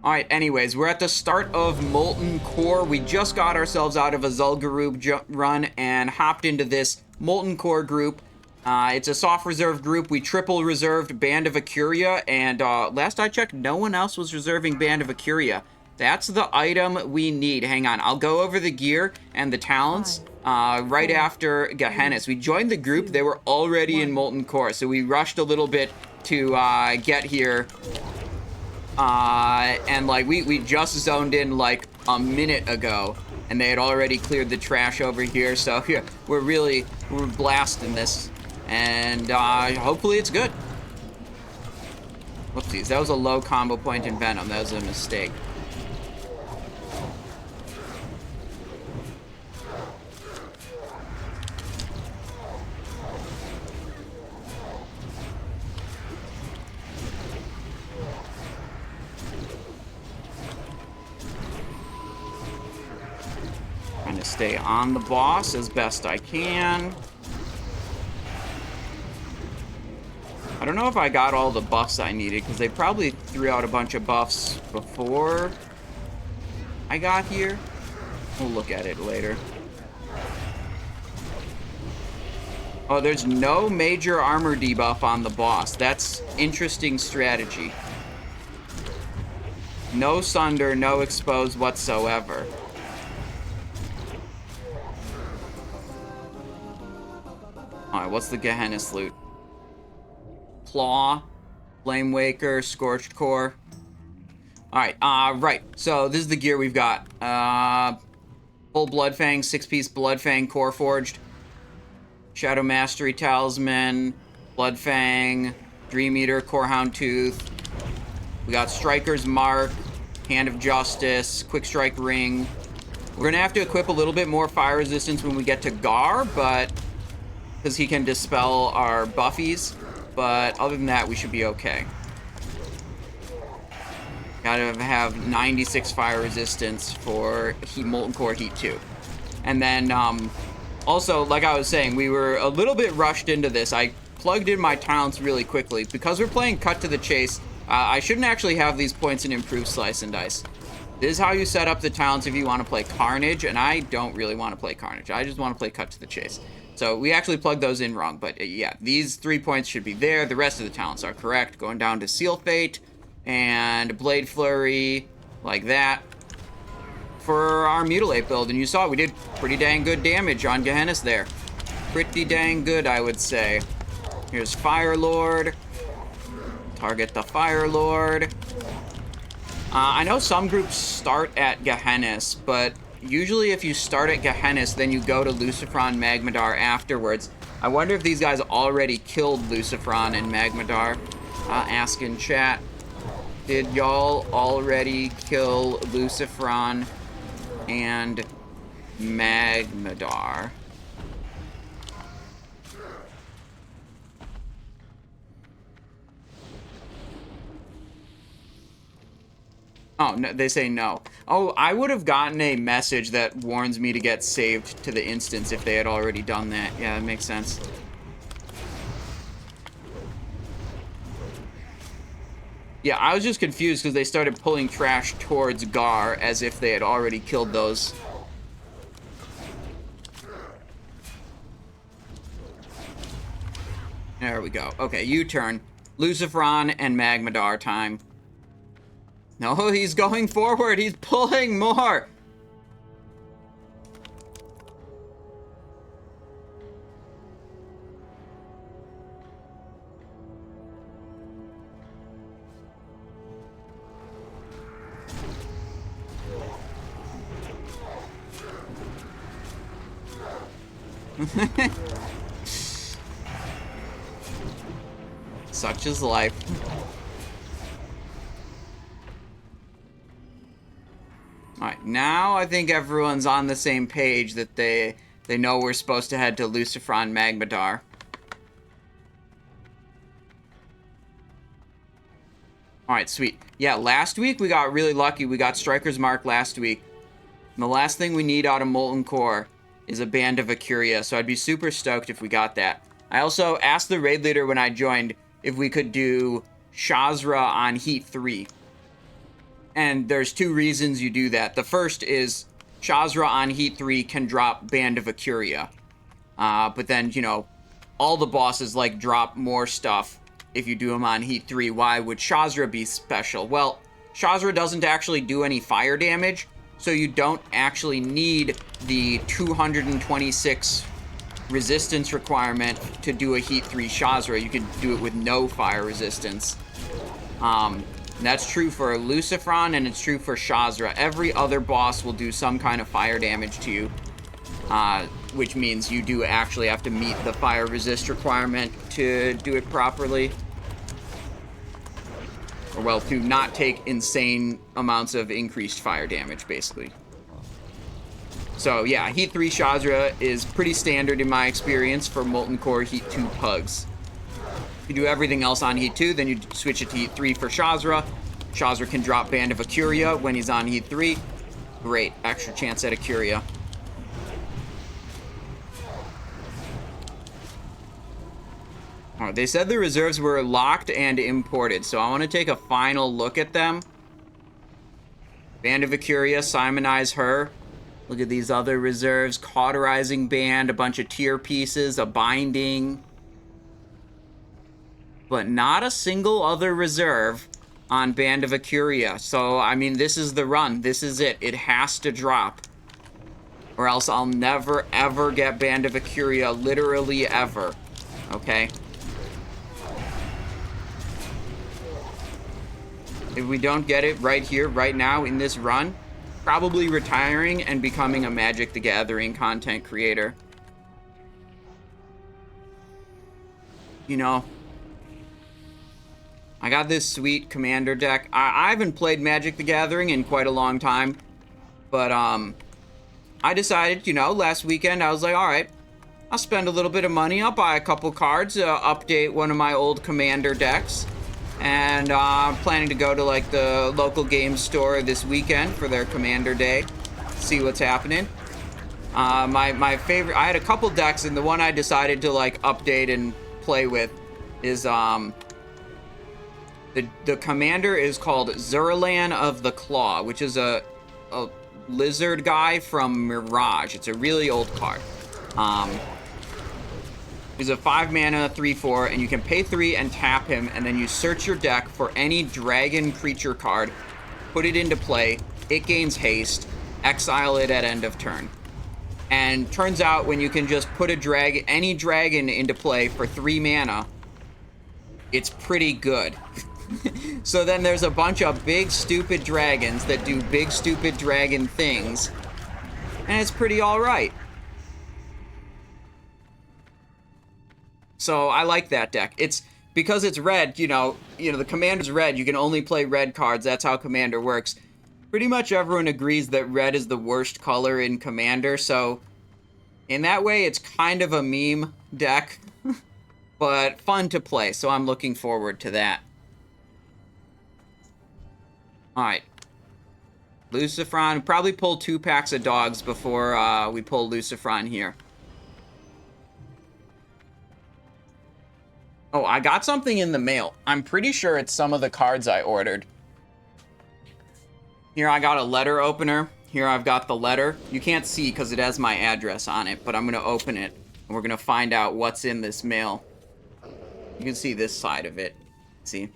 Alright, anyways, we're at the start of Molten Core. We just got ourselves out of a Zul'Gurub run and hopped into this Molten Core group. It's a soft reserve group. We triple reserved Band of Acuria, and last I checked, no one else was reserving Band of Acuria. That's the item we need. Hang on, I'll go over the gear and the talents right after Gehennas. We joined the group. They were already in Molten Core, so we rushed a little bit to get here. And like we just zoned in like a minute ago, and they had already cleared the trash over here. So yeah, we're blasting this, and hopefully it's good. Whoopsies, that was a low combo point in Venom. That was a mistake. Trying to stay on the boss as best I can. I don't know if I got all the buffs I needed, because they probably threw out a bunch of buffs before I got here. We'll look at it later. Oh, there's no major armor debuff on the boss. That's interesting strategy. No Sunder, no Expose whatsoever. Alright, what's the Gehennas loot? Claw, Flame Waker, Scorched Core. Alright, right. So this is the gear we've got. Full Bloodfang, 6-piece Bloodfang Core Forged. Shadow Mastery Talisman, Bloodfang, Dream Eater, Corehound Tooth. We got Striker's Mark, Hand of Justice, Quick Strike Ring. We're gonna have to equip a little bit more fire resistance when we get to Garr, but because he can dispel our buffies, but other than that, we should be okay. Gotta have 96 fire resistance for Molten Core Heat 2. And then, also, like I was saying, we were a little bit rushed into this. I plugged in my talents really quickly. Because we're playing Cut to the Chase, I shouldn't actually have these points in Improved Slice and Dice. This is how you set up the talents if you want to play Carnage, and I don't really want to play Carnage. I just want to play Cut to the Chase. So we actually plugged those in wrong, but yeah, these 3 points should be there. The rest of the talents are correct. Going down to Seal Fate and Blade Flurry, like that, for our Mutilate build. And you saw we did pretty dang good damage on Gehennas there. Pretty dang good, I would say. Here's Fire Lord. Target the Fire Lord. I know some groups start at Gehennas, but usually if you start at Gehennas, then you go to Lucifron Magmadar afterwards. I wonder if these guys already killed Lucifron and Magmadar. Ask in chat. Did y'all already kill Lucifron and Magmadar? Oh, no, they say no. Oh, I would have gotten a message that warns me to get saved to the instance if they had already done that. Yeah, that makes sense. Yeah, I was just confused because they started pulling trash towards Garr as if they had already killed those. There we go. Okay, U-turn. Lucifron and Magmadar time. No, he's going forward. He's pulling more. Such is life. Alright, now I think everyone's on the same page that they know we're supposed to head to Lucifron Magmadar. Alright, sweet. Yeah, last week we got really lucky. We got Striker's Mark last week. And the last thing we need out of Molten Core is a Band of Acuria, so I'd be super stoked if we got that. I also asked the raid leader when I joined if we could do Shazzrah on Heat 3. And there's two reasons you do that. The first is Shazzrah on Heat 3 can drop Band of Acuria. But then, you know, all the bosses, like, drop more stuff if you do them on Heat 3. Why would Shazzrah be special? Well, Shazzrah doesn't actually do any fire damage, so you don't actually need the 226 resistance requirement to do a Heat 3 Shazzrah. You can do it with no fire resistance. That's true for Lucifron, and it's true for Shazzrah. Every other boss will do some kind of fire damage to you, which means you do actually have to meet the fire resist requirement to do it properly. Or, well, to not take insane amounts of increased fire damage, basically. So, yeah, Heat 3 Shazzrah is pretty standard in my experience for Molten Core Heat 2 Pugs. You do everything else on Heat 2, then you switch it to Heat 3 for Shazzrah. Shazzrah can drop Band of Acuria when he's on Heat 3. Great, extra chance at Acuria. Oh, they said the reserves were locked and imported, so I want to take a final look at them. Band of Acuria, Simonize her. Look at these other reserves. Cauterizing Band, a bunch of tier pieces, a binding. But not a single other reserve on Band of Acuria. So, I mean, this is the run. This is it. It has to drop. Or else I'll never, ever get Band of Acuria. Literally ever. Okay? If we don't get it right here, right now, in this run, probably retiring and becoming a Magic the Gathering content creator. You know, I got this sweet commander deck. I haven't played Magic the Gathering in quite a long time, but I decided, you know, last weekend I was like, all right, I'll spend a little bit of money. I'll buy a couple cards, update one of my old commander decks. And I'm planning to go to, like, the local game store this weekend for their Commander Day. See what's happening. My favorite... I had a couple decks, and the one I decided to, like, update and play with is, the commander is called Zuralan of the Claw, which is a lizard guy from Mirage. It's a really old card. He's a 5-mana, 3/4, and you can pay 3 and tap him, and then you search your deck for any dragon creature card, put it into play, it gains haste, exile it at end of turn. And turns out when you can just put any dragon into play for 3 mana, it's pretty good. So then there's a bunch of big, stupid dragons that do big, stupid dragon things, and it's pretty alright. So I like that deck. It's because it's red, you know, the commander's red. You can only play red cards. That's how commander works. Pretty much everyone agrees that red is the worst color in commander. So in that way, it's kind of a meme deck, but fun to play. So I'm looking forward to that. All right. Lucifron. Probably pull 2 packs of dogs before we pull Lucifron here. Oh, I got something in the mail. I'm pretty sure it's some of the cards I ordered. Here I got a letter opener. Here I've got the letter. You can't see because it has my address on it, but I'm going to open it, and we're going to find out what's in this mail. You can see this side of it. See?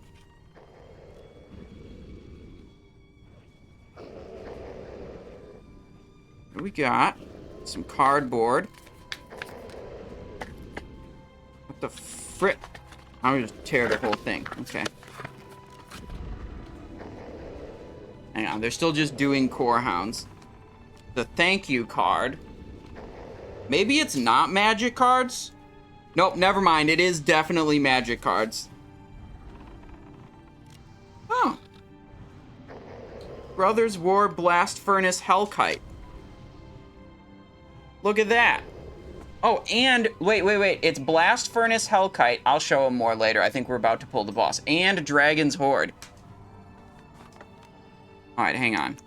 What we got? Some cardboard. What the frick? I'm gonna just tear the whole thing. Okay. Hang on, they're still just doing core hounds. The thank you card. Maybe it's not magic cards? Nope, never mind. It is definitely magic cards. Oh. Brothers War Blast Furnace Hellkite. Look at that. Oh, and wait. It's Blast Furnace Hellkite. I'll show him more later. I think we're about to pull the boss. And Dragon's Horde. Alright, hang on.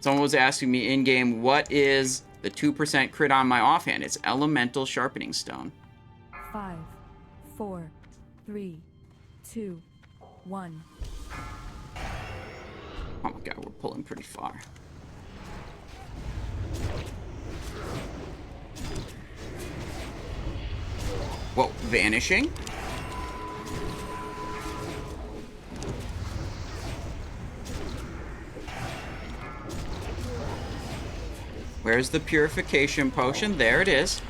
Someone was asking me in-game, what is the 2% crit on my offhand? It's Elemental Sharpening Stone. 5, 4, 3, 2, 1. Oh my god, we're pulling pretty far. Whoa, vanishing? Where's the purification potion? There it is.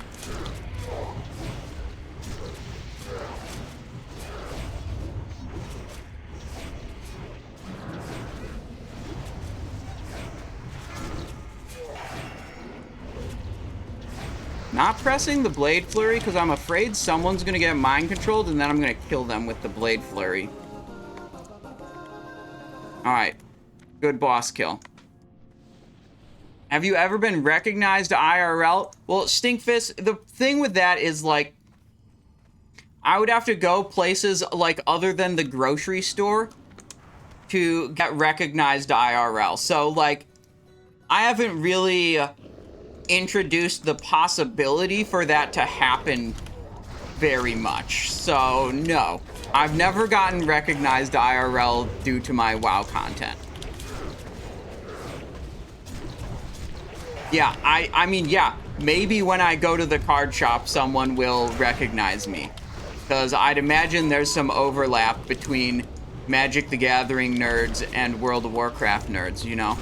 Not pressing the Blade Flurry because I'm afraid someone's going to get mind controlled and then I'm going to kill them with the Blade Flurry. Alright. Good boss kill. Have you ever been recognized IRL? Well, Stinkfist, the thing with that is, like, I would have to go places, like, other than the grocery store to get recognized IRL. So, like, I haven't really introduced the possibility for that to happen very much. So, no. I've never gotten recognized IRL due to my WoW content. Yeah, I mean, yeah, maybe when I go to the card shop, someone will recognize me. Because I'd imagine there's some overlap between Magic the Gathering nerds and World of Warcraft nerds, you know?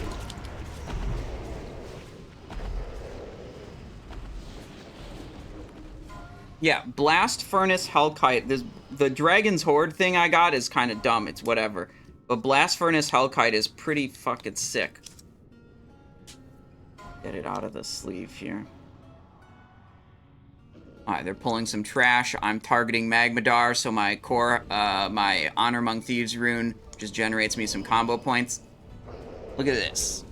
Yeah, Blast Furnace Hellkite. The Dragon's Horde thing I got is kind of dumb. It's whatever. But Blast Furnace Hellkite is pretty fucking sick. Get it out of the sleeve here. Alright, they're pulling some trash. I'm targeting Magmadar, so my core, my Honor Among Thieves rune just generates me some combo points. Look at this.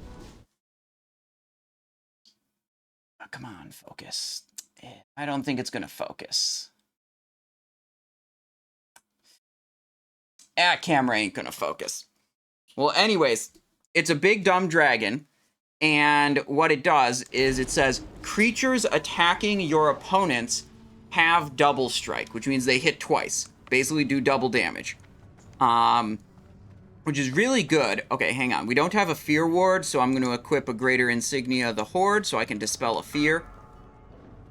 Oh, come on, focus. I don't think it's gonna focus. Camera ain't gonna focus. Well, anyways, it's a big dumb dragon. And what it does is it says, creatures attacking your opponents have double strike, which means they hit twice. Basically do double damage. Which is really good. Okay, hang on. We don't have a fear ward, so I'm going to equip a greater insignia of the horde so I can dispel a fear.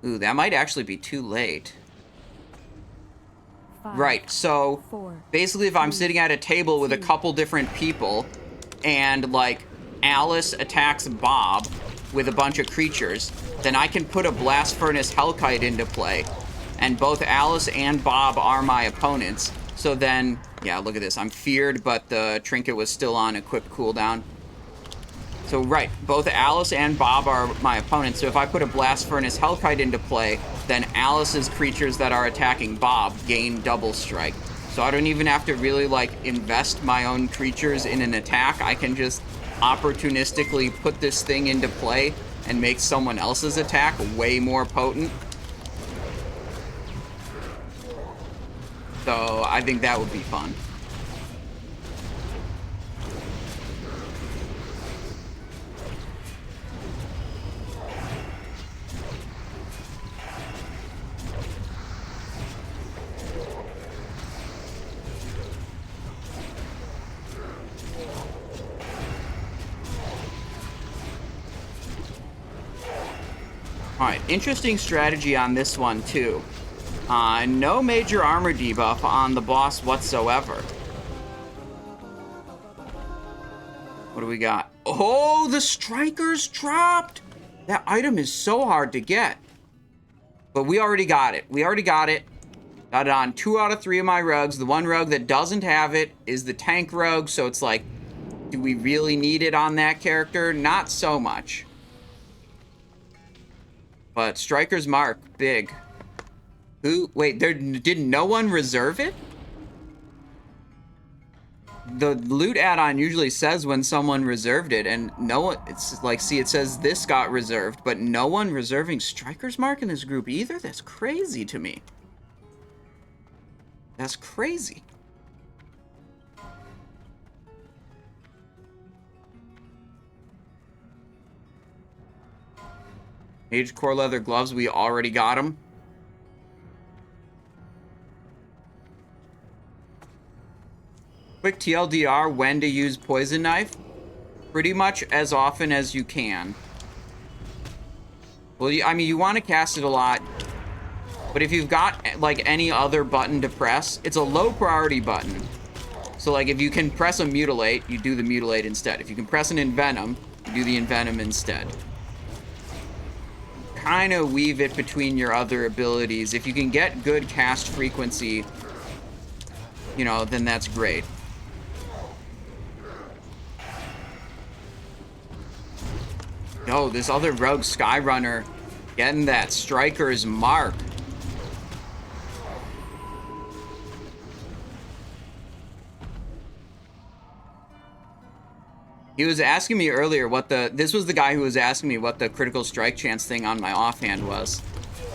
Ooh, that might actually be too late. 5, right, so 4, basically if I'm 3, sitting at a table with a 2. couple different people and, like, Alice attacks Bob with a bunch of creatures, then I can put a Blast Furnace Hellkite into play. And both Alice and Bob are my opponents. So then, yeah, look at this. I'm feared, but the trinket was still on equipped cooldown. So, right, both Alice and Bob are my opponents. So if I put a Blast Furnace Hellkite into play, then Alice's creatures that are attacking Bob gain double strike. So I don't even have to really, like, invest my own creatures in an attack. I can just opportunistically put this thing into play and make someone else's attack way more potent. So I think that would be fun. Alright, interesting strategy on this one, too. No major armor debuff on the boss whatsoever. What do we got? Oh, the strikers dropped! That item is so hard to get. But we already got it. We already got it. Got it on 2 out of 3 of my rogues. The one rogue that doesn't have it is the tank rogue, so it's like, do we really need it on that character? Not so much. But Striker's Mark, big. Who? Wait, did no one reserve it? The loot add-on usually says when someone reserved it, and no one, it's like, see, it says this got reserved, but no one reserving Striker's Mark in this group either? That's crazy to me. That's crazy. Mage core leather gloves, we already got them. Quick TLDR, when to use poison knife. pretty much as often as you can. Well, I mean, you want to cast it a lot, but if you've got, like, any other button to press, it's a low priority button. So, like, if you can press a Mutilate, you do the Mutilate instead. If you can press an Envenom, you do the Envenom instead. Kind of weave it between your other abilities. If you can get good cast frequency, you know, then that's great. Oh, this other rogue Skyrunner getting that Striker's mark. He was asking me earlier what this was the guy who was asking me what the critical strike chance thing on my offhand was.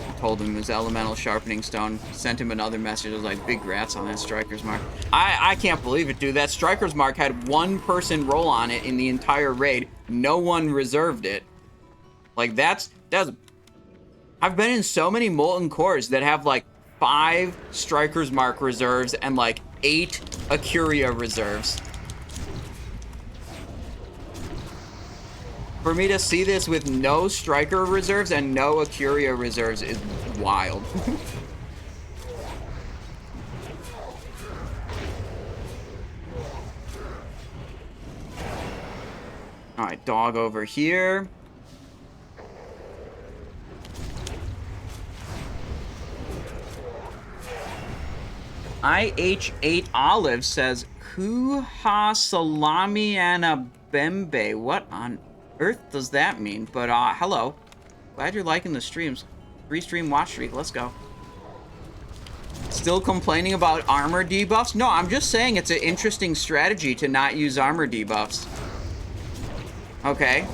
I told him it was Elemental Sharpening Stone. Sent him another message. I was like, big rats on that Striker's mark. I can't believe it, dude. That Striker's mark had one person roll on it in the entire raid. No one reserved it. Like, that's... I've been in so many Molten Cores that have, like, 5 Striker's Mark reserves and, like, 8 Acuria reserves. For me to see this with no Striker reserves and no Acuria reserves is wild. Alright, dog over here. IH8 Olive says, Kuha Salami and a Bembe. What on earth does that mean? But, hello. Glad you're liking the streams. 3-stream watch streak. Let's go. Still complaining about armor debuffs? No, I'm just saying it's an interesting strategy to not use armor debuffs. Okay.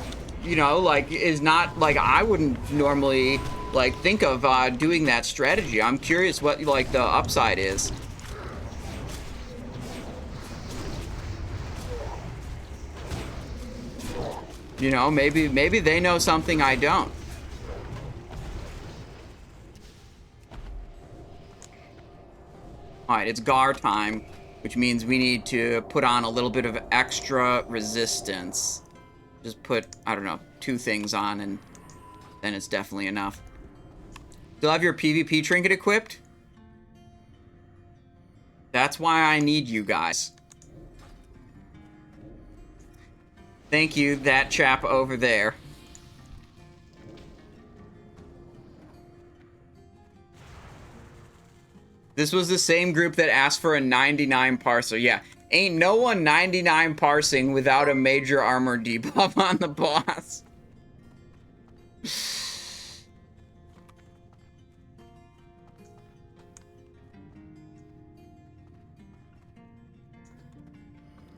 You know, like, is not, like, I wouldn't normally, like, think of, doing that strategy. I'm curious what, like, the upside is. You know, maybe they know something I don't. Alright, it's Garr time, which means we need to put on a little bit of extra resistance. Just put, I don't know, 2 things on, and then it's definitely enough. Still have your PvP trinket equipped? That's why I need you guys. Thank you, that chap over there. This was the same group that asked for a 99 parser. Yeah, ain't no one 99 parsing without a major armor debuff on the boss.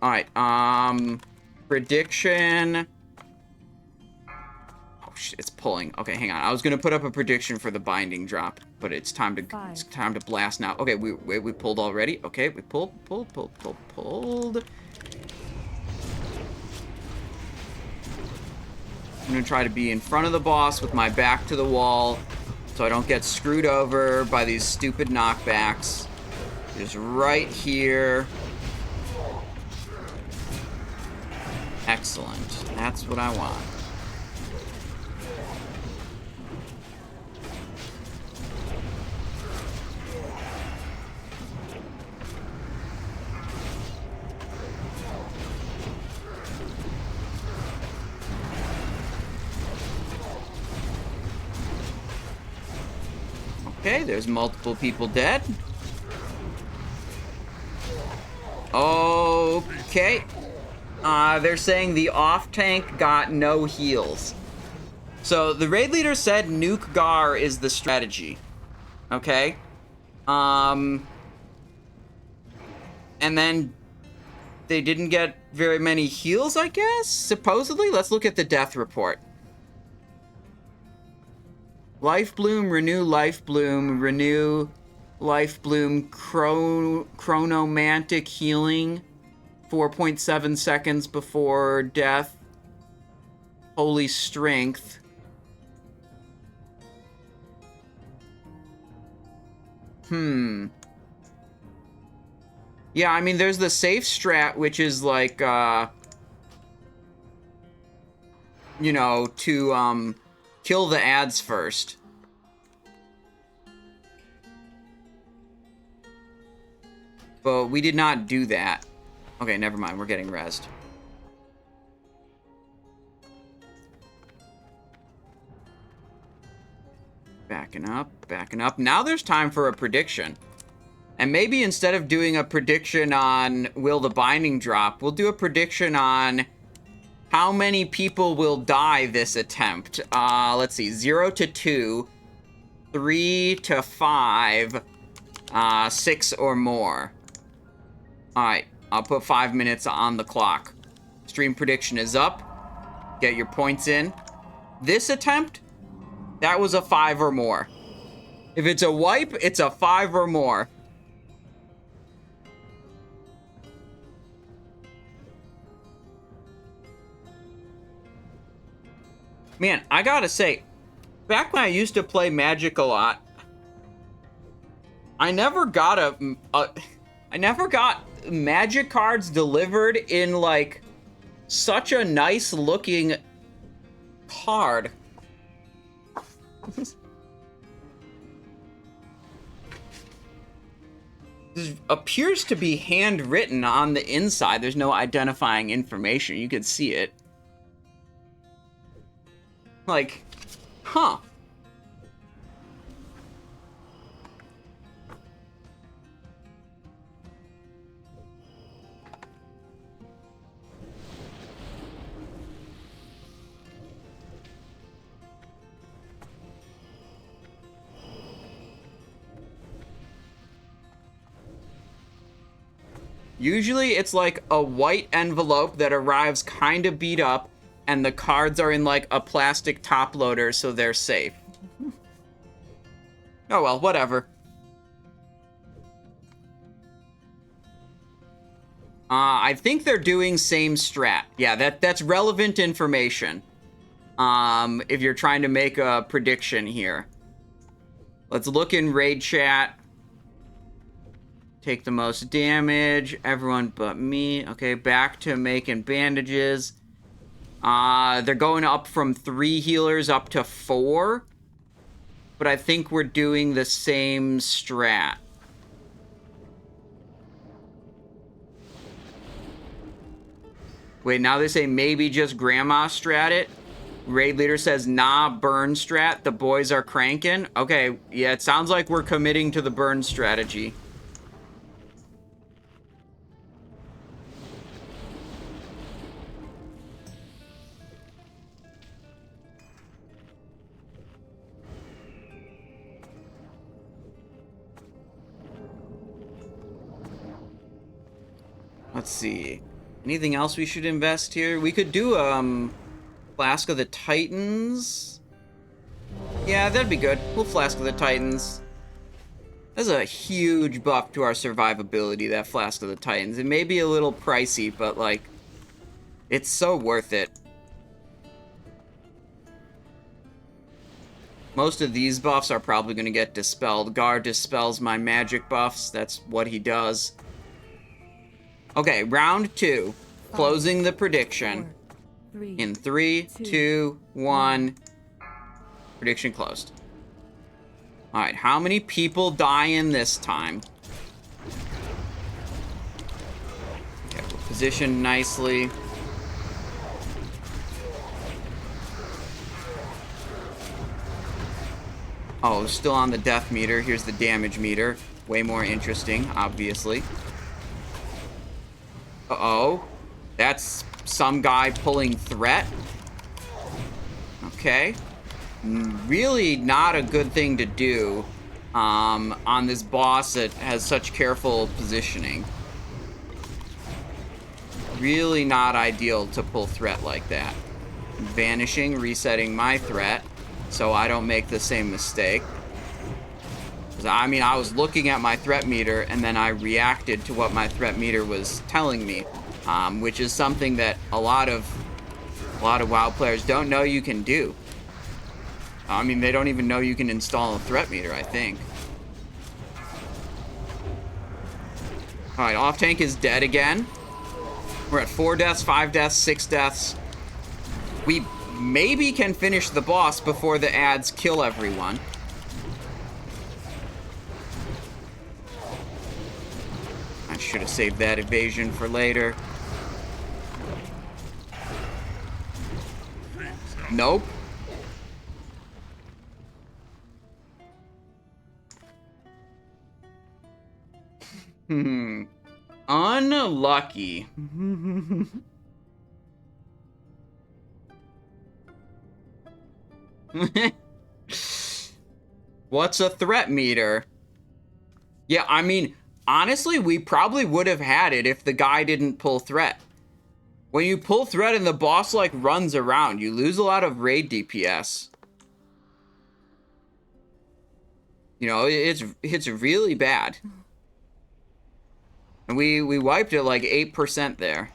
Alright, prediction. Oh shit, it's pulling. Okay, hang on. I was gonna put up a prediction for the binding drop, but it's time to blast now. Okay, we pulled already. Okay, we pulled. I'm gonna try to be in front of the boss with my back to the wall, so I don't get screwed over by these stupid knockbacks. Just right here. Excellent. That's what I want. Okay, there's multiple people dead. Okay. They're saying the off-tank got no heals. So, the raid leader said nuke Garr is the strategy. Okay? And then they didn't get very many heals, I guess? Supposedly? Let's look at the death report. Life Bloom, renew Life Bloom, renew Life Bloom, Chronomantic Healing, 4.7 seconds before death, Holy Strength. Yeah, I mean, there's the safe strat, which is like, you know, to kill the ads first. But we did not do that. Okay, never mind. We're getting rezzed. Backing up, backing up. Now there's time for a prediction. And maybe instead of doing a prediction on will the binding drop, we'll do a prediction on how many people will die this attempt. Let's see. 0 to 2, 3 to 5, 6 or more. Alright, I'll put 5 minutes on the clock. Stream prediction is up. Get your points in. This attempt, that was a 5 or more. If it's a wipe, it's a 5 or more. Man, I gotta say, back when I used to play Magic a lot, I never got Magic cards delivered in, like, such a nice looking card. This appears to be handwritten on the inside. There's no identifying information. You could see it. Like, huh. Usually it's like a white envelope that arrives kind of beat up, and the cards are in like a plastic top loader, so they're safe. Oh well, whatever. I think they're doing same strat. Yeah, that's relevant information. If you're trying to make a prediction here. Let's look in raid chat. Take the most damage. Everyone but me. Okay, back to making bandages. They're going up from 3 healers up to 4. But I think we're doing the same strat. Wait, now they say maybe just grandma strat it? Raid leader says, nah, burn strat. The boys are cranking. Okay, yeah, it sounds like we're committing to the burn strategy. Let's see. Anything else we should invest here? We could do, Flask of the Titans. Yeah, that'd be good. We'll Flask of the Titans. That's a huge buff to our survivability, that Flask of the Titans. It may be a little pricey, but, like, it's so worth it. Most of these buffs are probably going to get dispelled. Garr dispels my magic buffs. That's what he does. Okay, round 2. Closing the prediction. In 3, 2, 1. Prediction closed. Alright, how many people die in this time? Okay, we're positioned nicely. Oh, still on the death meter. Here's the damage meter. Way more interesting, obviously. Uh-oh. That's some guy pulling threat. Okay. Really not a good thing to do on this boss that has such careful positioning. Really not ideal to pull threat like that. Vanishing, resetting my threat so I don't make the same mistake. I mean, I was looking at my threat meter, and then I reacted to what my threat meter was telling me, which is something that a lot of WoW players don't know you can do. I mean, they don't even know you can install a threat meter, I think. Alright, off tank is dead again. We're at 4 deaths, 5 deaths, 6 deaths. We maybe can finish the boss before the ads kill everyone. I should have saved that evasion for later. Nope. Unlucky. What's a threat meter? Yeah, I mean, honestly, we probably would have had it if the guy didn't pull threat. When you pull threat and the boss, like, runs around, you lose a lot of raid DPS. You know, it's really bad. And we wiped it like 8% there.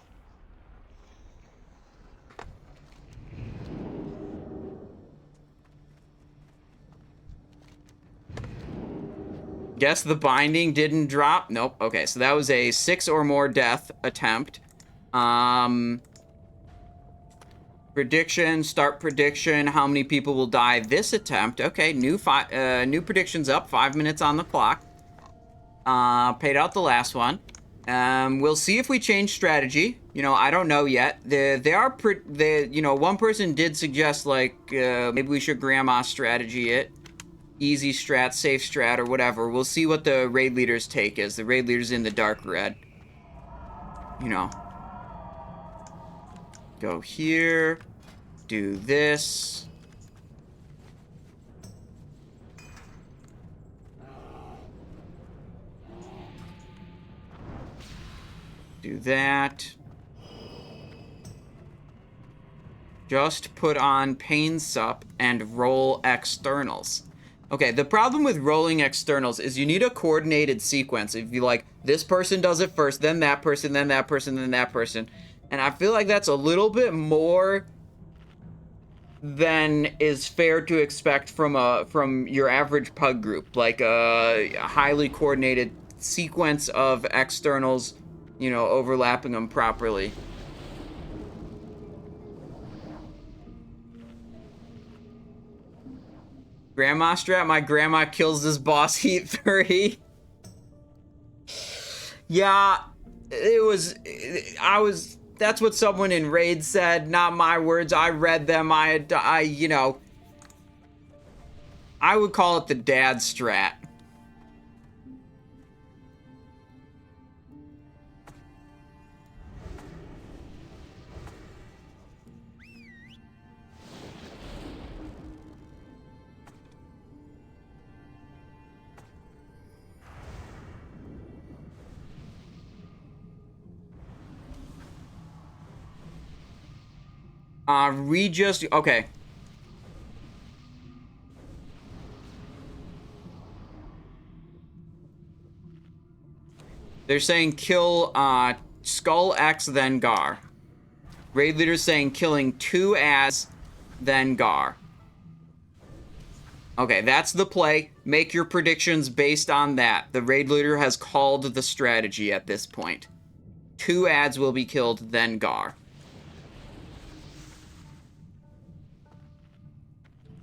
Guess the binding didn't drop? Nope. Okay, so that was a 6 or more death attempt. Prediction, start prediction. How many people will die this attempt? Okay, new predictions up. 5 minutes on the clock. Paid out the last one. We'll see if we change strategy. You know, I don't know yet. You know, one person did suggest, like, maybe we should grandma strategy it. Easy strat, safe strat, or whatever. We'll see what the raid leader's take is. The raid leader's in the dark red. You know. Go here. Do this. Do that. Just put on pain sup and roll externals. Okay, the problem with rolling externals is you need a coordinated sequence. If you, like, this person does it first, then that person, then that person, then that person. And I feel like that's a little bit more than is fair to expect from your average pug group. Like a highly coordinated sequence of externals, you know, overlapping them properly. Grandma strat, my grandma kills this boss heat 3. Yeah, that's what someone in Raid said, not my words. I read them. You know, I would call it the dad strat. Okay. They're saying kill, Skull X, then Garr. Raid leader's saying killing 2 ads, then Garr. Okay, that's the play. Make your predictions based on that. The raid leader has called the strategy at this point. 2 ads will be killed, then Garr.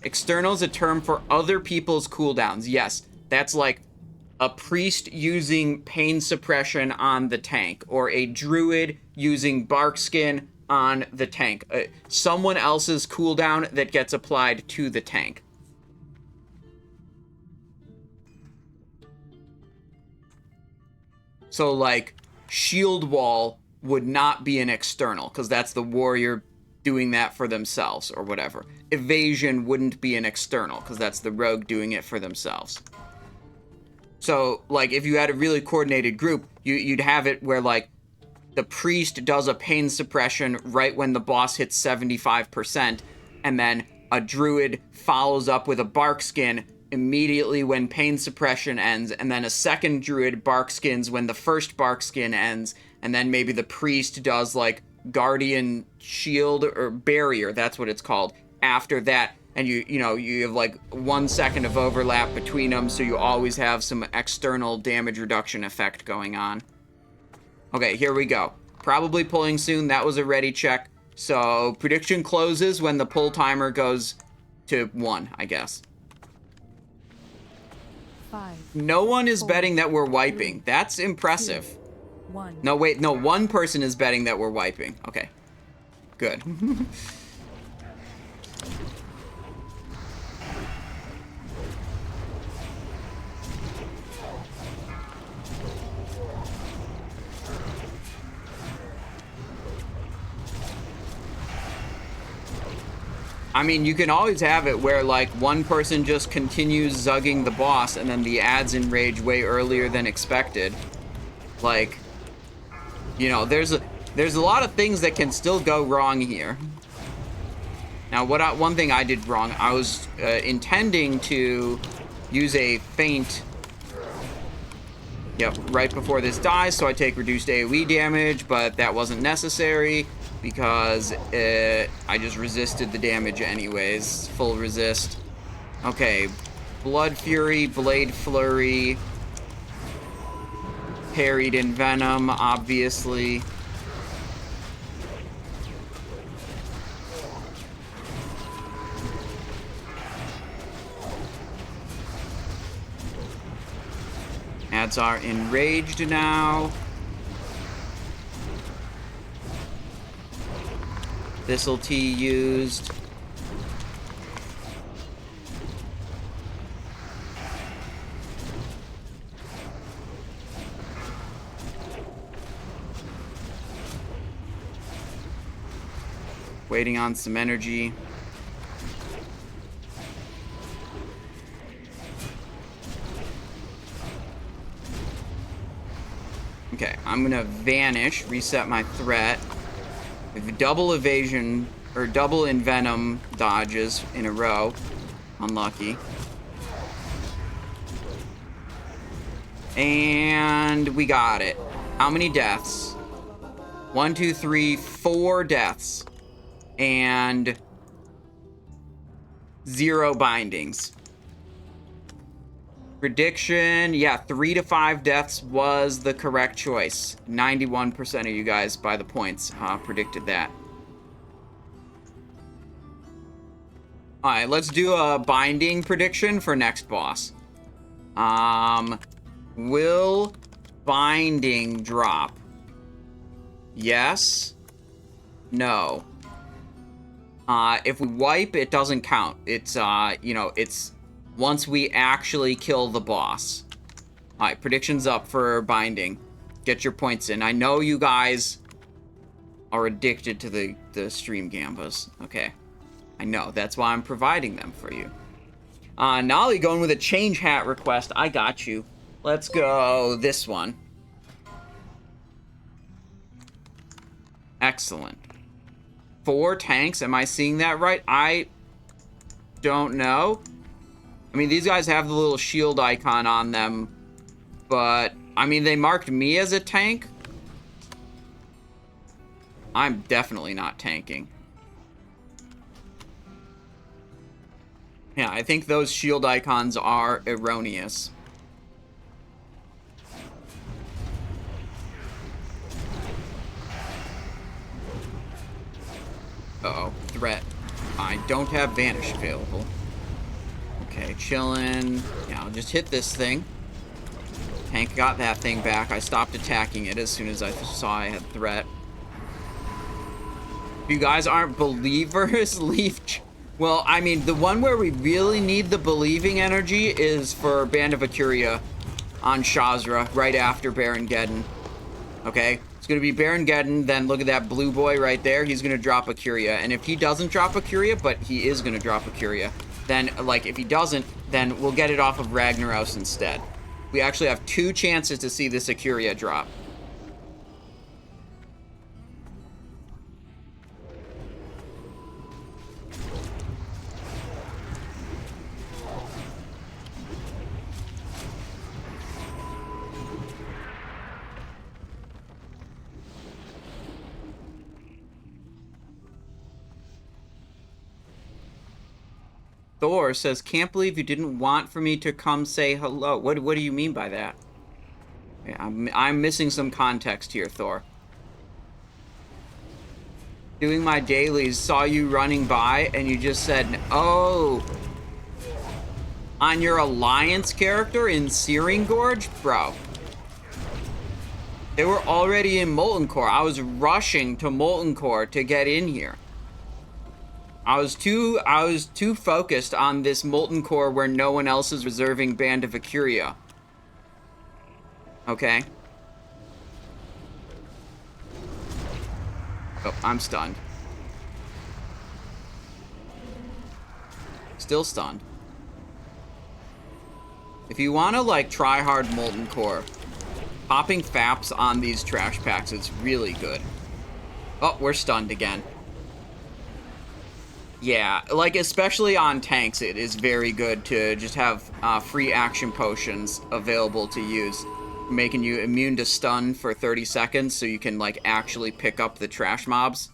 External is a term for other people's cooldowns. Yes, that's like a priest using pain suppression on the tank, or a druid using bark skin on the tank. Someone else's cooldown that gets applied to the tank. So, like, shield wall would not be an external, because that's the warrior doing that for themselves, or whatever. Evasion wouldn't be an external, because that's the rogue doing it for themselves. So, like, if you had a really coordinated group, you'd have it where, like, the priest does a pain suppression right when the boss hits 75%, and then a druid follows up with a bark skin immediately when pain suppression ends, and then a second druid bark skins when the first bark skin ends, and then maybe the priest does, like, guardian shield or barrier, that's what it's called, after that. And you know, you have like 1 second of overlap between them, so you always have some external damage reduction effect going on. Okay, here we go. Probably pulling soon. That was a ready check. So prediction closes when the pull timer goes to 1, I guess. 5. No one is 4, betting that we're wiping. 3, That's impressive. 2, 1. No, wait, no, one person is betting that we're wiping. Okay, good. I mean, you can always have it where, like, one person just continues zugging the boss and then the ads enrage way earlier than expected. Like, you know, there's a lot of things that can still go wrong here. Now, one thing I did wrong, I was intending to use a feint, yep, right before this dies, so I take reduced AoE damage, but that wasn't necessary because I just resisted the damage anyways. Full resist. Okay, Blood Fury, Blade Flurry, parried in Venom, obviously. Ads are enraged now. Thistle Tea used. Waiting on some energy. Okay, I'm gonna vanish, reset my threat. With double evasion, or double envenom dodges in a row. Unlucky. And we got it. How many deaths? 1, 2, 3, 4 deaths. And 0 bindings. Prediction, yeah, 3 to 5 deaths was the correct choice. 91% of you guys, by the points, predicted that. Alright, let's do a binding prediction for next boss. Will binding drop? Yes. No. If we wipe, it doesn't count. It's, you know, it's once we actually kill the boss. Alright, predictions up for binding. Get your points in. I know you guys are addicted to the stream gambas. Okay. I know. That's why I'm providing them for you. Nolly going with a change hat request. I got you. Let's go this one. Excellent. 4 tanks. Am I seeing that right? I don't know. I mean, these guys have the little shield icon on them, but, I mean, they marked me as a tank. I'm definitely not tanking. Yeah, I think those shield icons are erroneous. Uh-oh, threat. I don't have Vanish available. Okay, chillin'. Yeah, I'll just hit this thing. Tank got that thing back. I stopped attacking it as soon as I saw I had threat. If you guys aren't believers, leave... Well, I mean, the one where we really need the believing energy is for Band of Akuria on Shazzrah, right after Baron Geddon. Okay? It's going to be Baron Geddon, then look at that blue boy right there. He's going to drop Akuria. And if he doesn't drop Akuria, but he is going to drop Akuria, then, like, if he doesn't, then we'll get it off of Ragnaros instead. We actually have 2 chances to see this Akuria drop. Thor says, can't believe you didn't want for me to come say hello. What do you mean by that? Yeah, I'm missing some context here, Thor. doing my dailies, saw you running by, and you just said, oh, on your Alliance character in Searing Gorge? Bro. They were already in Molten Core. I was rushing to Molten Core to get in here. I was too focused on this Molten Core where no one else is reserving Band of Acuria. Okay? Oh, I'm stunned. Still stunned. If you want to, like, try hard Molten Core, popping FAPs on these trash packs is really good. Oh, we're stunned again. Yeah, like, especially on tanks, it is very good to just have free action potions available to use, making you immune to stun for 30 seconds so you can, like, actually pick up the trash mobs.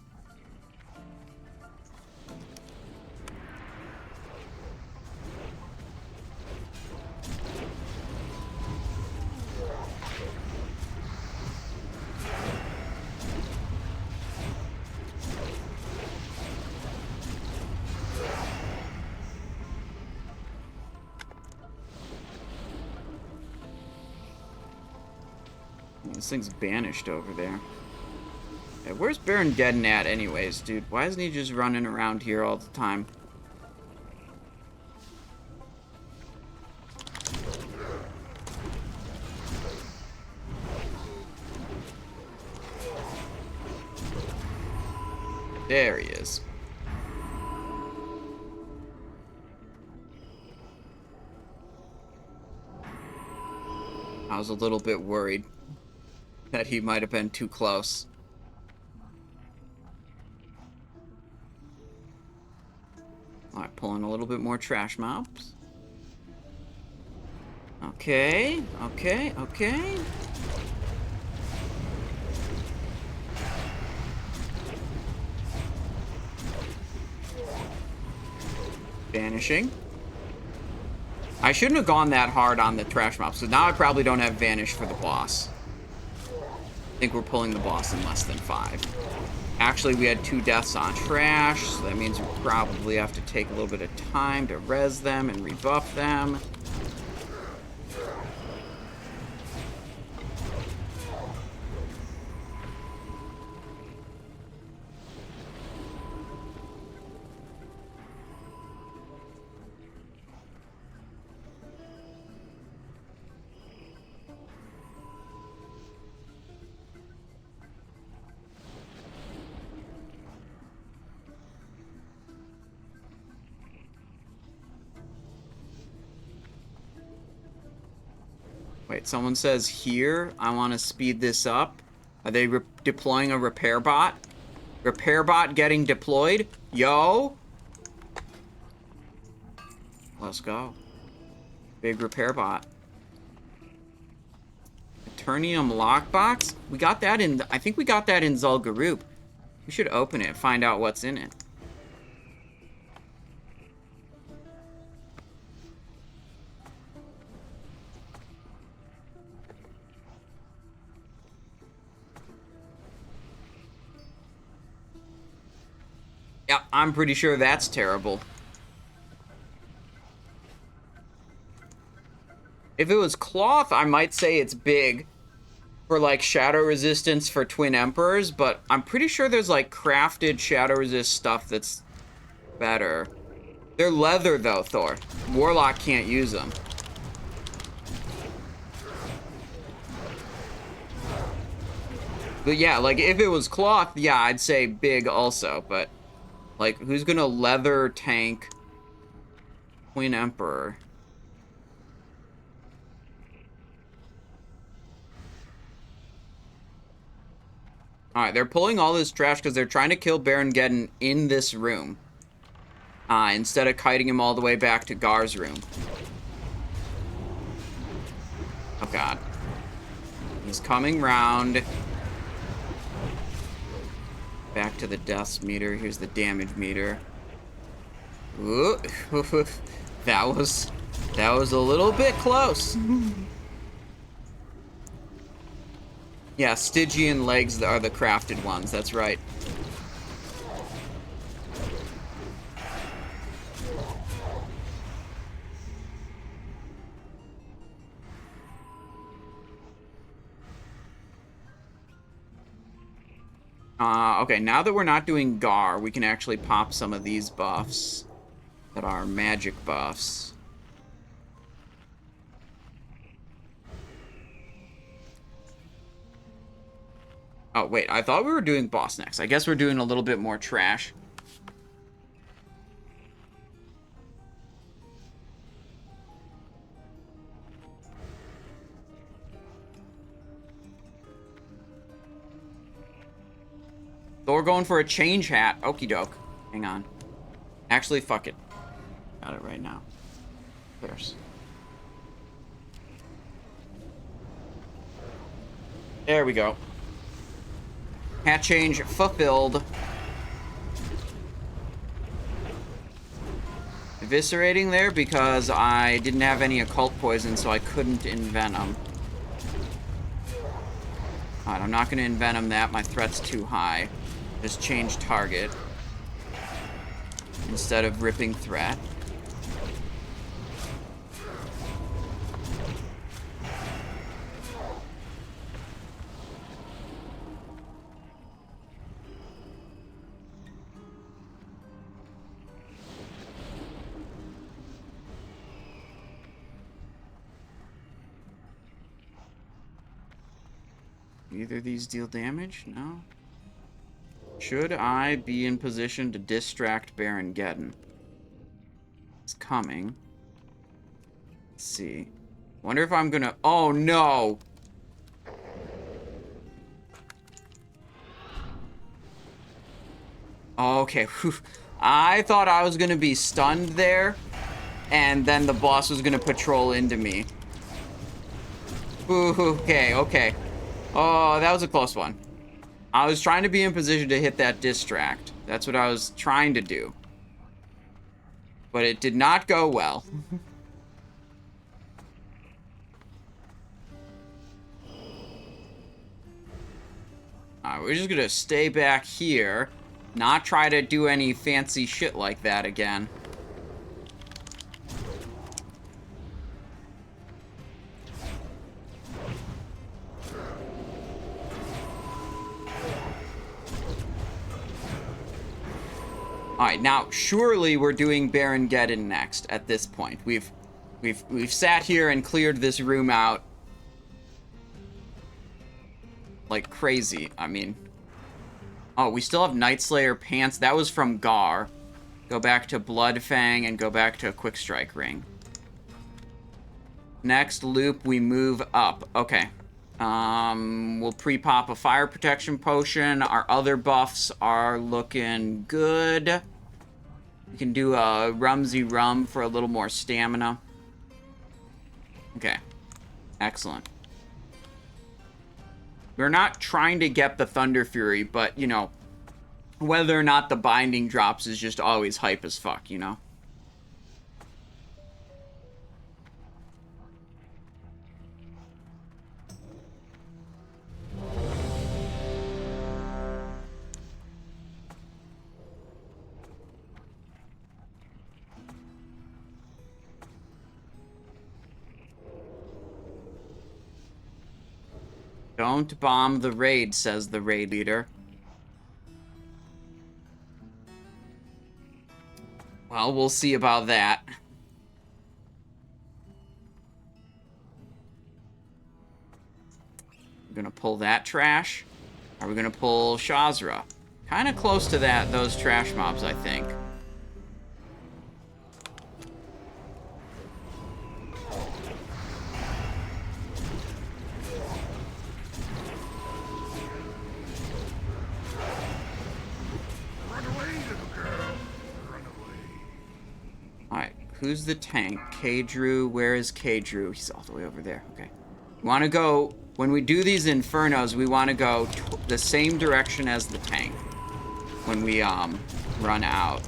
This thing's banished over there. Yeah, where's Baron Geddon at anyways, dude? Why isn't he just running around here all the time? There he is. I was a little bit worried that he might have been too close. Alright, pulling a little bit more trash mobs. Okay, okay, okay. Vanishing. I shouldn't have gone that hard on the trash mobs, so now I probably don't have Vanish for the boss. I think we're pulling the boss in less than 5. Actually, we had 2 deaths on trash, so that means we probably have to take a little bit of time to res them and rebuff them. Wait, someone says here, I want to speed this up. Are they deploying a repair bot? Repair bot getting deployed? Yo! Let's go. Big repair bot. Eternium lockbox? We got that in, I think we got that in Zul'Gurub. We should open it and find out what's in it. Yeah, I'm pretty sure that's terrible. If it was cloth, I might say it's big for, like, shadow resistance for Twin Emperors, but I'm pretty sure there's, like, crafted shadow resist stuff that's better. They're leather, though, Thor. Warlock can't use them. But yeah, like, if it was cloth, yeah, I'd say big also, but... like, who's gonna leather tank Twin Emperor? Alright, they're pulling all this trash because they're trying to kill Baron Geddon in this room. Instead of kiting him all the way back to Gar's room. Oh god. He's coming round. Back to the deaths meter. Here's the damage meter. Ooh. that was a little bit close. Yeah, Stygian legs are the crafted ones. That's right. Okay, now that we're not doing Garr, we can actually pop some of these buffs that are magic buffs. Oh, wait, I thought we were doing boss next. I guess we're doing a little bit more trash. So we're going for a change hat. Okie doke. Hang on. Actually, fuck it. Got it right now. There's. There we go. Hat change fulfilled. Eviscerating there because I didn't have any occult poison, so I couldn't envenom. Alright, I'm not going to envenom that. My threat's too high. Just change target instead of ripping threat. Either of these deal damage? No. Should I be in position to distract Baron Geddon? It's coming. Let's see. Wonder if I'm gonna... Oh, no! Okay. Whew. I thought I was gonna be stunned there, and then the boss was gonna patrol into me. Ooh, okay, okay. Oh, that was a close one. I was trying to be in position to hit that distract. That's what I was trying to do. But it did not go well. Alright, we're just gonna stay back here. Not try to do any fancy shit like that again. Alright, now surely we're doing Baron Geddon next at this point. We've sat here and cleared this room out like crazy. I mean, oh, we still have Nightslayer pants. That was from Garr. Go back to Bloodfang and go back to Quick Strike Ring. Next loop, we move up. Okay. We'll pre-pop a fire protection potion. Our other buffs are looking good. We can do a Rumsy Rum for a little more stamina. Okay. Excellent. We're not trying to get the Thunder Fury, but, you know, whether or not the binding drops is just always hype as fuck, you know? Don't bomb the raid, says the raid leader. Well, we'll see about that. We're gonna pull that trash. Are we gonna pull Shazzrah? Kind of close to those trash mobs, I think. Who's the tank? K-Drew. Where is K-Drew? He's all the way over there. Okay. We want to go... When we do these Infernos, we want to go the same direction as the tank. When we, run out.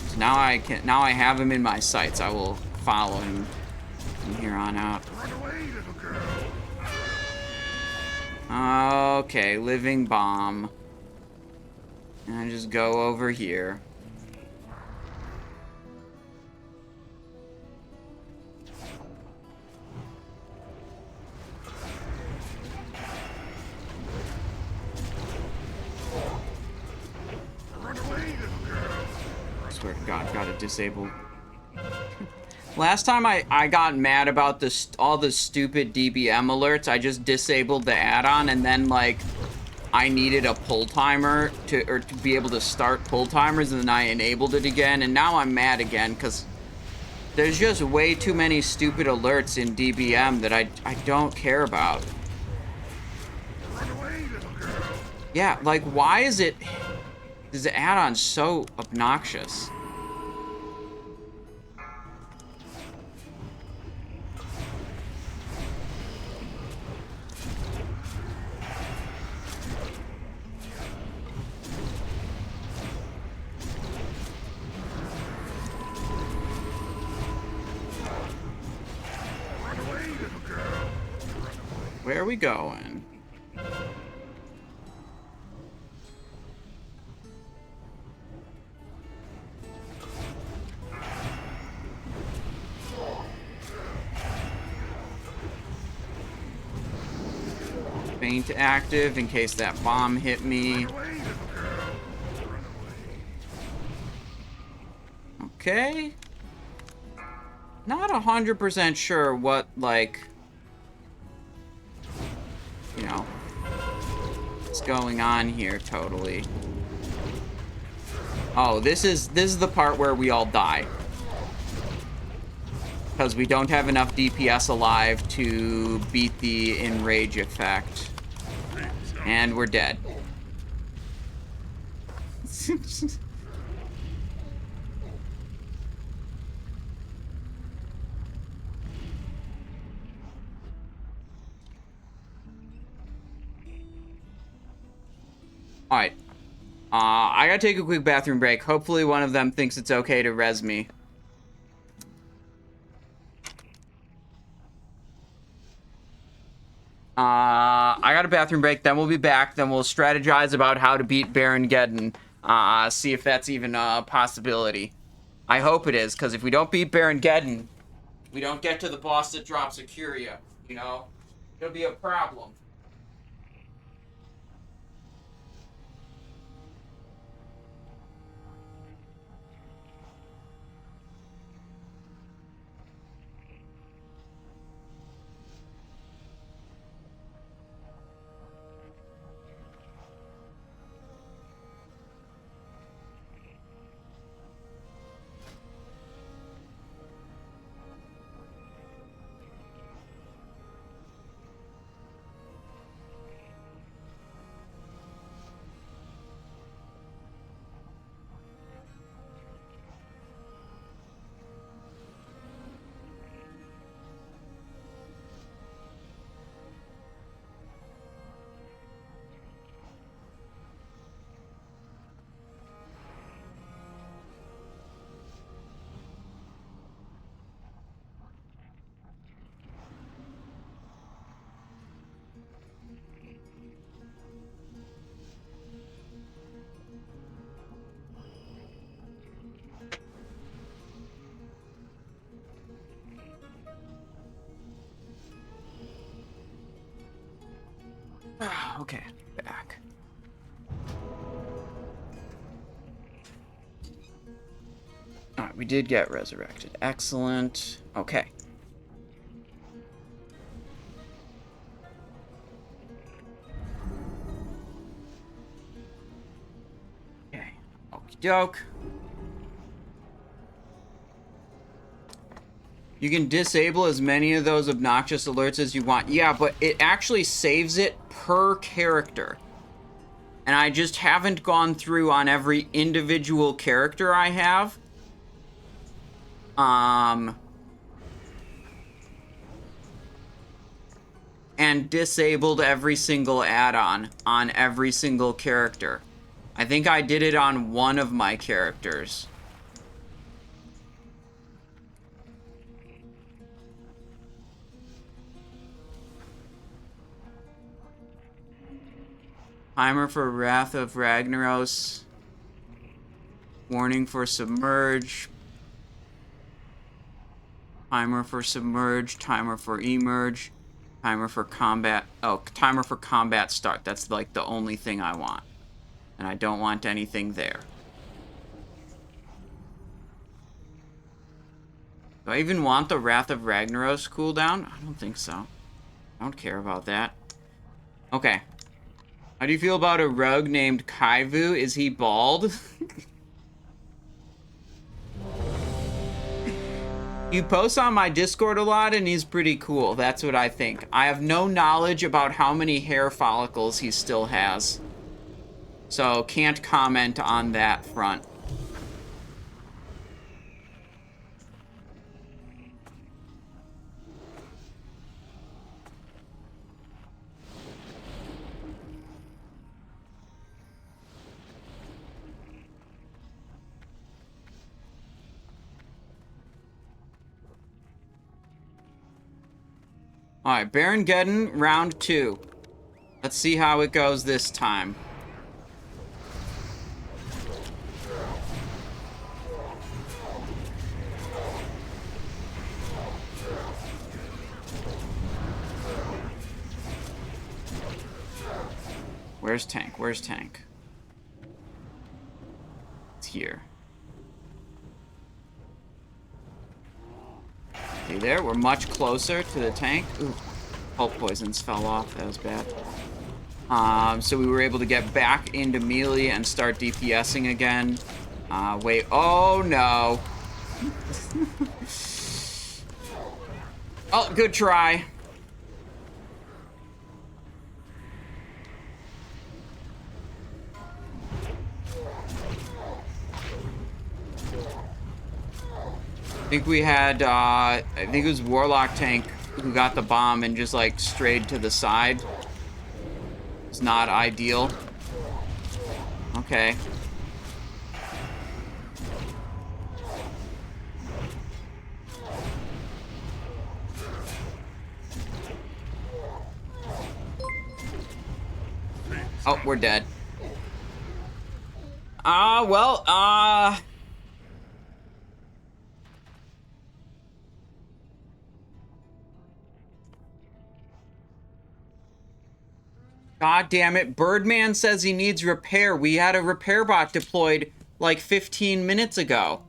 So now I have him in my sights. I will follow him from here on out. Run away, little girl. Okay, living bomb. And just go over here. swear to God, gotta disable. Last time I got mad about all the stupid DBM alerts, I just disabled the add-on, and then, like, I needed a pull timer to be able to start pull timers, and then I enabled it again, and now I'm mad again, because there's just way too many stupid alerts in DBM that I don't care about. Run away, little girl. Yeah, like, why is the add-on so obnoxious? Run away, little girl. Run away. Where are we going? Faint active in case that bomb hit me. Run away, little girl. Run away. Okay. Not 100% sure what, like, you know, what's going on here totally. Oh, this is the part where we all die. Because we don't have enough DPS alive to beat the enrage effect. And we're dead. Alright. I gotta take a quick bathroom break. Hopefully one of them thinks it's okay to res me. I got a bathroom break, then we'll be back, then we'll strategize about how to beat Baron Geddon. See if that's even a possibility. I hope it is, because if we don't beat Baron Geddon, we don't get to the boss that drops a Curia, you know? It'll be a problem. Okay, back. Alright, we did get resurrected. Excellent. Okay. Okay. Okie doke. You can disable as many of those obnoxious alerts as you want. Yeah, but it actually saves it per character. And I just haven't gone through on every individual character I have. And disabled every single add-on on every single character. I think I did it on one of my characters. Timer for Wrath of Ragnaros. Warning for Submerge. Timer for Submerge. Timer for Emerge. Timer for Combat. Oh, timer for Combat Start. That's like the only thing I want. And I don't want anything there. Do I even want the Wrath of Ragnaros cooldown? I don't think so. I don't care about that. Okay. How do you feel about a rogue named Kaivu? Is he bald? He posts on my Discord a lot, and he's pretty cool. That's what I think. I have no knowledge about how many hair follicles he still has. So, can't comment on that front. Alright, Baron Geddon, round 2. Let's see how it goes this time. Where's Tank? Where's Tank? It's here. See there? We're much closer to the tank. Ooh, pulp poisons fell off. That was bad. So we were able to get back into melee and start DPSing again. Wait. Oh, no. Oh, good try. I think we had, I think it was Warlock Tank who got the bomb and just, like, strayed to the side. It's not ideal. Okay. Oh, we're dead. God damn it. Birdman says he needs repair. We had a repair bot deployed like 15 minutes ago.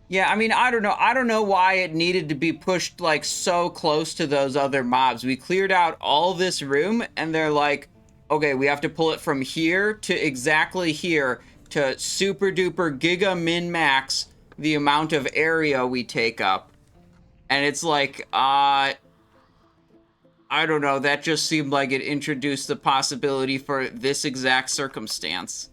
Yeah, I mean, I don't know. I don't know why it needed to be pushed like so close to those other mobs. We cleared out all this room and they're like, okay, we have to pull it from here to exactly here to super duper giga min max the amount of area we take up. And it's like, I don't know, that just seemed like it introduced the possibility for this exact circumstance.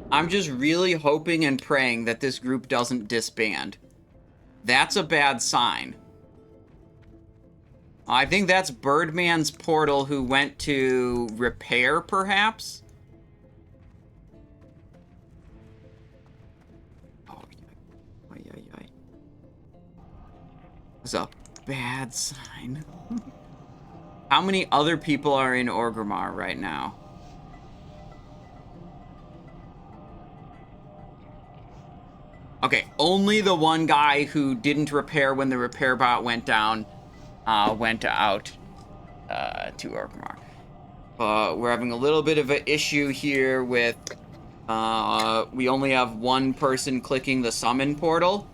I'm just really hoping and praying that this group doesn't disband. That's a bad sign. I think that's Birdman's portal who went to repair, perhaps? Oh, yay. That's a bad sign. How many other people are in Orgrimmar right now? Okay, only the one guy who didn't repair when the repair bot went down, went out to Orgrimmar. We're having a little bit of an issue here with, we only have one person clicking the summon portal.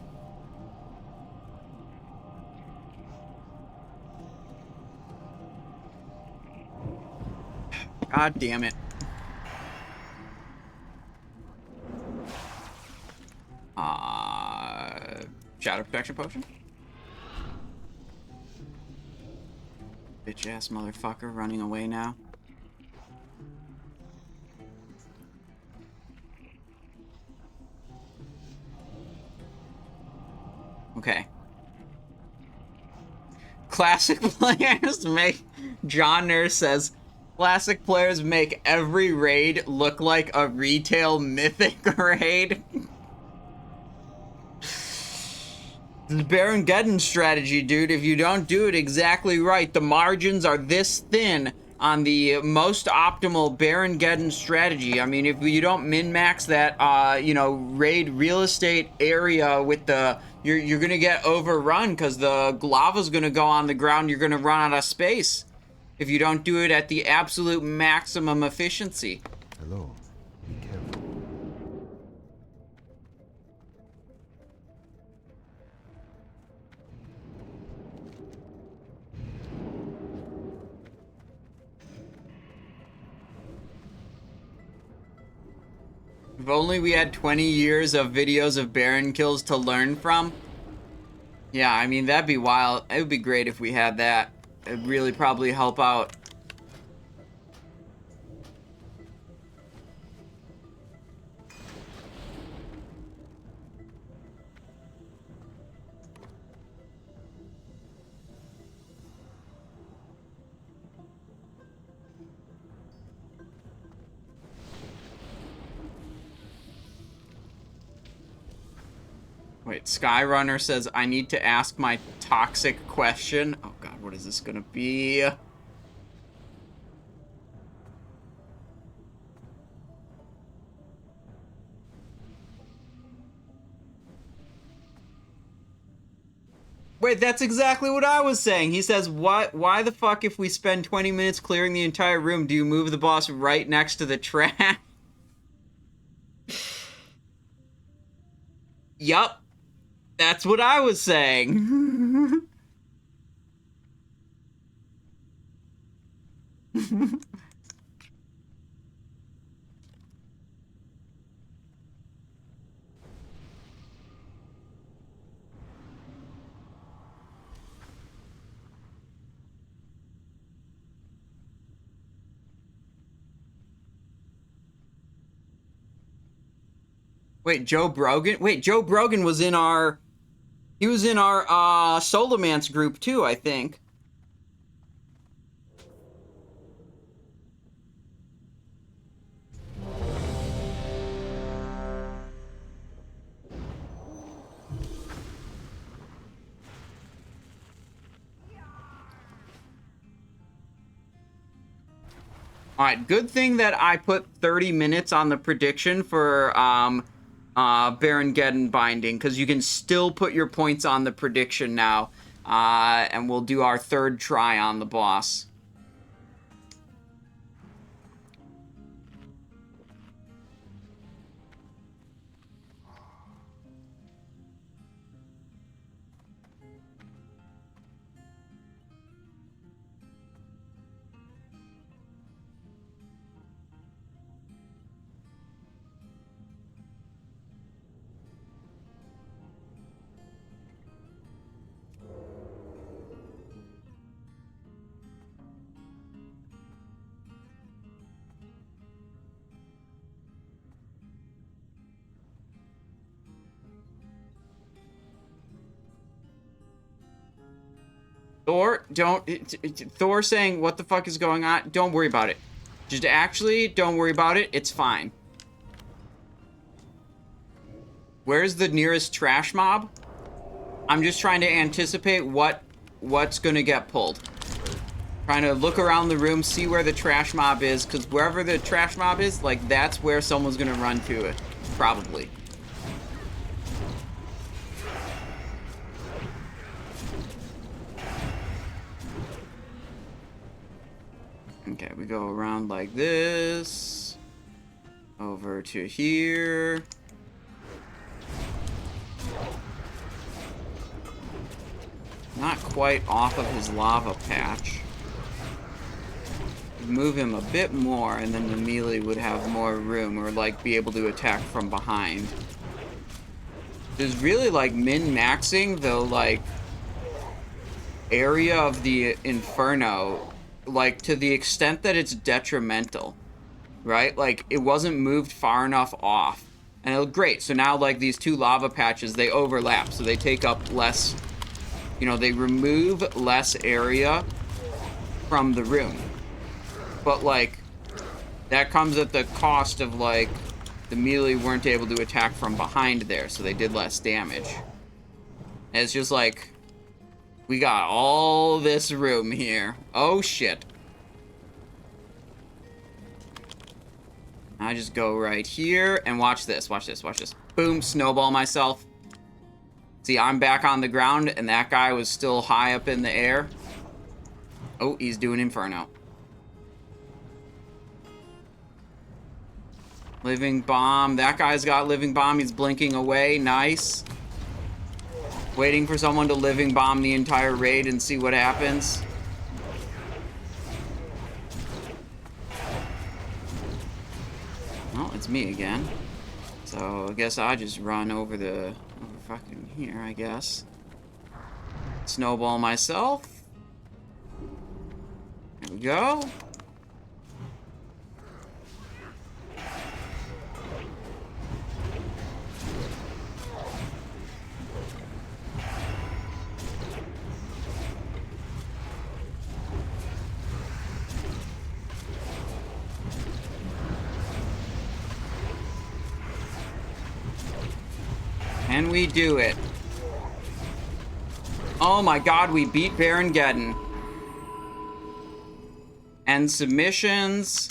God damn it. Shadow protection potion? Bitch ass motherfucker running away now. Okay. Classic players make... John Nurse says, classic players make every raid look like a retail mythic raid. The Baron Geddon strategy, dude. If you don't do it exactly right, the margins are this thin on the most optimal Baron Geddon strategy. I mean, if you don't min-max that, you know, raid real estate area with the... You're gonna get overrun because the lava's gonna go on the ground. You're gonna run out of space if you don't do it at the absolute maximum efficiency. Hello. Be careful. If only we had 20 years of videos of Baron kills to learn from. Yeah, I mean, that'd be wild. It would be great if we had that. It'd really probably help out. Wait, Skyrunner says, I need to ask my toxic question. Oh god, what is this gonna be? Wait, that's exactly what I was saying. He says, what? Why the fuck if we spend 20 minutes clearing the entire room, do you move the boss right next to the trash? Yup. That's what I was saying. Wait, Joe Brogan? Wait, Joe Brogan was in our... He was in our, Solomance group, too, I think. Alright, good thing that I put 30 minutes on the prediction for, Baron Geddon binding, because you can still put your points on the prediction now, and we'll do our third try on the boss. Thor, don't... Thor saying, what the fuck is going on? Don't worry about it. Just actually, don't worry about it. It's fine. Where's the nearest trash mob? I'm just trying to anticipate what's gonna get pulled. Trying to look around the room, see where the trash mob is, because wherever the trash mob is, like, that's where someone's gonna run to it. Probably. Okay, we go around like this. Over to here. Not quite off of his lava patch. Move him a bit more, and then the melee would have more room, or like be able to attack from behind. There's really like min-maxing the like area of the Inferno, like to the extent that it's detrimental, right? Like it wasn't moved far enough off, and it looked great. So now like these two lava patches, they overlap, so they take up less, you know, they remove less area from the room. But like that comes at the cost of like the melee weren't able to attack from behind there, so they did less damage. And it's just like, we got all this room here. Oh, shit. I just go right here, and watch this, watch this, watch this. Boom, snowball myself. See, I'm back on the ground, and that guy was still high up in the air. Oh, he's doing Inferno. Living Bomb. That guy's got Living Bomb. He's blinking away. Nice. Waiting for someone to Living Bomb the entire raid and see what happens. Well, it's me again. So, I guess I just run over fucking here, I guess. Snowball myself. There we go. Can we do it? Oh my god, we beat Baron Geddon. And submissions.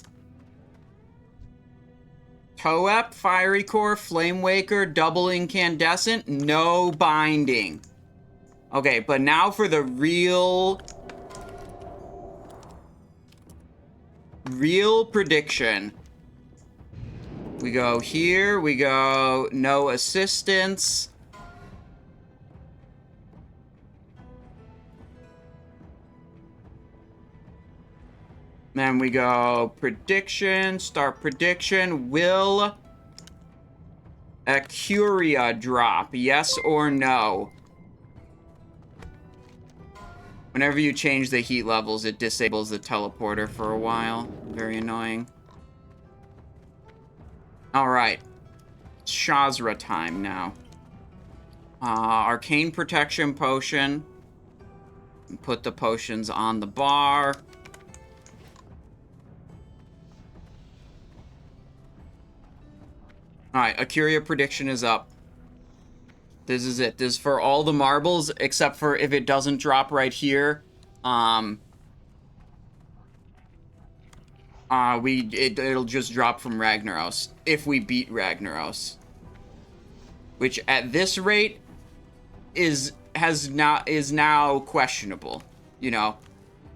Toep, Fiery Core, Flame Waker, Double Incandescent, no binding. Okay, but now for the real prediction. We go here, we go no assistance. Then we go prediction, start prediction. Will a Curia drop, yes or no? Whenever you change the heat levels, it disables the teleporter for a while. Very annoying. Alright. Shazzrah time now. Arcane Protection Potion. Put the potions on the bar. Alright, a Curia prediction is up. This is it. This is for all the marbles, except for if it doesn't drop right here. It'll just drop from Ragnaros if we beat Ragnaros, which at this rate is now questionable. You know,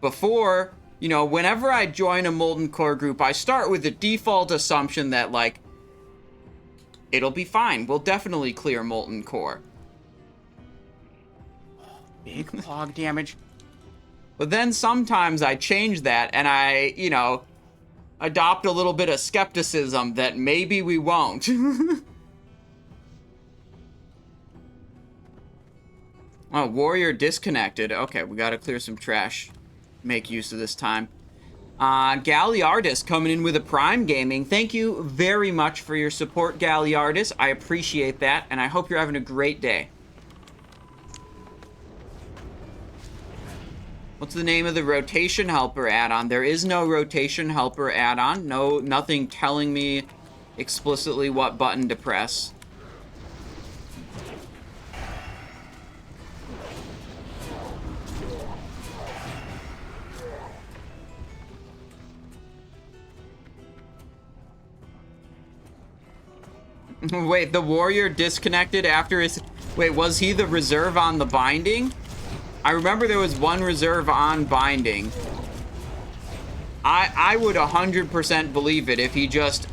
before, you know, whenever I join a Molten Core group, I start with the default assumption that like it'll be fine. We'll definitely clear Molten Core. Big log damage. But then sometimes I change that and I, you know, adopt a little bit of skepticism that maybe we won't. Oh, Warrior disconnected. Okay, we gotta clear some trash. Make use of this time. Galliardus coming in with a Prime Gaming. Thank you very much for your support, Galliardus. I appreciate that, and I hope you're having a great day. What's the name of the Rotation Helper add-on? There is no Rotation Helper add-on. No, nothing telling me explicitly what button to press. Wait, the Warrior disconnected after his... Wait, was he the reserve on the binding? I remember there was one reserve on binding. I would 100% believe it if he just,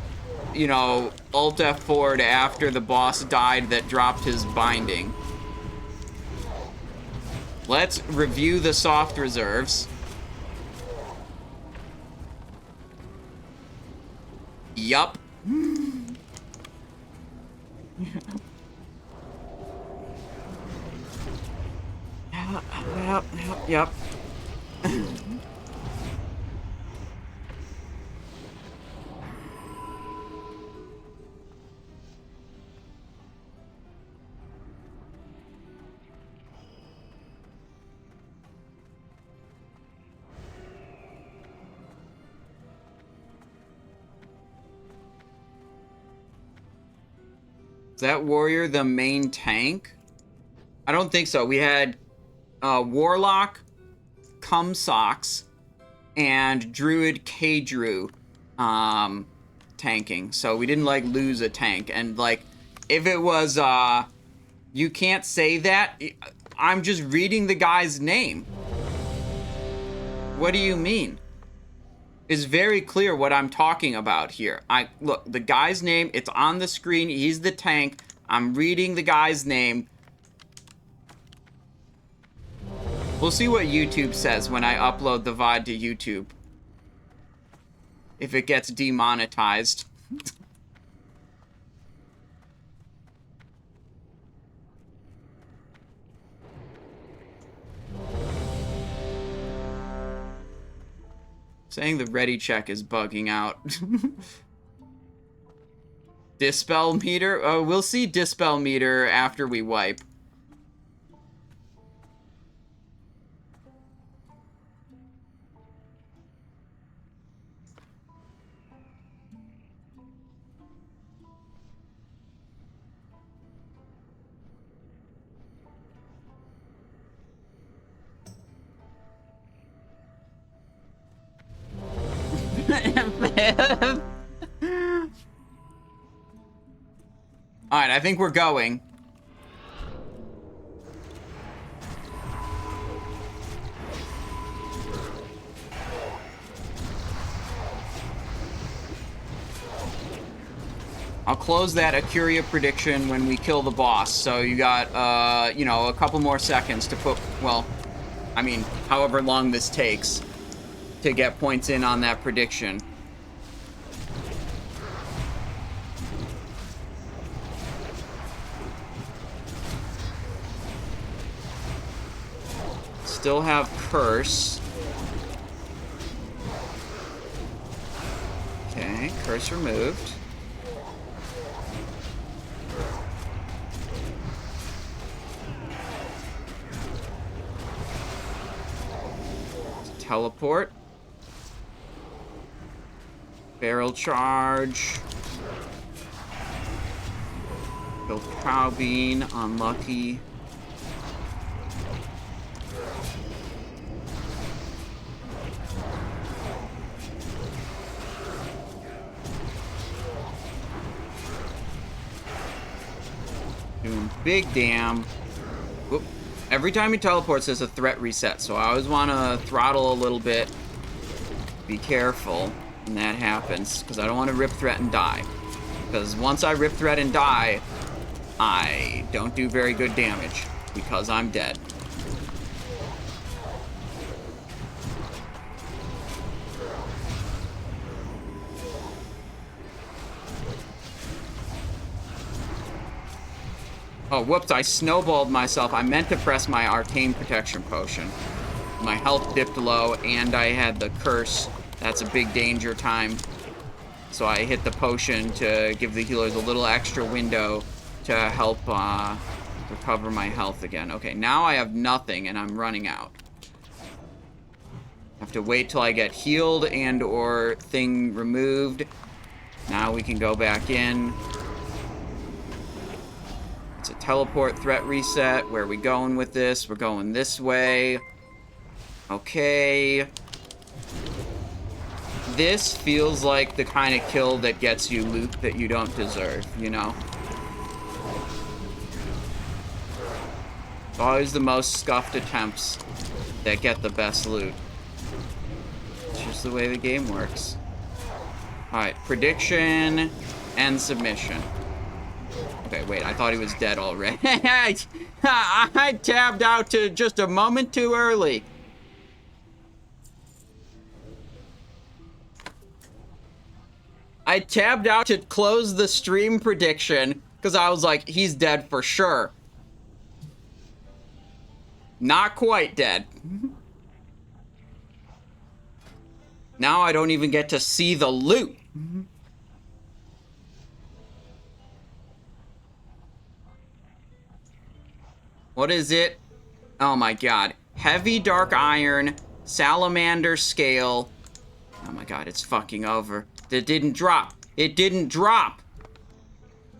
you know, Alt F4'd after the boss died that dropped his binding. Let's review the soft reserves. Yup. Yep. Is that Warrior the main tank? I don't think so. We had Warlock, Socks, and Druid K-Drew tanking. So we didn't, like, lose a tank. And, like, if it was, you can't say that. I'm just reading the guy's name. What do you mean? It's very clear what I'm talking about here. Look, the guy's name, it's on the screen. He's the tank. I'm reading the guy's name. We'll see what YouTube says when I upload the VOD to YouTube. If it gets demonetized. Saying the ready check is bugging out. Dispel meter? Oh, we'll see dispel meter after we wipe. Alright, I think we're going. I'll close that Acuria prediction when we kill the boss. So you got, you know, a couple more seconds to put, well, I mean, however long this takes to get points in on that prediction. Still have Curse. Okay, Curse removed. Teleport. Barrel charge. Kill Cow Bean, unlucky. Doing big damn. Whoop. Every time he teleports, there's a threat reset, so I always want to throttle a little bit. Be careful when that happens, because I don't want to rip threat and die. Because once I rip threat and die, I don't do very good damage, because I'm dead. Oh, whoops, I snowballed myself. I meant to press my Arcane Protection Potion. My health dipped low, and I had the Curse. That's a big danger time. So I hit the potion to give the healers a little extra window to help recover my health again. Okay, now I have nothing, and I'm running out. I have to wait till I get healed and or thing removed. Now we can go back in. It's a teleport threat reset. Where are we going with this? We're going this way. Okay. This feels like the kind of kill that gets you loot that you don't deserve, you know? It's always the most scuffed attempts that get the best loot. It's just the way the game works. Alright, prediction and submission. Okay, wait, I thought he was dead already. I tabbed out to just a moment too early. I tabbed out to close the stream prediction because I was like, he's dead for sure. Not quite dead. Now I don't even get to see the loot. What is it? Oh my god. Heavy Dark Iron, Salamander Scale. Oh my god, it's fucking over. It didn't drop. It didn't drop.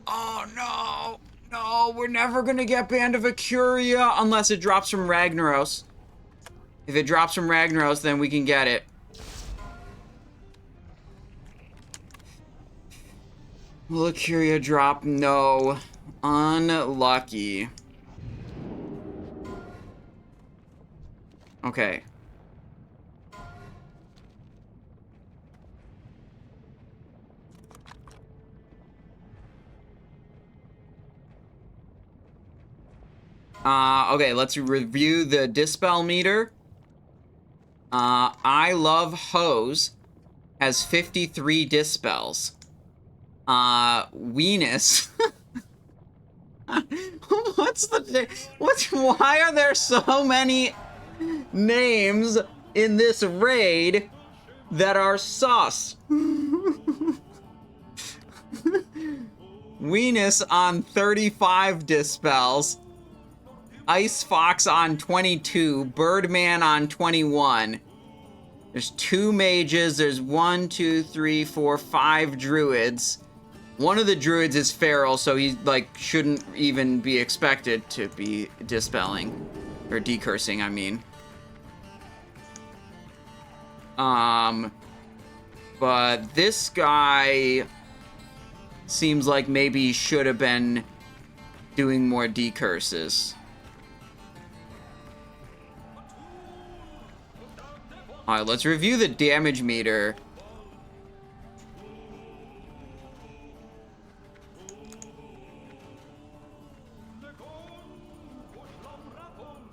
Oh no. No. No, we're never gonna get Band of Acuria unless it drops from Ragnaros. If it drops from Ragnaros, then we can get it. Will Acuria drop? No. Unlucky. Okay. Okay, let's review the Dispel meter. I Love Hose has 53 Dispels. Venus. Why are there so many names in this raid that are sus? Venus on 35 Dispels. Ice Fox on 22, Birdman on 21. There's 2 mages, there's 1, 2, 3, 4, 5 druids. One of the druids is feral, so he, like, shouldn't even be expected to be dispelling. Or decursing, I mean. But this guy seems like maybe he should have been doing more decurses. Alright, let's review the damage meter.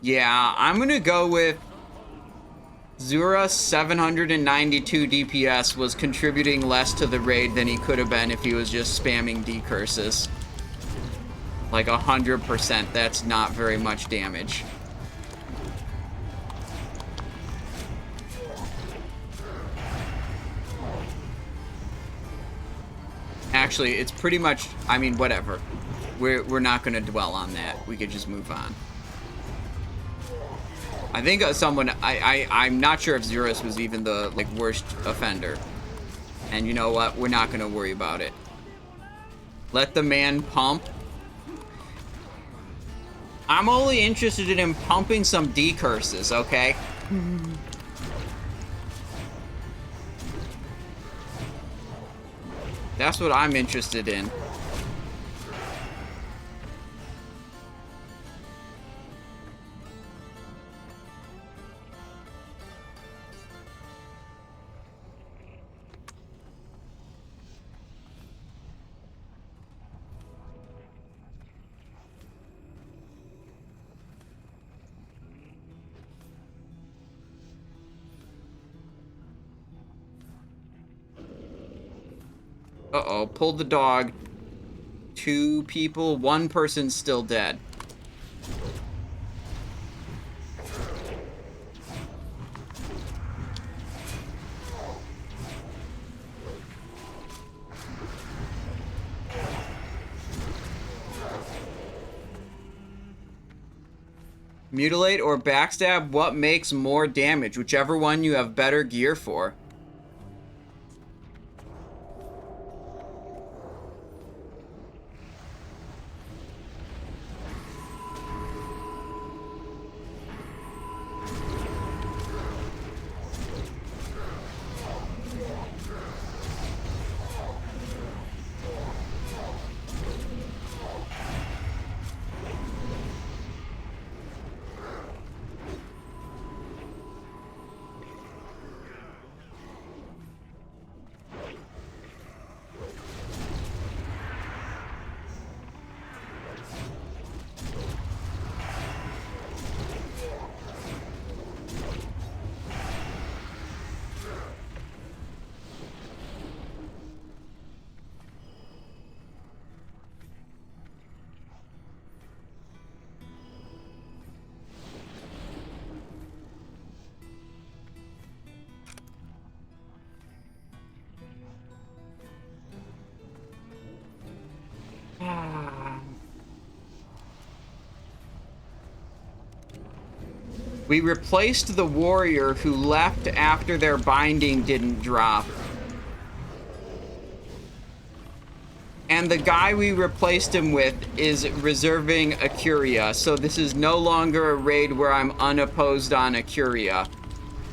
Yeah, I'm gonna go with Zura's 792 DPS was contributing less to the raid than he could have been if he was just spamming decurses. Like 100%, that's not very much damage. Actually, it's pretty much, I mean, whatever. We're not going to dwell on that. We could just move on. I think I'm not sure if Zurus was even the, like, worst offender. And you know what? We're not going to worry about it. Let the man pump. I'm only interested in him pumping some decurses, okay? That's what I'm interested in. Uh-oh, pulled the dog. 2 people, 1 person's still dead. Mutilate or backstab, what makes more damage? Whichever one you have better gear for. We replaced the warrior who left after their binding didn't drop. And the guy we replaced him with is reserving a Curia, so this is no longer a raid where I'm unopposed on a Curia.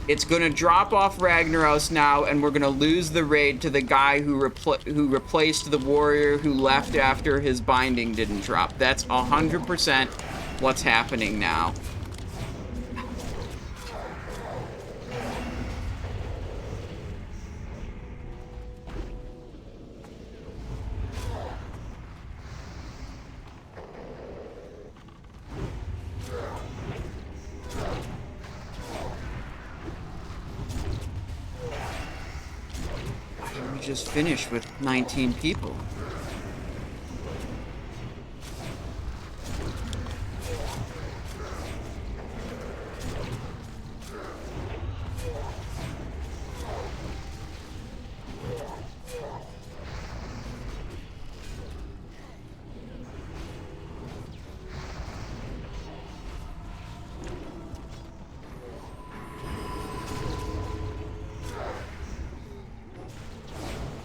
It's gonna drop off Ragnaros now, and we're gonna lose the raid to the guy who replaced the warrior who left after his binding didn't drop. That's 100% what's happening now. Just finished with 19 people.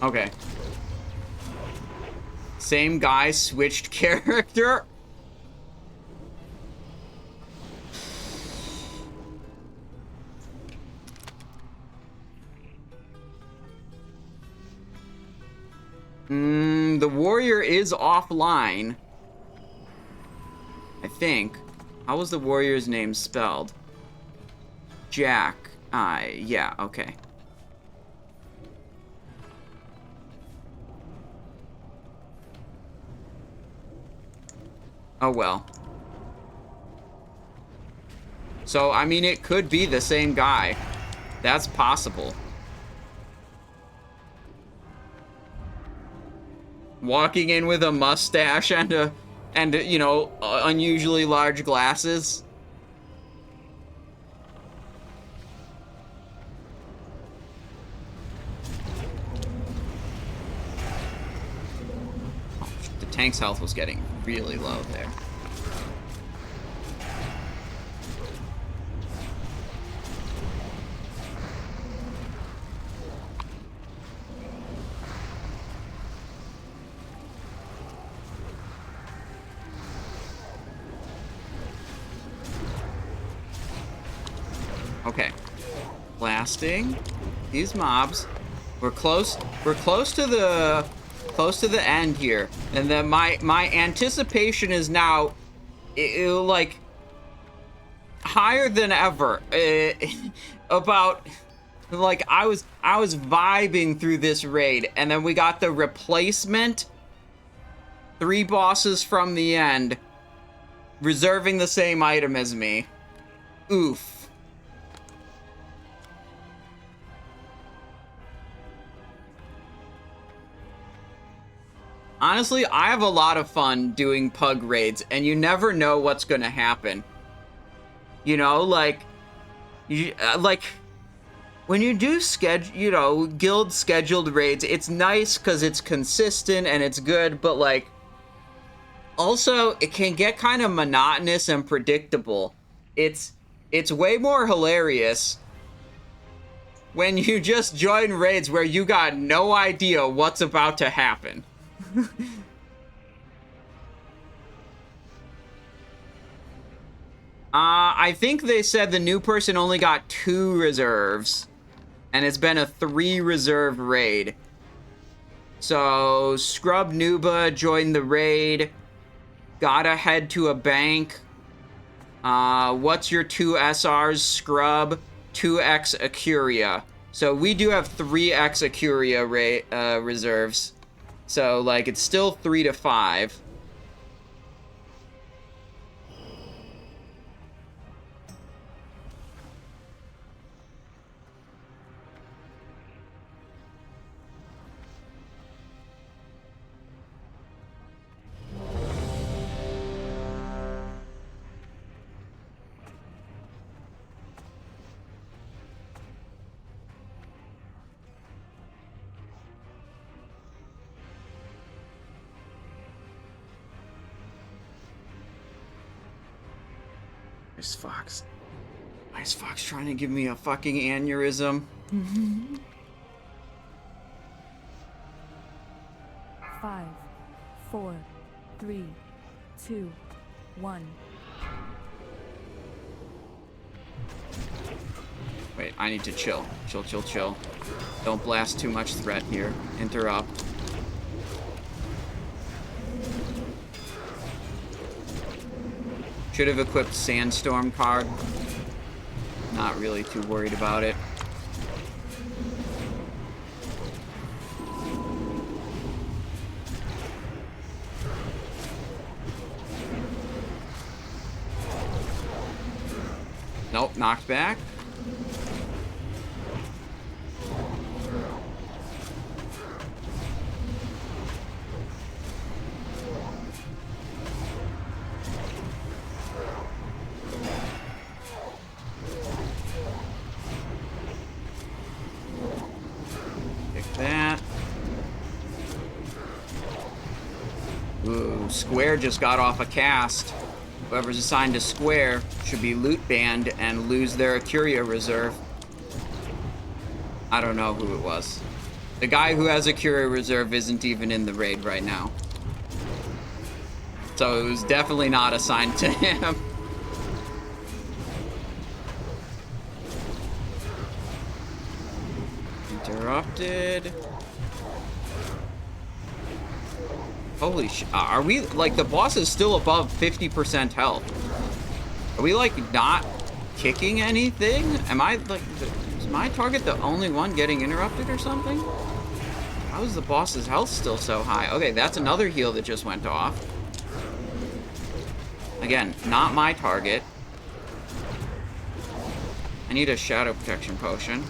Okay. Same guy, switched character. The warrior is offline. I think. How was the warrior's name spelled? Jack. Yeah, okay. Oh well. So, I mean, it could be the same guy. That's possible. Walking in with a mustache and you know, unusually large glasses. Oh, the tank's health was getting really low there. Okay. Blasting these mobs. We're close to the end here. And then my anticipation is now like higher than ever. About like I was vibing through this raid, and then we got the replacement. 3 bosses from the end reserving the same item as me. Oof. Honestly, I have a lot of fun doing pug raids, and you never know what's gonna happen. You know, like when you do guild scheduled raids, it's nice because it's consistent and it's good, but like also it can get kind of monotonous and predictable. It's way more hilarious when you just join raids where you got no idea what's about to happen. I think they said the new person only got 2 reserves, and it's been a 3 reserve raid. So, Scrub Nuba joined the raid. Gotta head to a bank. What's your 2 SRs? Scrub, 2x Acuria. So, we do have 3x Acuria reserves. So, like, it's still 3 to 5. Why is Fox trying to give me a fucking aneurysm? 5, 4, 3, 2, 1. Wait, I need to chill. Chill, chill, chill. Don't blast too much threat here. Interrupt. Should have equipped Sandstorm card. Not really too worried about it. Nope, knocked back. Square just got off a cast. Whoever's assigned to Square should be loot banned and lose their Curia reserve. I don't know who it was. The guy who has a Curia reserve isn't even in the raid right now. So it was definitely not assigned to him. Interrupted. Holy shit. Are we, like, the boss is still above 50% health. Are we, like, not kicking anything? Am I, like, is my target the only one getting interrupted or something? How is the boss's health still so high? Okay, that's another heal that just went off. Again, not my target. I need a shadow protection potion.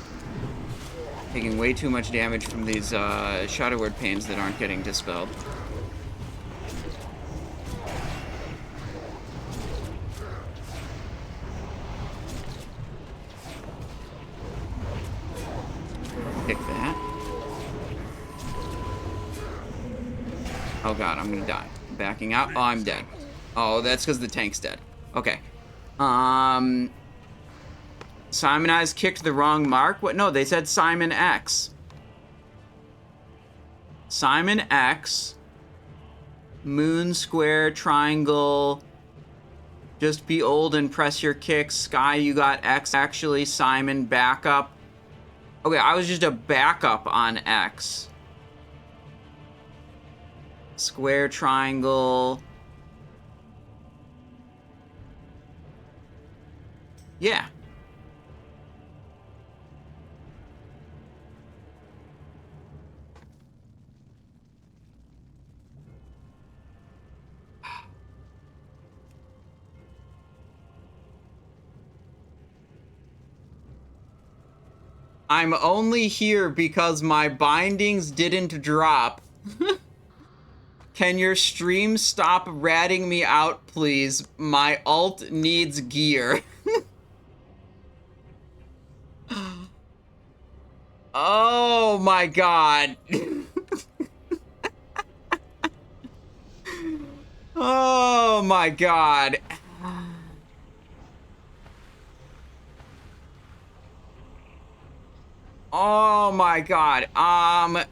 Taking way too much damage from these shadow word pains that aren't getting dispelled. Pick that. Oh god, I'm gonna die. Backing out. Oh, I'm dead. Oh, that's because the tank's dead. Okay. Simon Eyes kicked the wrong mark? What? No, they said Simon X. Simon X. Moon, square, triangle. Just be old and press your kicks. Sky, you got X. Actually, Simon, backup. Okay, I was just a backup on X. Square, triangle. Yeah. I'm only here because my bindings didn't drop. Can your stream stop ratting me out, please? My alt needs gear. Oh my god. Oh my god. Oh my god. I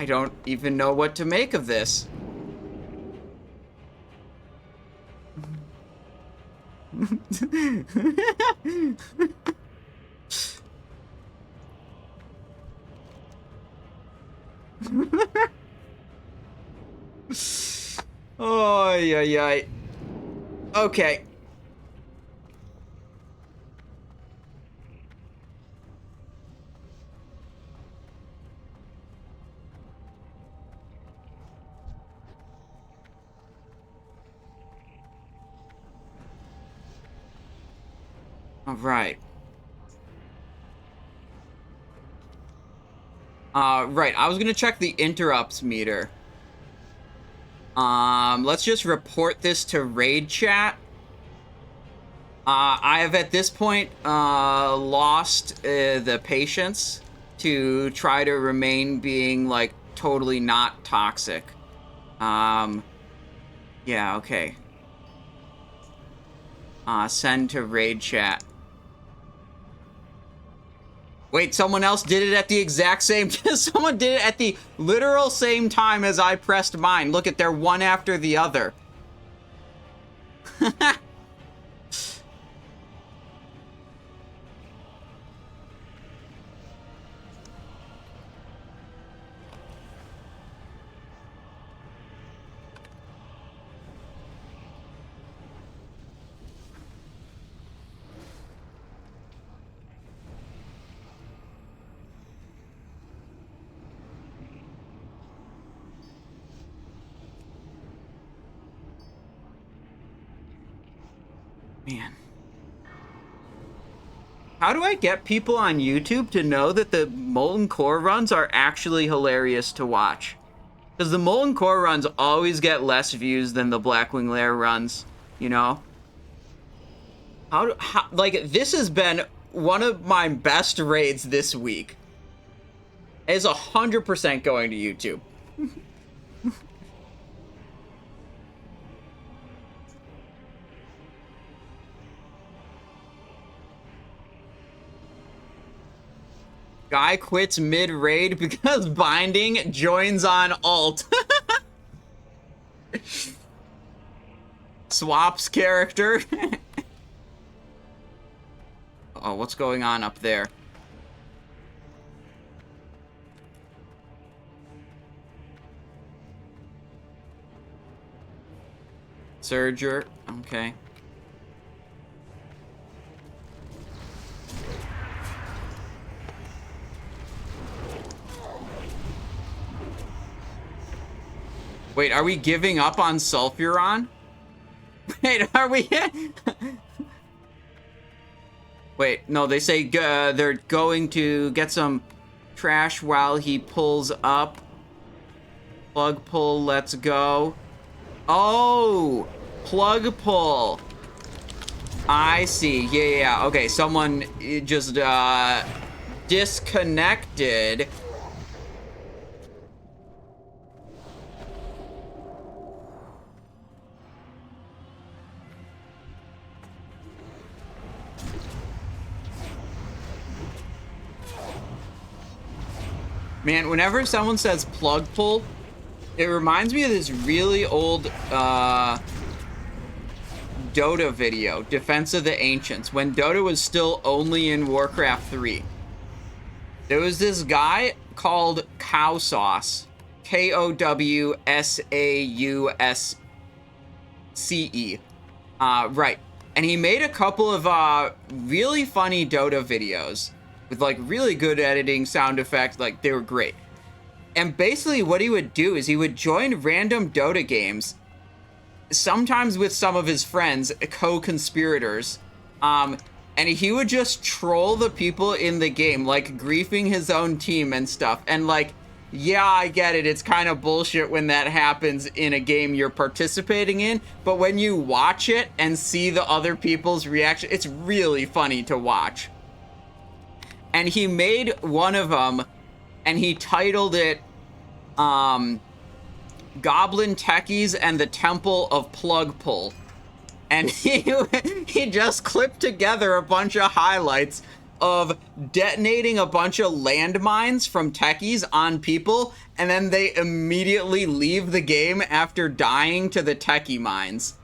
don't even know what to make of this. Oh, yeah. Okay. All right. Right. I was gonna check the interrupts meter. Let's just report this to raid chat. I have at this point, lost, the patience to try to remain being, like, totally not toxic. Yeah, okay. Send to raid chat. Wait, someone else did it at the exact same... Someone did it at the literal same time as I pressed mine. Look at, they're one after the other. Man. How do I get people on YouTube to know that the Molten Core runs are actually hilarious to watch? Because the Molten Core runs always get less views than the Blackwing Lair runs, you know? Like, this has been one of my best raids this week. It's 100% going to YouTube. Guy quits mid-raid because binding joins on alt. Swaps character. Oh, what's going on up there? Surger, okay. Wait, are we giving up on Sulfuron? Wait, are we? Wait, no, they say they're going to get some trash while he pulls up. Plug pull, let's go. Oh, plug pull. I see, yeah. Okay, someone just disconnected. Man, whenever someone says plug pull, it reminds me of this really old Dota video, Defense of the Ancients, when Dota was still only in Warcraft 3. There was this guy called Cow Sauce, Kowsausce. Right. And he made a couple of really funny Dota videos with like really good editing, sound effects, like they were great. And basically what he would do is he would join random Dota games, sometimes with some of his friends, co-conspirators, and he would just troll the people in the game, like griefing his own team and stuff. And like, yeah, I get it, it's kind of bullshit when that happens in a game you're participating in, but when you watch it and see the other people's reaction, it's really funny to watch. And he made one of them, and he titled it, Goblin Techies and the Temple of Plug Pull. And he just clipped together a bunch of highlights of detonating a bunch of landmines from techies on people, and then they immediately leave the game after dying to the techie mines.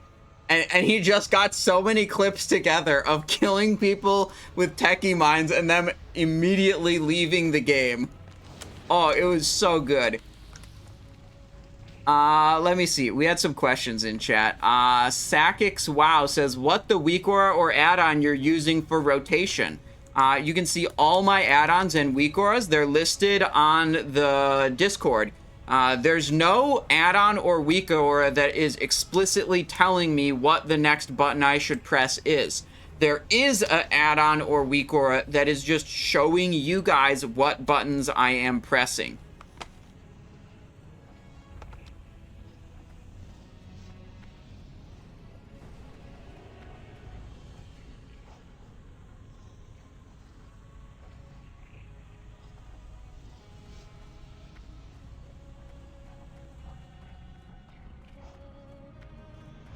And he just got so many clips together of killing people with techie mines and them immediately leaving the game. Oh, it was so good. Let me see. We had some questions in chat. Sakix Wow says, what the weak aura or add-on you're using for rotation? You can see all my add-ons and weak auras. They're listed on the Discord. There's no add-on or weak aura that is explicitly telling me what the next button I should press is. There is an add-on or weak aura that is just showing you guys what buttons I am pressing.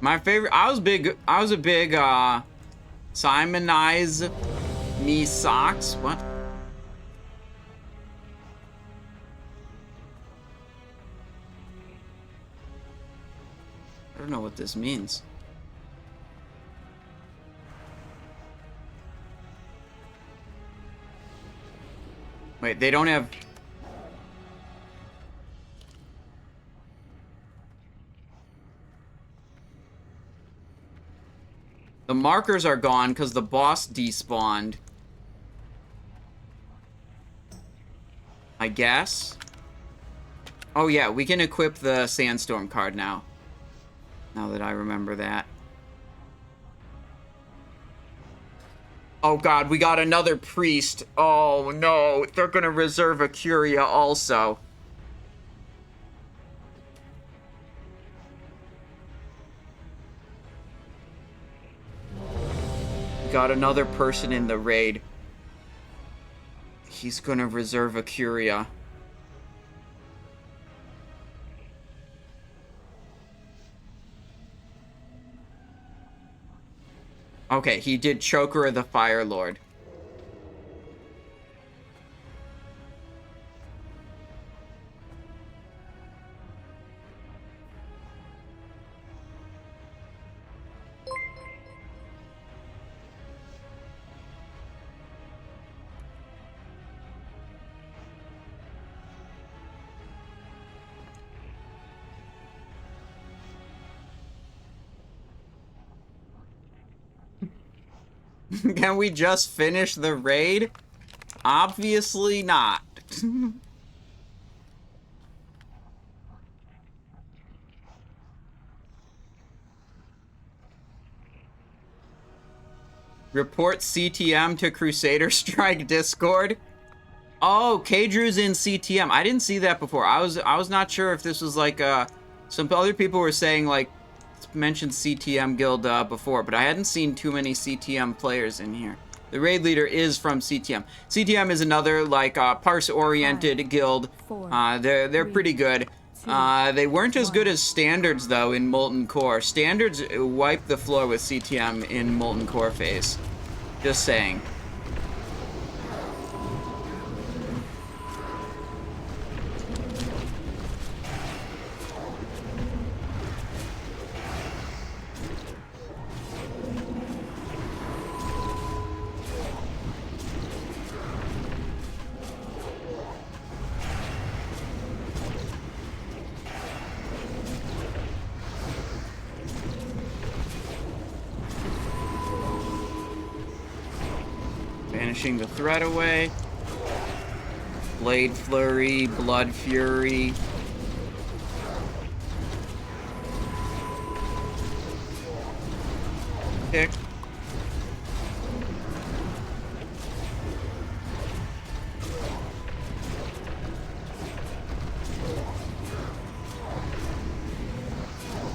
My favorite, I was a big Simonize Me Socks, what? I don't know what this means. Wait, they don't have... The markers are gone because the boss despawned. I guess. Oh yeah, we can equip the Sandstorm card now. Now that I remember that. Oh god, we got another priest. Oh no, they're gonna reserve a Curia also. Got another person in the raid. He's gonna reserve a Curia. Okay, he did Choker of the Fire Lord. Can we just finish the raid? Obviously not. Report CTM to Crusader Strike Discord. Oh, K-Drew's in CTM. I didn't see that before. I was not sure if this was like some other people were saying like mentioned CTM guild before, but I hadn't seen too many CTM players in here. The raid leader is from CTM. CTM is another like parse-oriented guild. They're pretty good. They weren't as good as standards though in Molten Core. Standards wiped the floor with CTM in Molten Core phase. Just saying. Banishing the threat away. Blade Flurry, Blood Fury. Kick.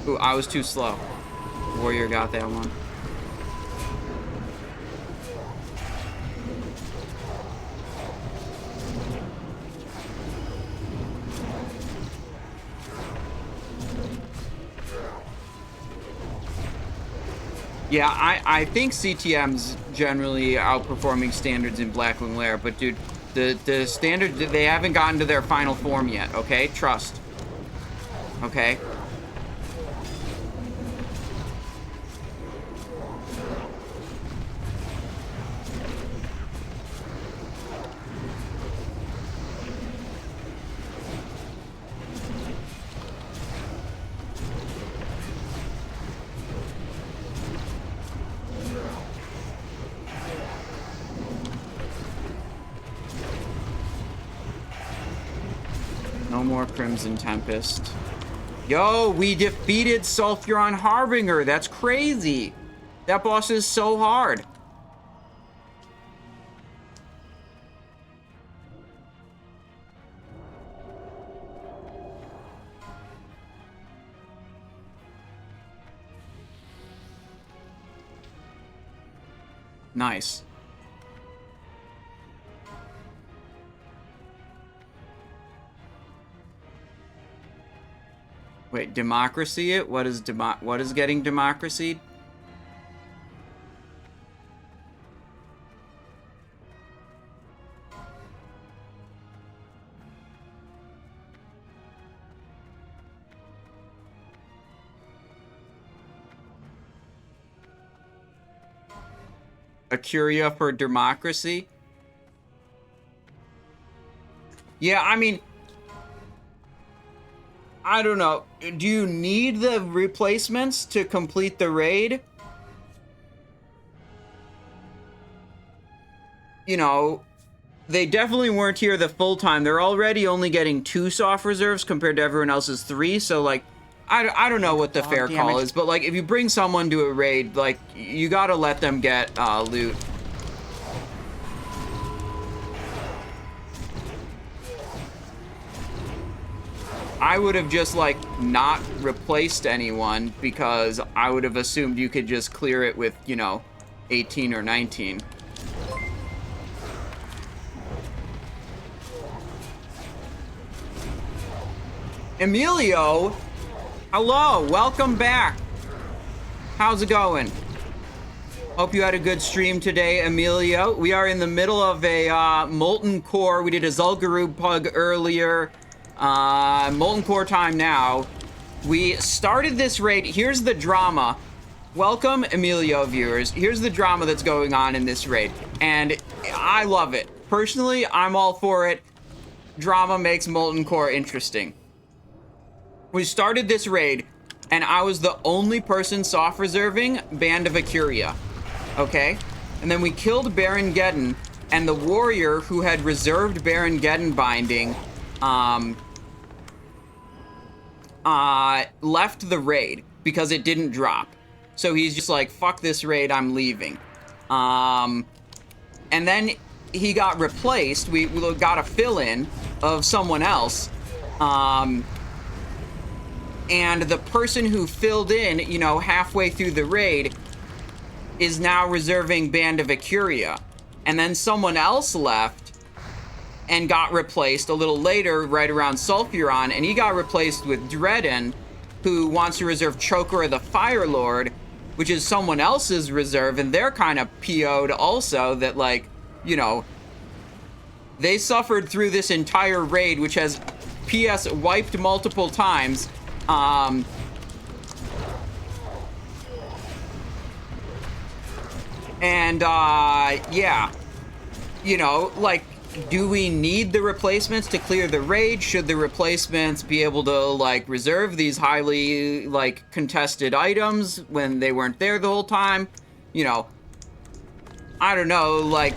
Ooh, I was too slow. Warrior got that one. Yeah, I think CTM's generally outperforming standards in Blackwing Lair, but dude, the standard, they haven't gotten to their final form yet, okay? Trust. Okay? No more Crimson Tempest. Yo, we defeated Sulfuron Harbinger. That's crazy. That boss is so hard. Nice. Wait, democracy it? What is getting democracy? A curia for democracy. Yeah, I mean, I don't know. Do you need the replacements to complete the raid? You know, they definitely weren't here the full time. They're already only getting 2 soft reserves compared to everyone else's 3. So, like, I don't know what the fair call is. But, like, if you bring someone to a raid, like, you gotta let them get loot. I would have just, like, not replaced anyone because I would have assumed you could just clear it with, you know, 18 or 19. Emilio, hello, welcome back. How's it going? Hope you had a good stream today, Emilio. We are in the middle of a Molten Core. We did a Zul'Gurub Pug earlier. Molten Core time now. We started this raid. Here's the drama. Welcome, Emilio viewers. Here's the drama that's going on in this raid. And I love it. Personally, I'm all for it. Drama makes Molten Core interesting. We started this raid, and I was the only person soft reserving Band of Acuria. Okay? And then we killed Baron Geddon, and the warrior who had reserved Baron Geddon binding, left the raid because it didn't drop. So he's just like, fuck this raid, I'm leaving. And then he got replaced. We got a fill-in of someone else. And the person who filled in, you know, halfway through the raid is now reserving Band of Acuria. And then someone else left and got replaced a little later, right around Sulfuron, and he got replaced with Geddon, who wants to reserve Choker of the Fire Lord, which is someone else's reserve, and they're kind of PO'd also that, like, you know, they suffered through this entire raid, which has PS wiped multiple times. Yeah, you know, like, do we need the replacements to clear the raid? Should the replacements be able to, like, reserve these highly, like, contested items when they weren't there the whole time? You know, I don't know, like,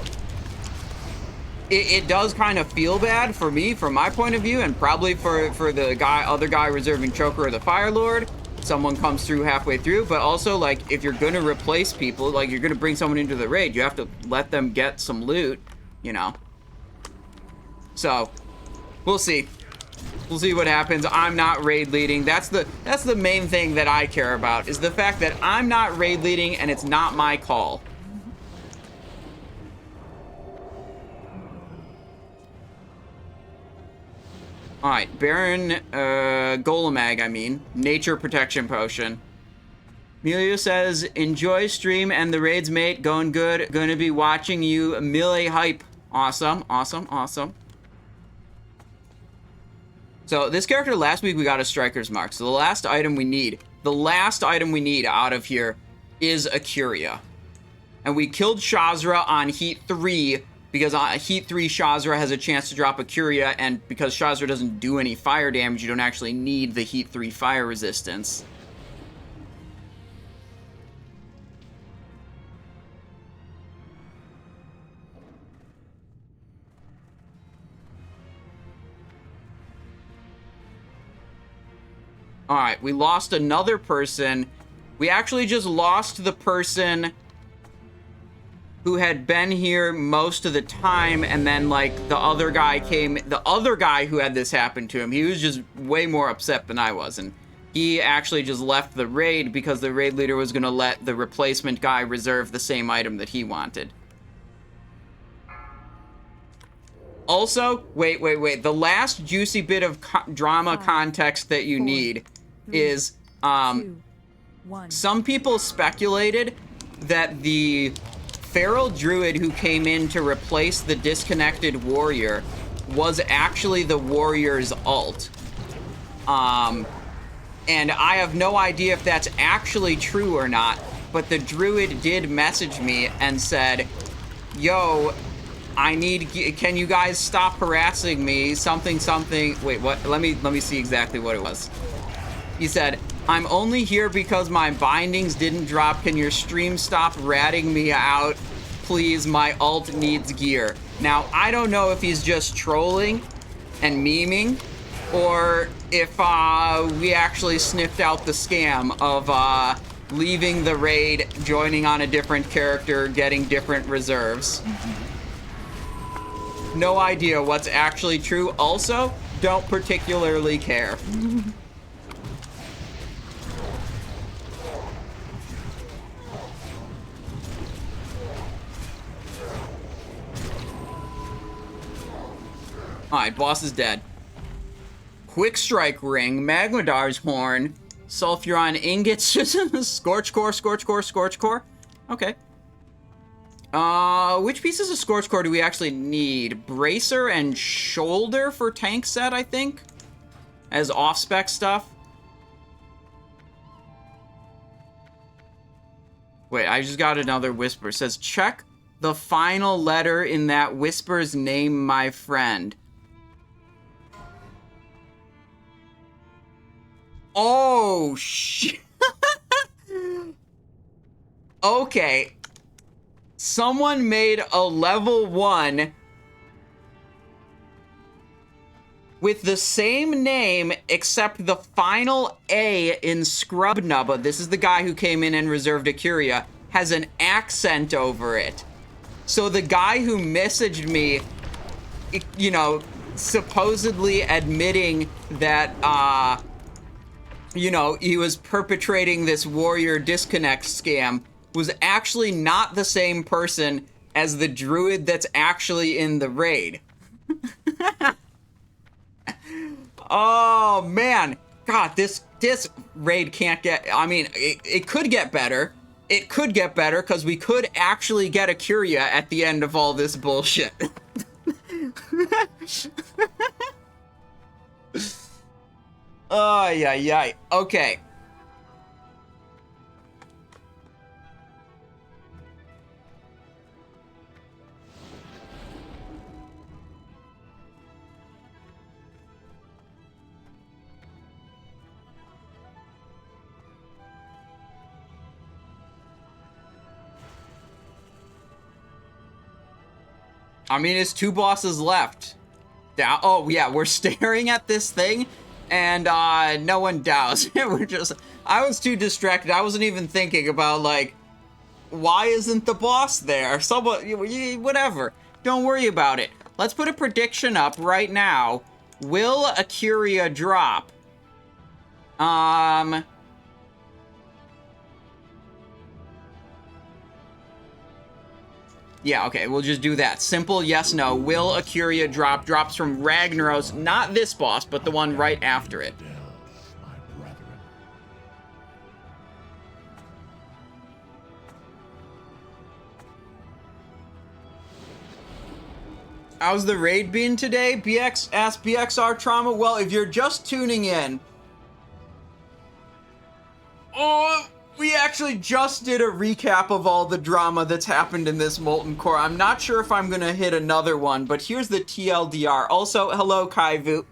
it does kind of feel bad for me, from my point of view, and probably for the other guy reserving Choker or the Fire Lord. Someone comes through halfway through, but also, like, if you're gonna replace people, like, you're gonna bring someone into the raid, you have to let them get some loot, you know. So, we'll see. We'll see what happens. I'm not raid leading. That's the main thing that I care about, is the fact that I'm not raid leading and it's not my call. Alright, Baron, Golemagg, I mean. Nature Protection Potion. Emilio says, enjoy stream and the raids, mate. Going good. Gonna be watching you. Melee hype. Awesome, awesome, awesome. So, this character, last week we got a Striker's Mark. So, the last item we need out of here is a Curia. And we killed Shazzrah on Heat 3, because on Heat 3, Shazzrah has a chance to drop a Curia, and because Shazzrah doesn't do any fire damage, you don't actually need the Heat 3 fire resistance. Alright, we lost another person. We actually just lost the person who had been here most of the time, and then, like, the other guy who had this happen to him, he was just way more upset than I was, and he actually just left the raid because the raid leader was gonna let the replacement guy reserve the same item that he wanted. Also, wait, the last juicy bit of drama context that you need is, some people speculated that the Feral Druid who came in to replace the disconnected warrior was actually the warrior's ult. And I have no idea if that's actually true or not, but the druid did message me and said, yo, can you guys stop harassing me? Something. Wait, what? Let me see exactly what it was. He said, I'm only here because my bindings didn't drop. Can your stream stop ratting me out? Please, my ult needs gear. Now, I don't know if he's just trolling and memeing, or if we actually sniffed out the scam of leaving the raid, joining on a different character, getting different reserves. No idea what's actually true. Also, don't particularly care. Alright, boss is dead. Quick Strike Ring, Magmadar's Horn, Sulfuron Ingots, Scorch Core. Okay. Which pieces of Scorch Core do we actually need? Bracer and Shoulder for tank set, I think? As off-spec stuff? Wait, I just got another whisper. It says, check the final letter in that whisper's name, my friend. Oh, shit. Okay. Someone made a level 1 with the same name, except the final A in Scrubnubba, this is the guy who came in and reserved a Curia, has an accent over it. So the guy who messaged me, you know, supposedly admitting that, you know, he was perpetrating this warrior disconnect scam, was actually not the same person as the druid that's actually in the raid. Oh, man. God, this raid can't get... I mean, it could get better. It could get better, because we could actually get a Curia at the end of all this bullshit. Oh, yeah. Okay. I mean, it's 2 bosses left. Oh, yeah, we're staring at this thing, and no one dows. We're just... I was too distracted. I wasn't even thinking about, like, why isn't the boss there? Whatever. Don't worry about it. Let's put a prediction up right now. Will a Curia drop? Yeah, okay, we'll just do that. Simple yes, no. Will a Curia drop? Drops from Ragnaros, not this boss, but the one right after it. How's the raid been today? Ask BXR Trauma. Well, if you're just tuning in... Oh... We actually just did a recap of all the drama that's happened in this Molten Core. I'm not sure if I'm gonna hit another one, but here's the TLDR. Also, hello, Kaivu.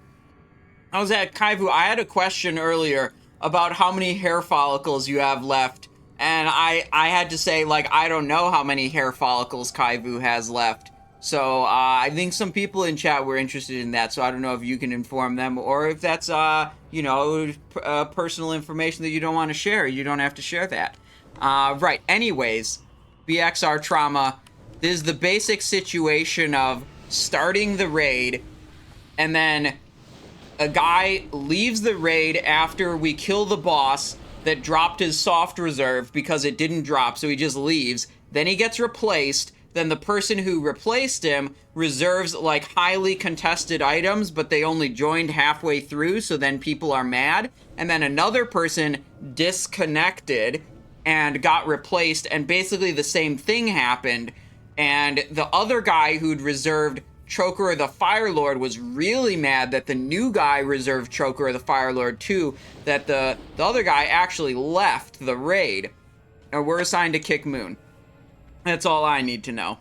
I was at Kaivu. I had a question earlier about how many hair follicles you have left, and I had to say, like, I don't know how many hair follicles Kaivu has left. So, I think some people in chat were interested in that, so I don't know if you can inform them, or if that's, you know, personal information that you don't want to share. You don't have to share that. Right, anyways, BXR Trauma, this is the basic situation of starting the raid, and then a guy leaves the raid after we kill the boss that dropped his soft reserve because it didn't drop, so he just leaves. Then he gets replaced. Then the person who replaced him reserves, like, highly contested items, but they only joined halfway through, so then people are mad. And then another person disconnected and got replaced, and basically the same thing happened. And the other guy who'd reserved Choker of the Firelord was really mad that the new guy reserved Choker of the Firelord too, that the other guy actually left the raid. or we're assigned to kick Moon. That's all I need to know.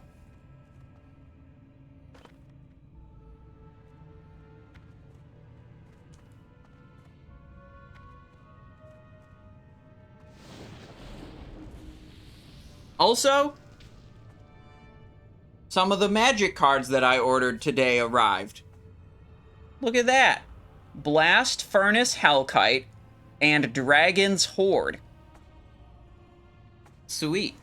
Also, some of the magic cards that I ordered today arrived. Look at that. Blast Furnace Hellkite and Dragon's Horde. Sweet.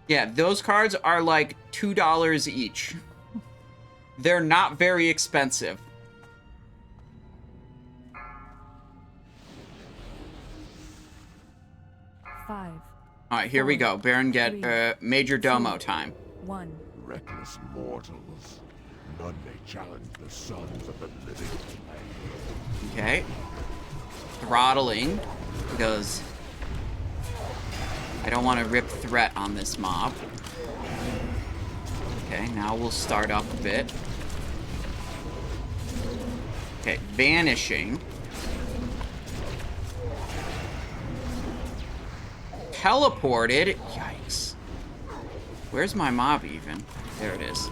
Yeah, those cards are like $2 each. They're not very expensive. Five. All right, here we go. Baron get Majordomo time. 1. Reckless mortals. None may challenge the sons of the living. Okay. Throttling, because I don't want to rip threat on this mob. Okay, now we'll start up a bit. Okay, vanishing. Teleported. Yikes. Where's my mob even? There it is.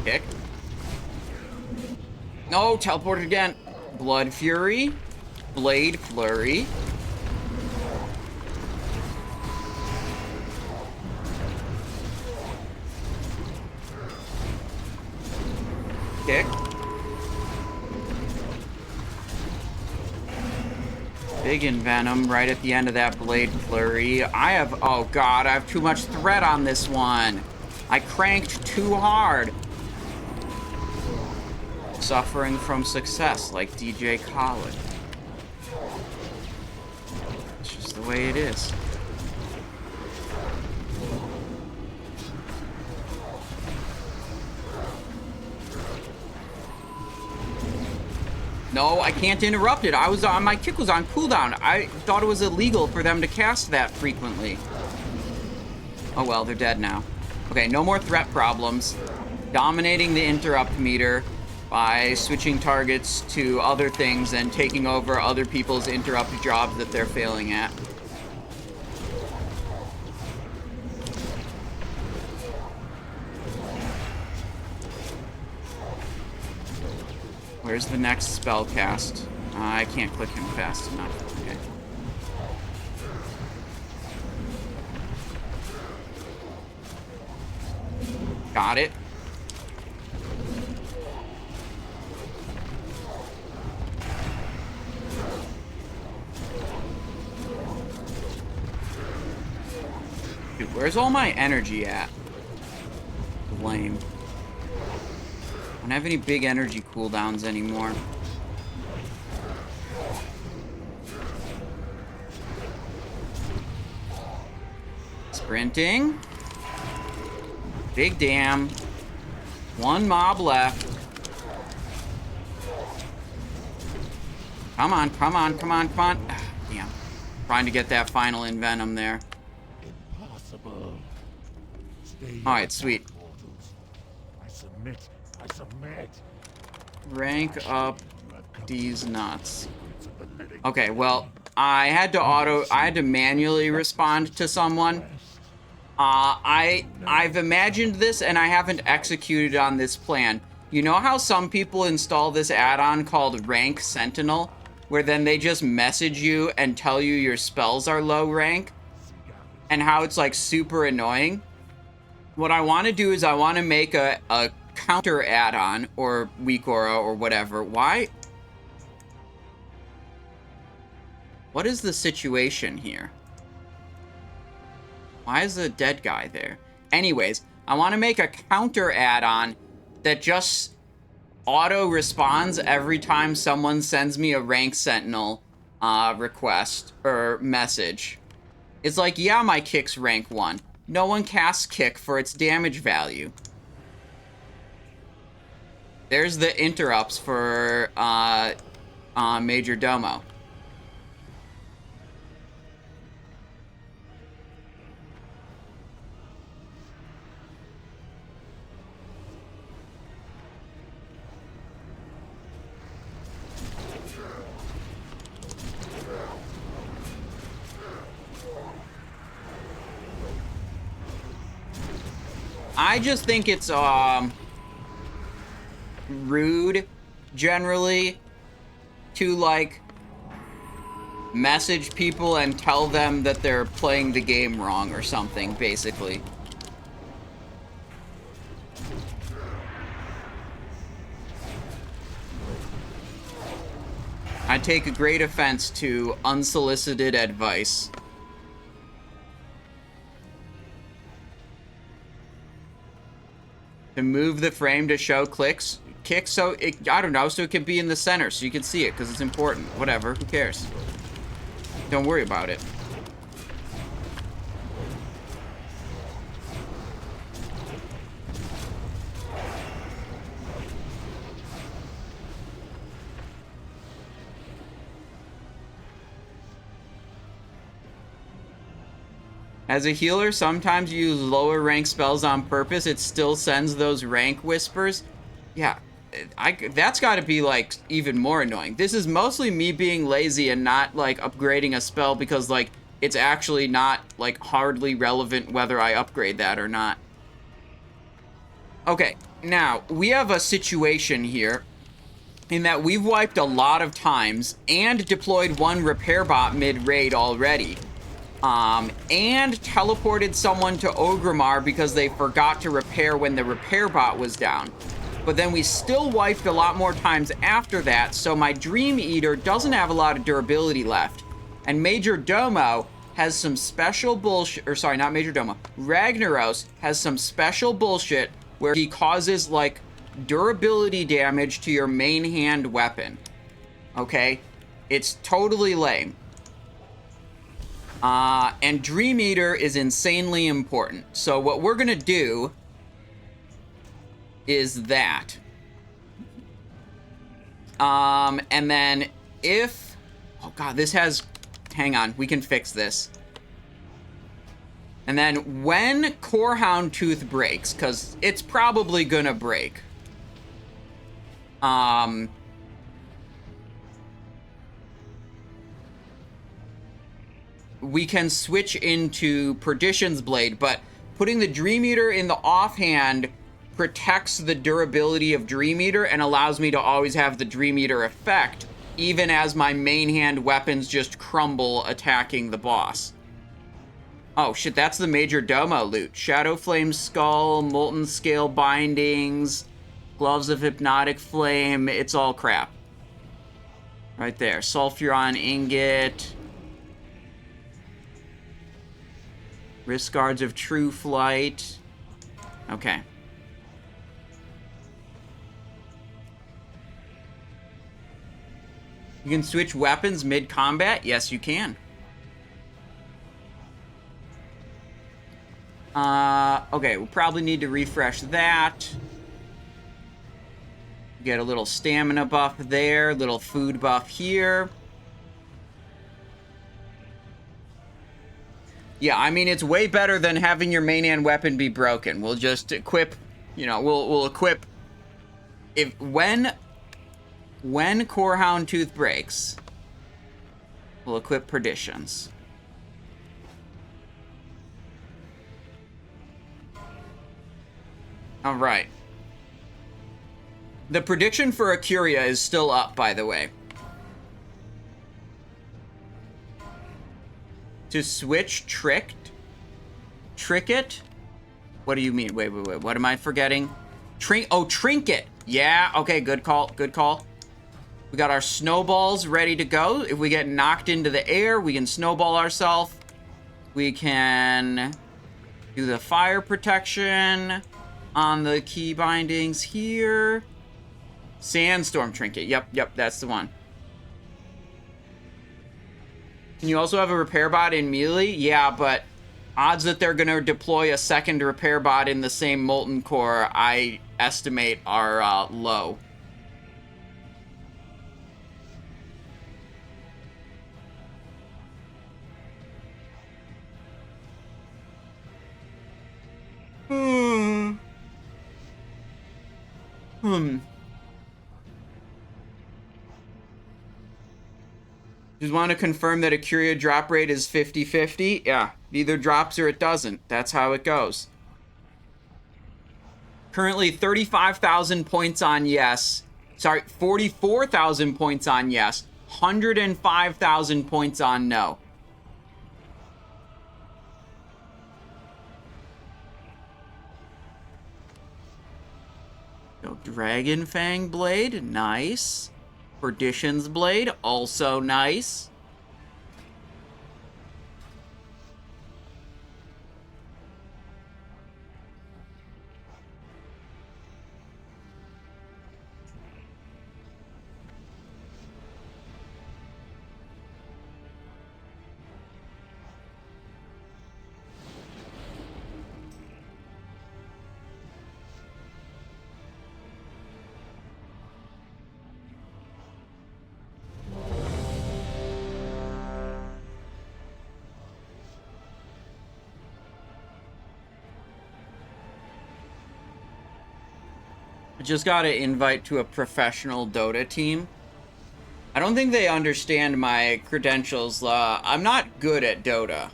Kick. No, teleported again. Blood Fury. Blade Flurry. Kick. Big Envenom right at the end of that Blade Flurry. Oh god, I have too much threat on this one. I cranked too hard. Suffering from success, like DJ Khaled. It's just the way it is. No, I can't interrupt it. My kick was on cooldown. I thought it was illegal for them to cast that frequently. Oh well, they're dead now. Okay, no more threat problems. Dominating the interrupt meter by switching targets to other things and taking over other people's interrupt jobs that they're failing at. Where's the next spell cast? I can't click him fast enough. Okay. Got it. Dude, where's all my energy at? Lame. I don't have any big energy cooldowns anymore. Sprinting. Big dam. One mob left. Come on, come on, come on, come on. Damn. Trying to get that final Envenom there. Alright, sweet. I submit. I submit. Rank up these nuts. Okay, well, I had to manually respond to someone. I've imagined this and I haven't executed on this plan. You know how some people install this add-on called Rank Sentinel, where then they just message you and tell you your spells are low rank? And how it's like super annoying? What I want to do is I want to make a counter add-on, or weak aura, or whatever. Why? What is the situation here? Why is the dead guy there? Anyways, I want to make a counter add-on that just auto-responds every time someone sends me a rank sentinel request or message. It's like, yeah, my kick's rank 1. No one casts kick for its damage value. There's the interrupts for Majordomo. I just think it's rude generally to like message people and tell them that they're playing the game wrong or something, basically. I take a great offense to unsolicited advice. To move the frame to show kicks so it, I don't know, so it can be in the center so you can see it because it's important. Whatever, who cares? Don't worry about it. As a healer, sometimes you use lower rank spells on purpose. It still sends those rank whispers. Yeah, that's got to be, like, even more annoying. This is mostly me being lazy and not, like, upgrading a spell because, like, it's actually not, like, hardly relevant whether I upgrade that or not. Okay, now, we have a situation here in that we've wiped a lot of times and deployed one repair bot mid-raid already. And teleported someone to Orgrimmar because they forgot to repair when the repair bot was down. But then we still wiped a lot more times after that, so my Dream Eater doesn't have a lot of durability left. And Majordomo has some special bullshit, or sorry, not Majordomo. Ragnaros has some special bullshit where he causes, like, durability damage to your main hand weapon. Okay? It's totally lame. And Dream Eater is insanely important. So what we're gonna do is that. And then if... Oh god, this has... Hang on, we can fix this. And then when Corehound Tooth breaks, because it's probably gonna break. We can switch into Perdition's Blade, but putting the Dream Eater in the offhand protects the durability of Dream Eater and allows me to always have the Dream Eater effect, even as my main hand weapons just crumble attacking the boss. Oh shit, that's the Majordomo loot. Shadow Flame Skull, Molten Scale Bindings, Gloves of Hypnotic Flame, it's all crap. Right there, Sulfuron Ingot, Wrist Guards of True Flight. Okay. You can switch weapons mid-combat? Yes, you can. Okay, we'll probably need to refresh that. Get a little stamina buff there, little food buff here. Yeah, I mean, it's way better than having your main hand weapon be broken. We'll just equip, you know, we'll equip... When Corehound Tooth breaks, we'll equip Perditions. Alright. The prediction for Acuria is still up, by the way. To switch Trick It? What do you mean? Wait. What am I forgetting? Trinket. Yeah, okay, good call. Good call. We got our snowballs ready to go. If we get knocked into the air, we can snowball ourselves. We can do the fire protection. on the key bindings here. Sandstorm Trinket. Yep, that's the one. Can you also have a repair bot in melee? Yeah, but odds that they're going to deploy a second repair bot in the same Molten Core, I estimate, are low. Just want to confirm that a Curia drop rate is 50-50? Yeah, it either drops or it doesn't. That's how it goes. Currently 35,000 points on yes. Sorry, 44,000 points on yes. 105,000 points on no. So, Dragon Fang Blade, nice. Perdition's Blade, also nice. I just got an invite to a professional Dota team. I don't think they understand my credentials. I'm not good at Dota.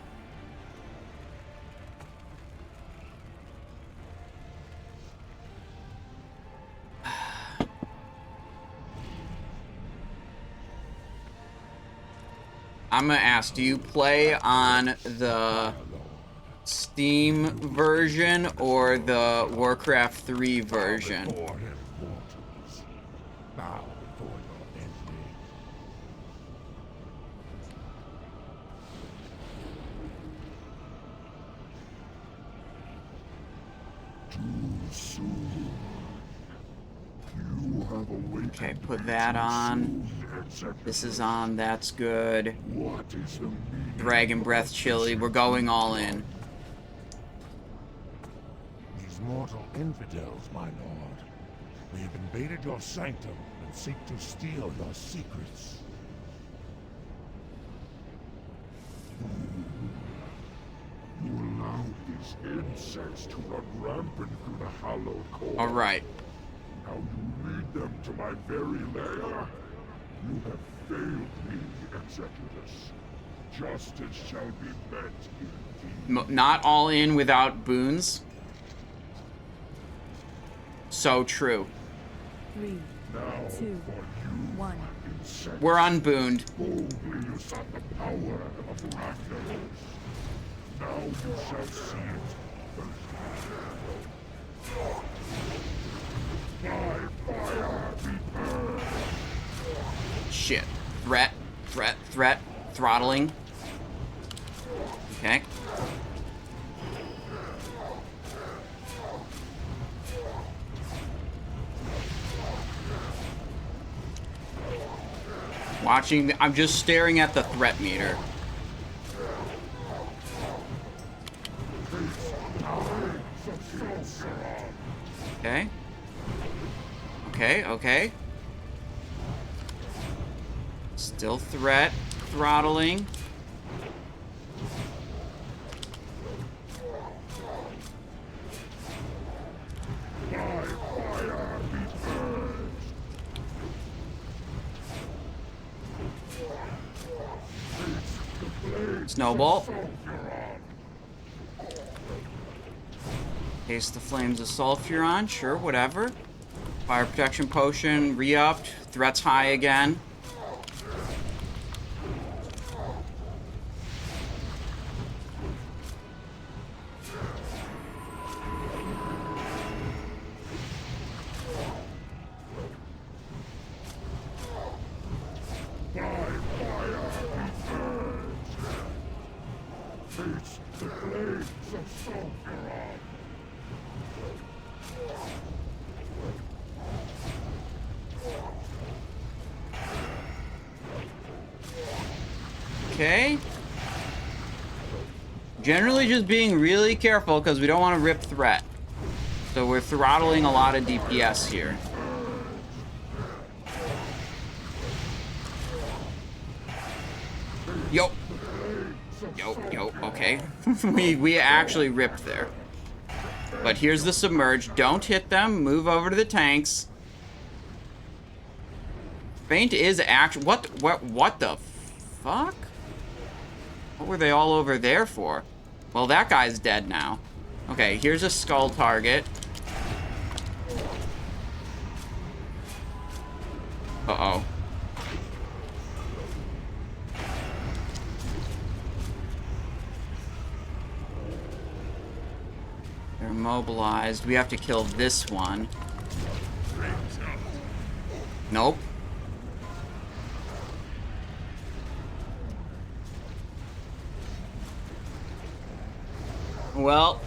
I'm gonna ask, do you play on the Steam version or the Warcraft 3 version? Okay, put that on. This is on, that's good. Dragon Breath Chili, we're going all in. These mortal infidels, my lord. They have invaded your sanctum and seek to steal your secrets. You allowed these insects to run rampant through the hallowed core. All right. Now you lead them to my very lair? You have failed me, Executus. Justice shall be met indeed. Not all in without boons. So true. 3, Now 2, for you, 1. insect. We're unbooned. Boldly you sought the power of Ragnaros. Now you shall see it firsthand. By fire be burned. Shit. Threat. Throttling. Okay. Watching, I'm just staring at the threat meter. Okay. Okay. Still throttling. Snowball. Case the flames of Sulfuron, sure, whatever. Fire protection potion, re-upped. Threat's high again. Okay. Generally just being really careful because we don't want to rip threat. So we're throttling a lot of DPS here. Yo. Yo, okay. we actually ripped there. But here's the submerge. Don't hit them. Move over to the tanks. Feint is actually... What the fuck? What were they all over there for? Well, that guy's dead now. Okay, here's a skull target. Uh-oh. They're immobilized. We have to kill this one. Nope. Well,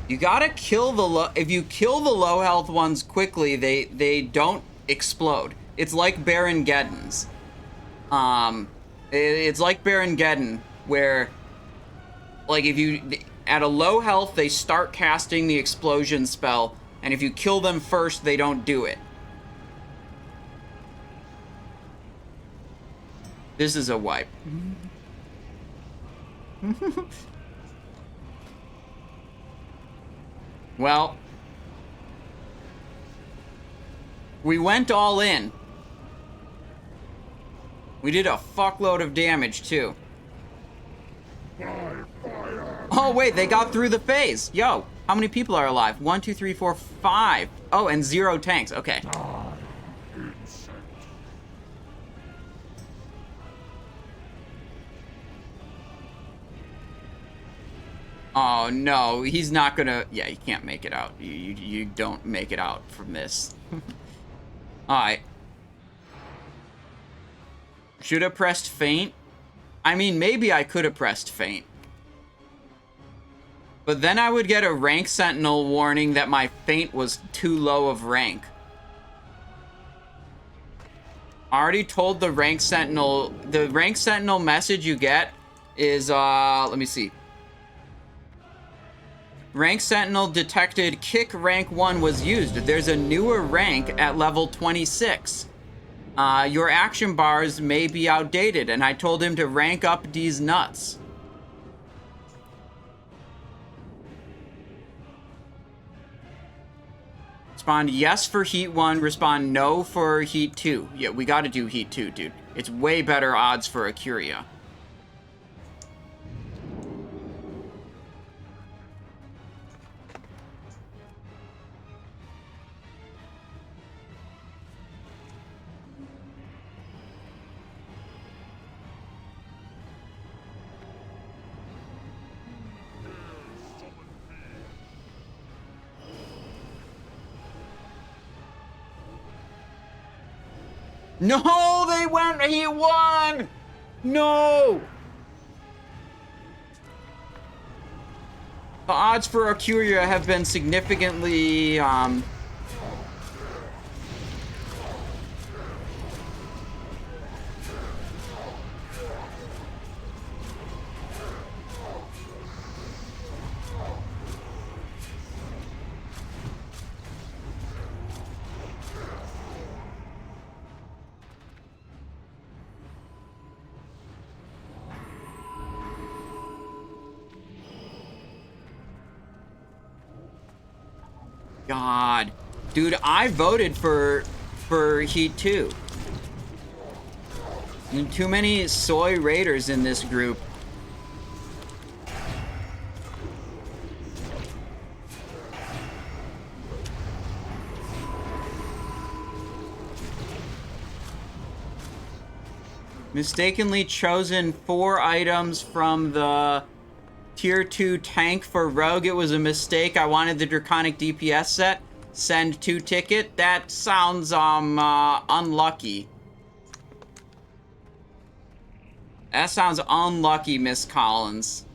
you gotta kill the low. If you kill the low health ones quickly, they don't explode. It's like Baron Geddon's. It's like Baron Geddon, where, like, if you at a low health, they start casting the explosion spell, and if you kill them first, they don't do it. This is a wipe. Well, we went all in. We did a fuckload of damage, too. Oh, wait, they got through the phase. Yo, how many people are alive? 1, 2, 3, 4, 5. Oh, and 0 tanks. Okay. Oh, no, he's not gonna... Yeah, you can't make it out. You don't make it out from this. Alright. Should have pressed Feint. I mean, maybe I could have pressed Feint. But then I would get a rank sentinel warning that my Feint was too low of rank. I already told the rank sentinel... The rank sentinel message you get is, let me see. Rank Sentinel detected kick rank 1 was used. There's a newer rank at level 26. Your action bars may be outdated, and I told him to rank up these nuts. Respond yes for Heat 1, respond no for Heat 2. Yeah, we gotta do Heat 2, dude. It's way better odds for a Curia. No, they went, he won! No! The odds for a Curia have been significantly, God. Dude, I voted for Heat 2. Too many soy raiders in this group. Mistakenly chosen 4 items from the Tier 2 tank for Rogue. It was a mistake. I wanted the Draconic DPS set. Send 2 ticket. That sounds, unlucky. That sounds unlucky, Miss Collins.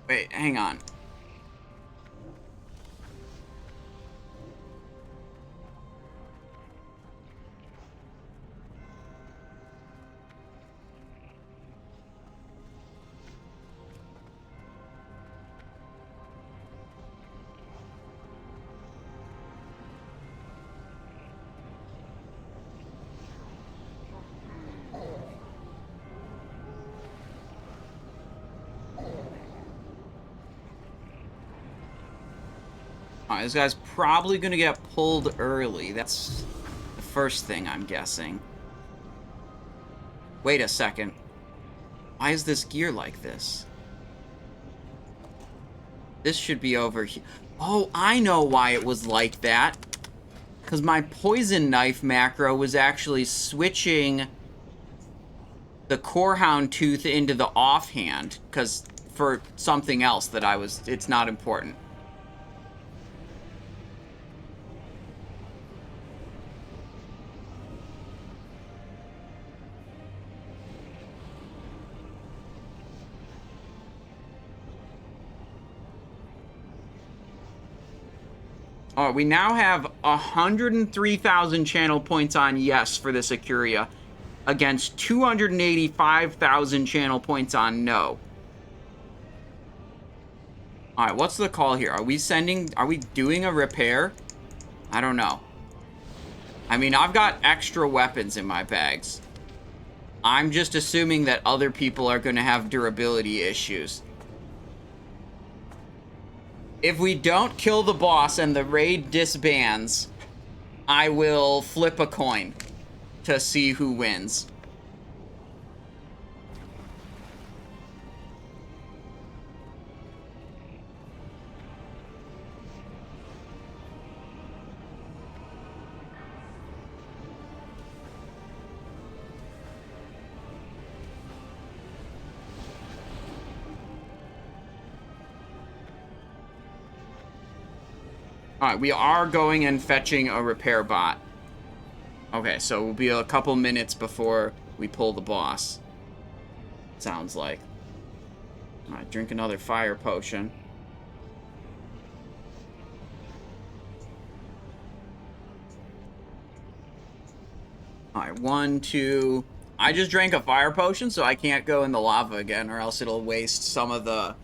Wait, hang on. Alright, this guy's probably gonna get pulled early. That's the first thing I'm guessing. Wait a second. Why is this gear like this? This should be over here. Oh, I know why it was like that. Because my poison knife macro was actually switching the Corehound Tooth into the offhand. Because for something else that it's not important. Alright, we now have 103,000 channel points on yes for this Acuria against 285,000 channel points on no. Alright, what's the call here? Are we doing a repair? I don't know. I mean, I've got extra weapons in my bags. I'm just assuming that other people are going to have durability issues. If we don't kill the boss and the raid disbands, I will flip a coin to see who wins. Alright, we are going and fetching a repair bot. Okay, so we'll be a couple minutes before we pull the boss. Sounds like. Alright, drink another fire potion. Alright, 1, 2... I just drank a fire potion, so I can't go in the lava again, or else it'll waste some of the,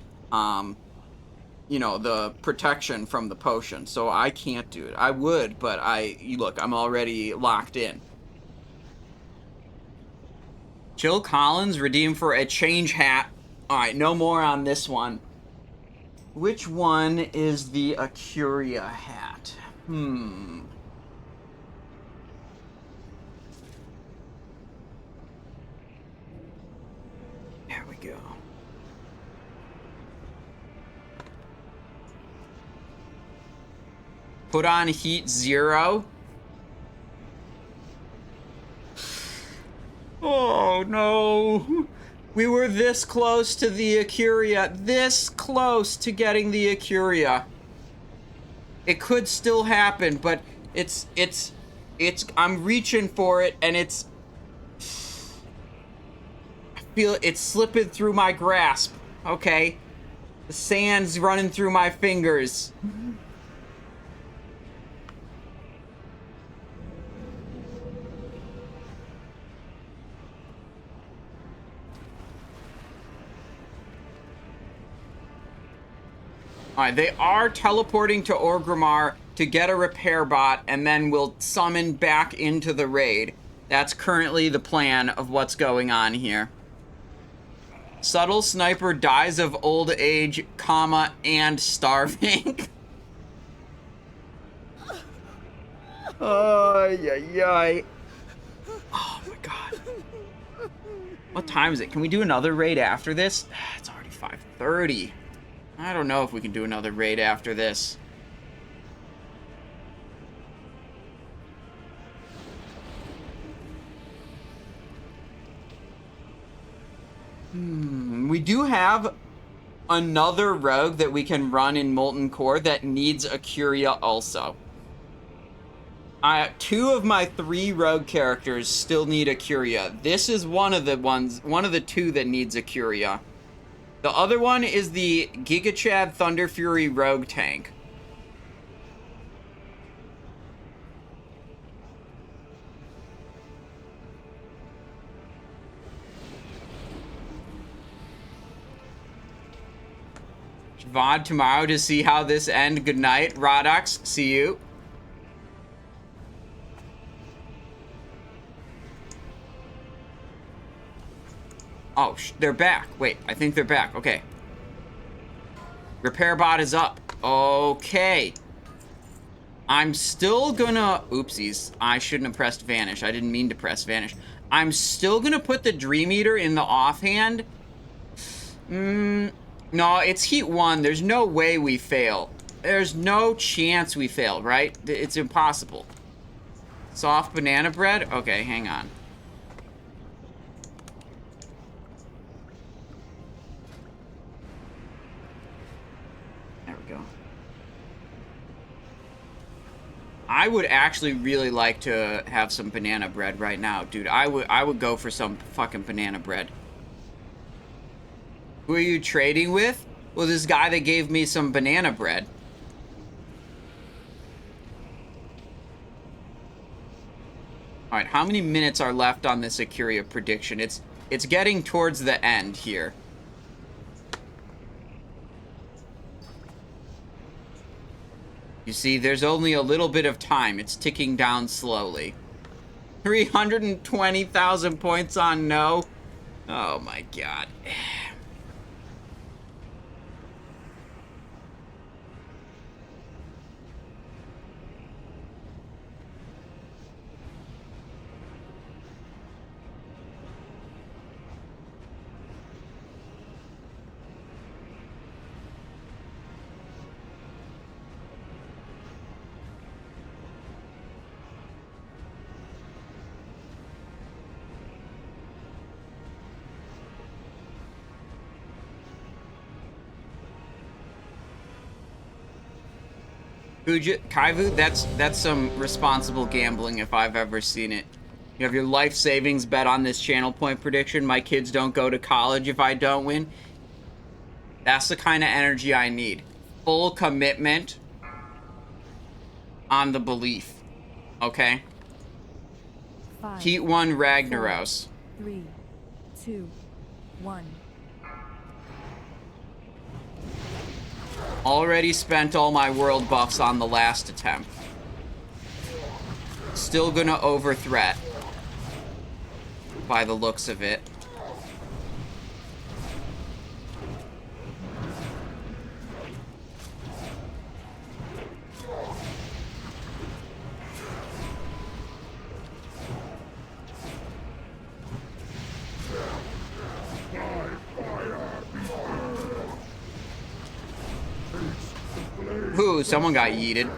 you know, the protection from the potion. So I can't do it. I would, but look, I'm already locked in. Jill Collins, redeemed for a change hat. Alright, no more on this one. Which one is the Acuria hat? There we go. Put on heat 0. Oh no. We were this close to the Acuria. This close to getting the Acuria. It could still happen, but I'm reaching for it, and I feel it's slipping through my grasp. Okay. The sand's running through my fingers. Alright, they are teleporting to Orgrimmar to get a repair bot, and then we'll summon back into the raid. That's currently the plan of what's going on here. Subtle Sniper dies of old age, comma, and starving. Oh, yeah. Oh my god. What time is it? Can we do another raid after this? It's already 5:30. I don't know if we can do another raid after this. We do have another rogue that we can run in Molten Core that needs a Acuria also. 2 of my 3 rogue characters still need a Acuria. This is one of the 2 that needs a Acuria. The other one is the Giga Chad Thunder Fury rogue tank. VOD tomorrow to see how this ends. Good night, Rodox. See you. Oh, they're back. Wait, I think they're back. Okay. Repair bot is up. Okay. I'm still gonna... Oopsies. I shouldn't have pressed Vanish. I didn't mean to press Vanish. I'm still gonna put the Dream Eater in the offhand. No, it's Heat 1. There's no way we fail. There's no chance we fail, right? It's impossible. Soft banana bread? Okay, hang on. There we go. I would actually really like to have some banana bread right now, dude. I would go for some fucking banana bread. Who are you trading with? Well, this guy that gave me some banana bread. All right, how many minutes are left on this Acuria prediction? It's getting towards the end here. You see, there's only a little bit of time. It's ticking down slowly. 320,000 points on no. Oh my god. Kaivu, that's some responsible gambling if I've ever seen it. You have your life savings bet on this channel point prediction. My kids don't go to college if I don't win. That's the kind of energy I need. Full commitment on the belief. Okay? 5, Heat 1 Ragnaros. 3, 2, 1. Already spent all my world buffs on the last attempt. Still gonna overthreat. By the looks of it. Ooh, someone got yeeted.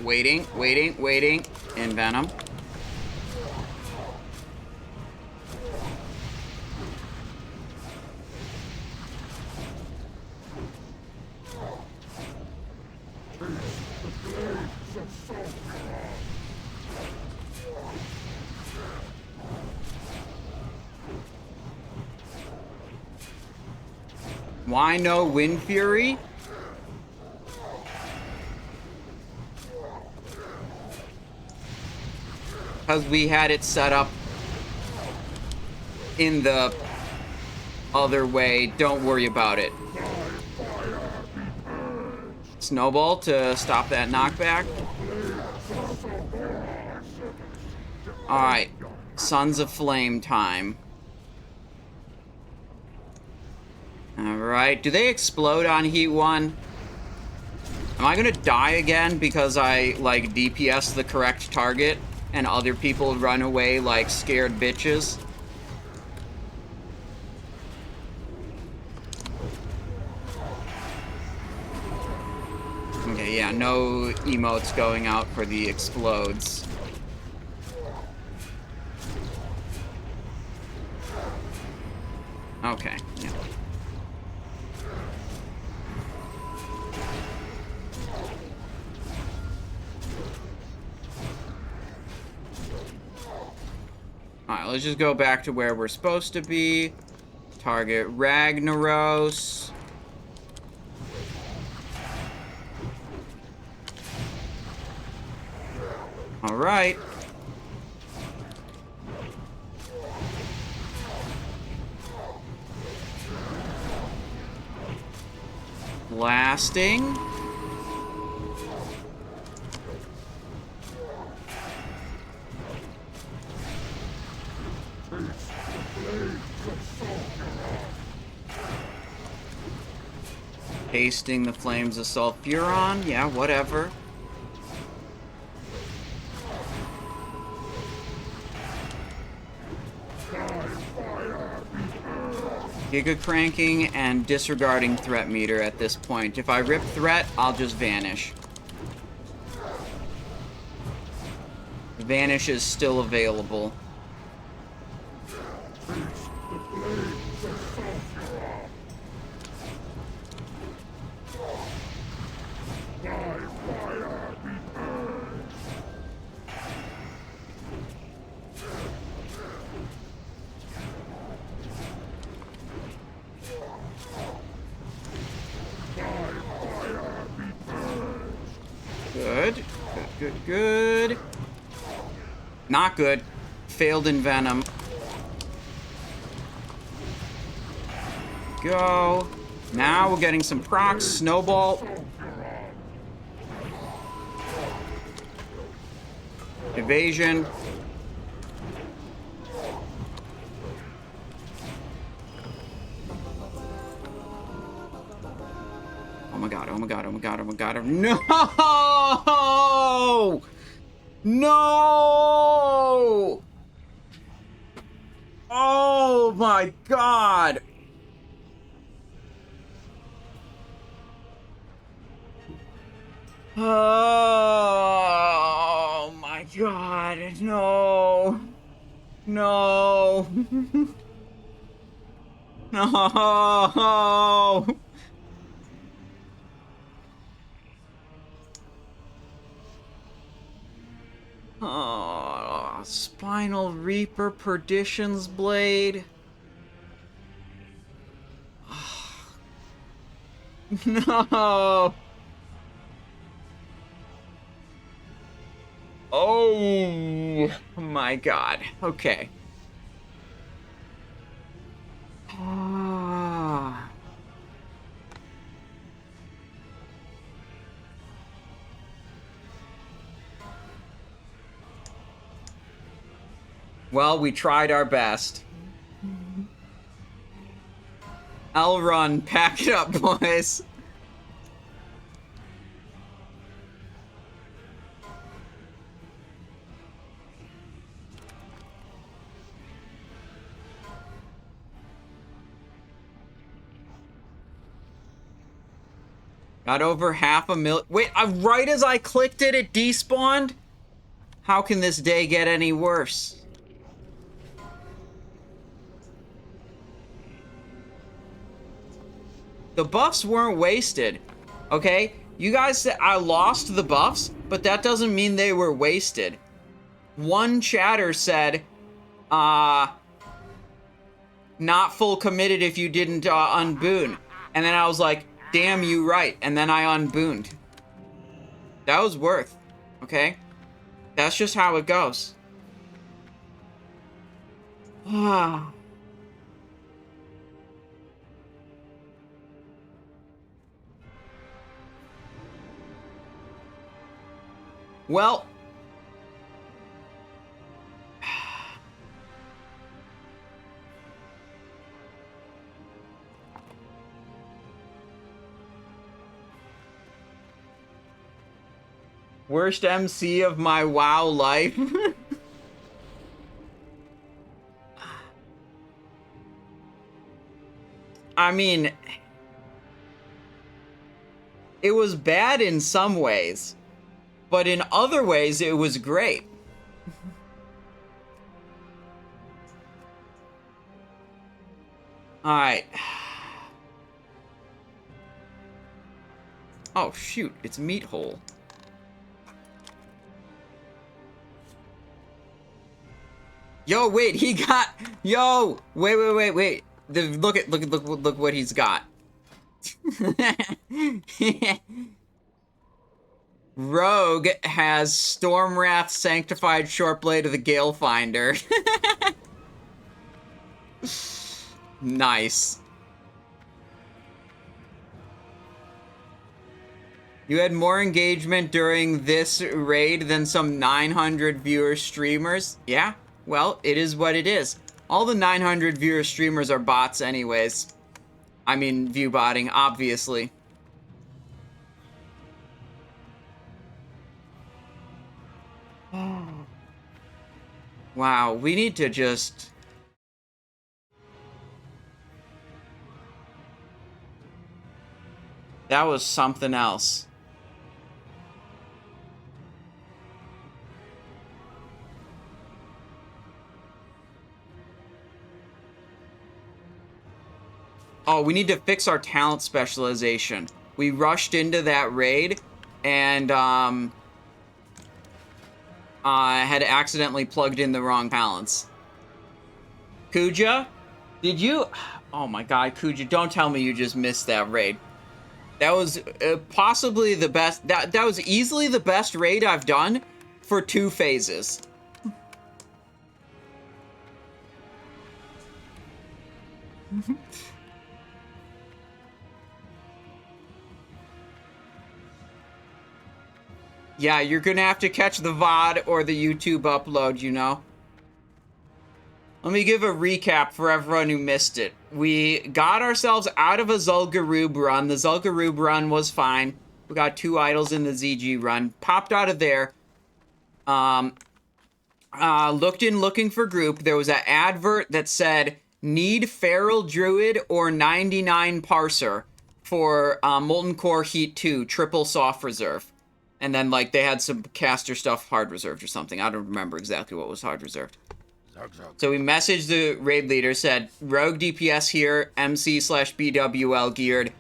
Waiting. In Venom. Why no Wind Fury? Because we had it set up in the other way. Don't worry about it. Snowball to stop that knockback. Alright. Sons of Flame time. Alright. Do they explode on Heat 1? Am I gonna die again because I, like, DPS the correct target and other people run away like scared bitches? Okay, yeah, no emotes going out for the explodes. Okay, yeah. Alright, let's just go back to where we're supposed to be. Target Ragnaros. Alright. Blasting. wasting the flames of Sulfuron. Yeah, whatever. Giga cranking and disregarding threat meter at this point. If I rip threat, I'll just vanish. Vanish is still available. Good. Good. Not good. Failed in Venom. Go. Now we're getting some procs. Snowball. Evasion. Oh my god, oh my god, oh my god, oh my god. No! No! Oh my god! Oh my god, no. No. No. Oh, Spinal Reaper, Perdition's Blade. No. Oh my god. Okay. Ah. Well, we tried our best. I'll run. Pack it up, boys. Got over 500,000. Wait, right as I clicked it, it despawned? How can this day get any worse? The buffs weren't wasted, okay? You guys said I lost the buffs, but that doesn't mean they were wasted. One chatter said, not full committed if you didn't unboon. And then I was like, damn you right. And then I unbooned. That was worth, okay? That's just how it goes. Ah. Well, worst MC of my WoW life. I mean, it was bad in some ways. But in other ways, it was great. Alright. Oh, shoot. It's Meat Hole. Yo, wait. He got... Yo! Wait. Look what he's got. Rogue has Stormwrath Sanctified Shortblade of the Galefinder. Nice. You had more engagement during this raid than some 900 viewer streamers? Yeah, well, it is what it is. All the 900 viewer streamers are bots anyways. I mean, view botting, obviously. Wow, we need to just... That was something else. Oh, we need to fix our talent specialization. We rushed into that raid and had accidentally plugged in the wrong talents. Kuja, did you... Oh my god, Kuja, don't tell me you just missed that raid. That was possibly the best... That was easily the best raid I've done for 2 phases. Yeah, you're gonna have to catch the VOD or the YouTube upload, you know? Let me give a recap for everyone who missed it. We got ourselves out of a Zul'Gurub run. The Zul'Gurub run was fine. We got 2 idols in the ZG run. Popped out of there. Looked in looking for group. There was an advert that said, need Feral Druid or 99 Parser for Molten Core Heat 2, triple soft reserve. And then, like, they had some caster stuff hard reserved or something. I don't remember exactly what was hard reserved. So we messaged the raid leader, said, Rogue DPS here, MC/BWL geared.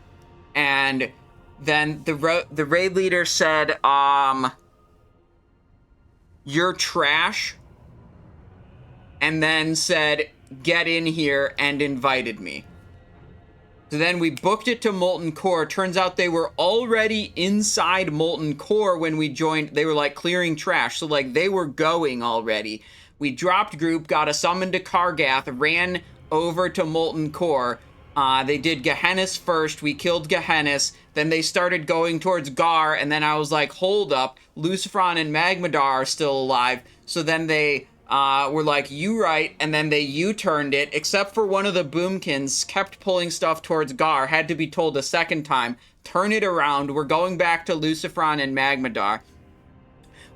And then the raid leader said, you're trash. And then said, get in here, and invited me. So then we booked it to Molten Core. Turns out they were already inside Molten Core when we joined. They were like clearing trash. So like they were going already. We dropped group, got a summon to Kargath, ran over to Molten Core. They did Gehennas first. We killed Gehennas. Then they started going towards Garr. And then I was like, hold up. Lucifron and Magmadar are still alive. So then they... were like, you right, and then they U-turned it, except for one of the boomkins, kept pulling stuff towards Garr, had to be told a second time, turn it around, we're going back to Lucifron and Magmadar.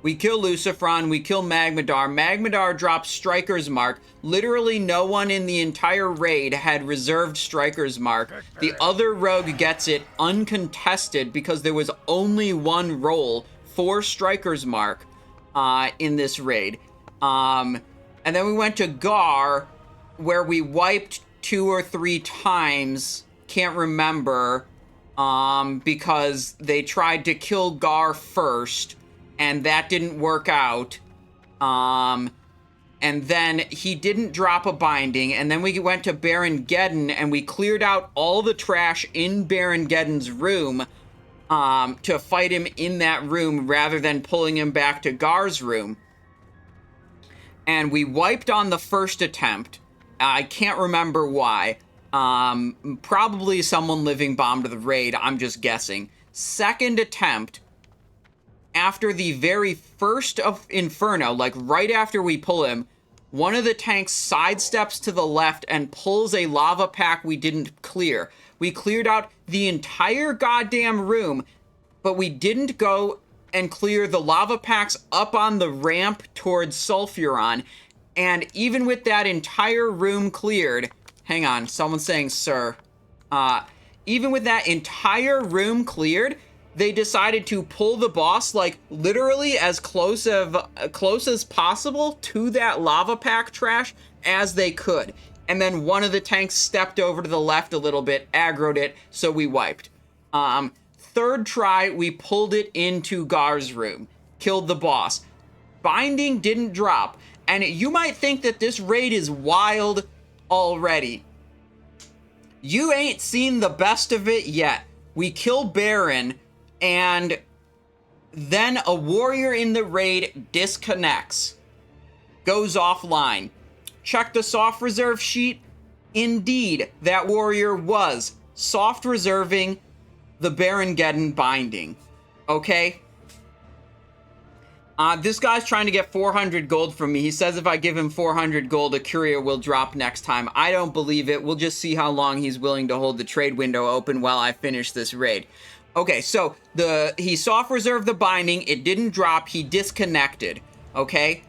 We kill Lucifron, we kill Magmadar. Magmadar drops Striker's Mark. Literally no one in the entire raid had reserved Striker's Mark. The other rogue gets it uncontested because there was only one roll for Striker's Mark in this raid. And then we went to Garr, where we wiped 2 or 3 times, can't remember, because they tried to kill Garr first, and that didn't work out. And then he didn't drop a binding, and then we went to Baron Geddon, and we cleared out all the trash in Baron Geddon's room, to fight him in that room, rather than pulling him back to Garr's room. And we wiped on the first attempt. I can't remember why. Probably someone living bombed the raid, I'm just guessing. Second attempt, after the very first of Inferno, like right after we pull him, one of the tanks sidesteps to the left and pulls a lava pack we didn't clear. We cleared out the entire goddamn room, but we didn't go and clear the lava packs up on the ramp towards Sulfuron. And even with that entire room cleared... Hang on, someone's saying, sir. Even with that entire room cleared, they decided to pull the boss, like, literally as close as possible to that lava pack trash as they could. And then one of the tanks stepped over to the left a little bit, aggroed it, so we wiped. Third try, we pulled it into Garr's room. Killed the boss. Binding didn't drop. And you might think that this raid is wild already. You ain't seen the best of it yet. We kill Baron, and then a warrior in the raid disconnects. Goes offline. Check the soft reserve sheet. Indeed, that warrior was soft reserving the Baron Geddon binding. Okay? This guy's trying to get 400 gold from me. He says if I give him 400 gold, a courier will drop next time. I don't believe it. We'll just see how long he's willing to hold the trade window open while I finish this raid. Okay, so he soft reserved the binding. It didn't drop. He disconnected. Okay?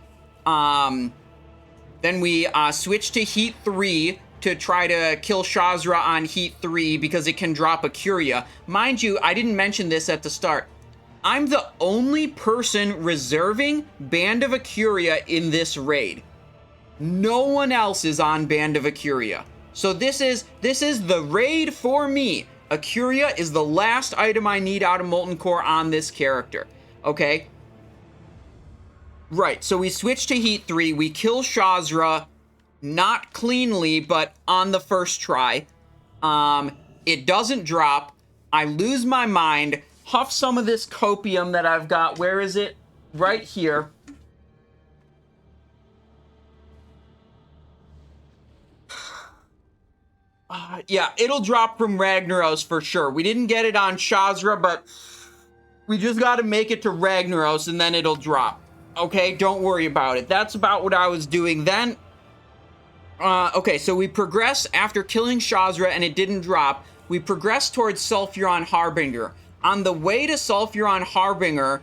Then we switch to Heat 3 to try to kill Shazzrah on Heat 3 because it can drop a Curia. Mind you, I didn't mention this at the start. I'm the only person reserving Band of Acuria in this raid. No one else is on Band of Acuria. So this is the raid for me. Acuria is the last item I need out of Molten Core on this character. Okay? Right, so we switch to Heat 3. We kill Shazzrah, not cleanly, but on the first try. It doesn't drop. I lose my mind, huff some of this copium that I've got. Where is it? Right here. Yeah, it'll drop from Ragnaros for sure. We didn't get it on Shazzrah, but we just got to make it to Ragnaros and then it'll drop. Okay, don't worry about it. That's about what I was doing then. Okay, so we progress after killing Shazzrah and it didn't drop. We progress towards Sulfuron Harbinger. On the way to Sulfuron Harbinger,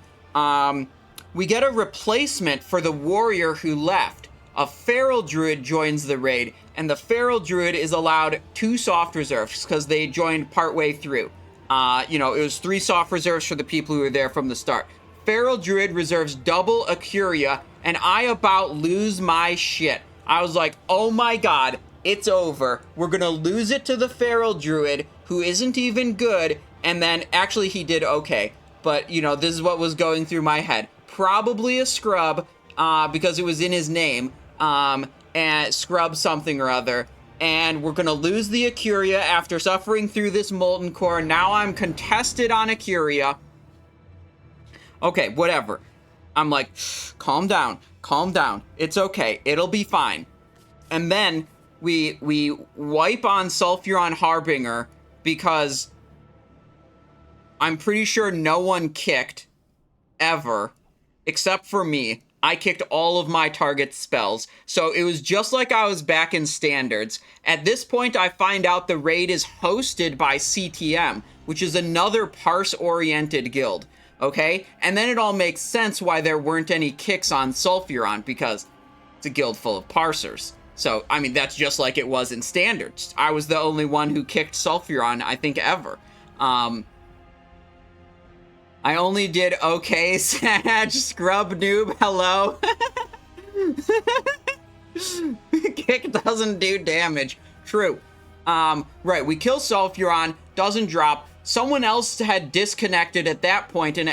we get a replacement for the warrior who left. A feral druid joins the raid, and the feral druid is allowed 2 soft reserves because they joined partway through. It was 3 soft reserves for the people who were there from the start. Feral druid reserves double Acuria, and I about lose my shit. I was like, oh my god, it's over. We're gonna lose it to the feral druid, who isn't even good, and then, actually he did okay. But, this is what was going through my head. Probably a scrub, because it was in his name, and scrub something or other. And we're gonna lose the Acuria after suffering through this Molten Core. Now I'm contested on Acuria. Okay, whatever. I'm like, calm down, it's okay, it'll be fine. And then we wipe on Sulfuron Harbinger because I'm pretty sure no one kicked ever except for me. I kicked all of my target spells, so it was just like I was back in Standards. At this point, I find out the raid is hosted by CTM, which is another parse-oriented guild. Okay? And then it all makes sense why there weren't any kicks on Sulfuron, because it's a guild full of parsers. So, I mean, that's just like it was in Standards. I was the only one who kicked Sulfuron, I think, ever. I only did okay, Sag, scrub noob, hello. Kick doesn't do damage. True. Right, we kill Sulfuron, doesn't drop. Someone else had disconnected at that point, and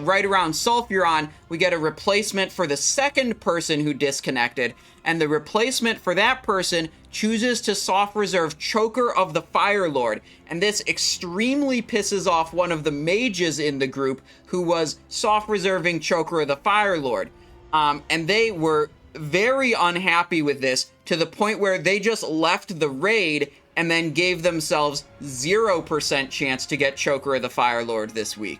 right around Sulfuron, we get a replacement for the second person who disconnected, and the replacement for that person chooses to soft reserve Choker of the Fire Lord, and this extremely pisses off one of the mages in the group who was soft reserving Choker of the Fire Lord, and they were very unhappy with this to the point where they just left the raid and then gave themselves 0% chance to get Choker of the Fire Lord this week.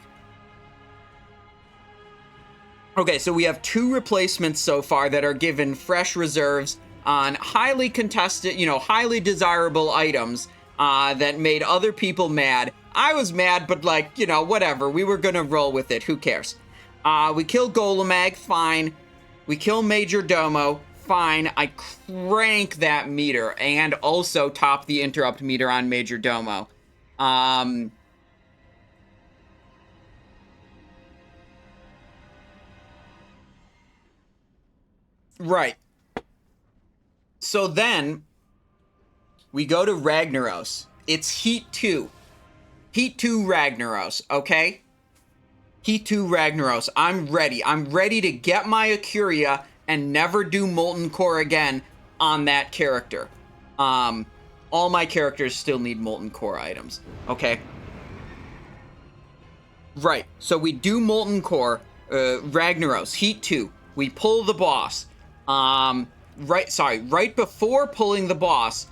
Okay, so we have 2 replacements so far that are given fresh reserves on highly contested, highly desirable items that made other people mad. I was mad, but whatever. We were gonna roll with it. Who cares? We kill Golemagg, fine. We kill Majordomo, fine. I crank that meter and also top the interrupt meter on Majordomo. Right. So then we go to Ragnaros. It's Heat 2. Heat 2 Ragnaros, okay? Heat 2 Ragnaros. I'm ready. I'm ready to get my Acuria and never do Molten Core again on that character. All my characters still need Molten Core items, okay? Right, so we do Molten Core, Ragnaros, Heat 2. We pull the boss. Right before pulling the boss,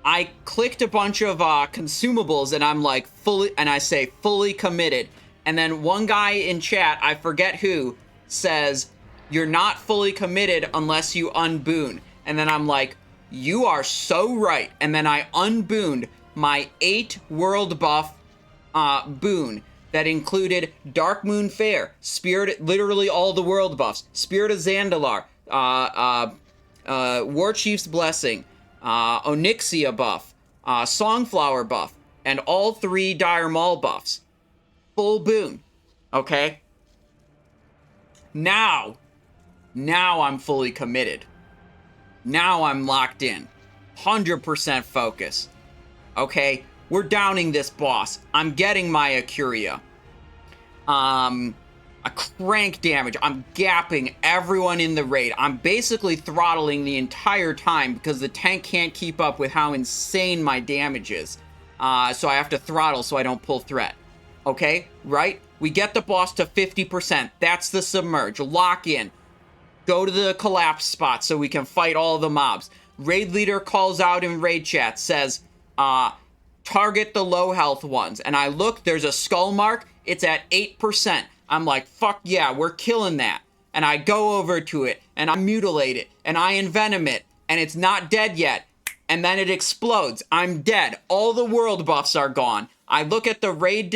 I clicked a bunch of consumables and I'm like fully committed. And then one guy in chat, I forget who, says, "You're not fully committed unless you unboon." And then I'm like, you are so right. And then I unbooned my 8 world buff boon that included Dark Moon Fair, Spirit, literally all the world buffs, Spirit of Zandalar, War Chief's Blessing, Onyxia buff, Songflower buff, and all 3 Dire Maul buffs. Full boon. Okay? Now I'm fully committed. Now I'm locked in. 100% focus. Okay? We're downing this boss. I'm getting my Acuria. A crank damage. I'm gapping everyone in the raid. I'm basically throttling the entire time because the tank can't keep up with how insane my damage is. So I have to throttle so I don't pull threat. Okay? Right? We get the boss to 50%. That's the submerge. Lock in. Go to the collapse spot so we can fight all the mobs. Raid leader calls out in raid chat, says, target the low health ones. And I look, there's a skull mark. It's at 8%. I'm like, fuck yeah, we're killing that. And I go over to it, and I mutilate it, and I envenom it, and it's not dead yet. And then it explodes. I'm dead. All the world buffs are gone. I look at the raid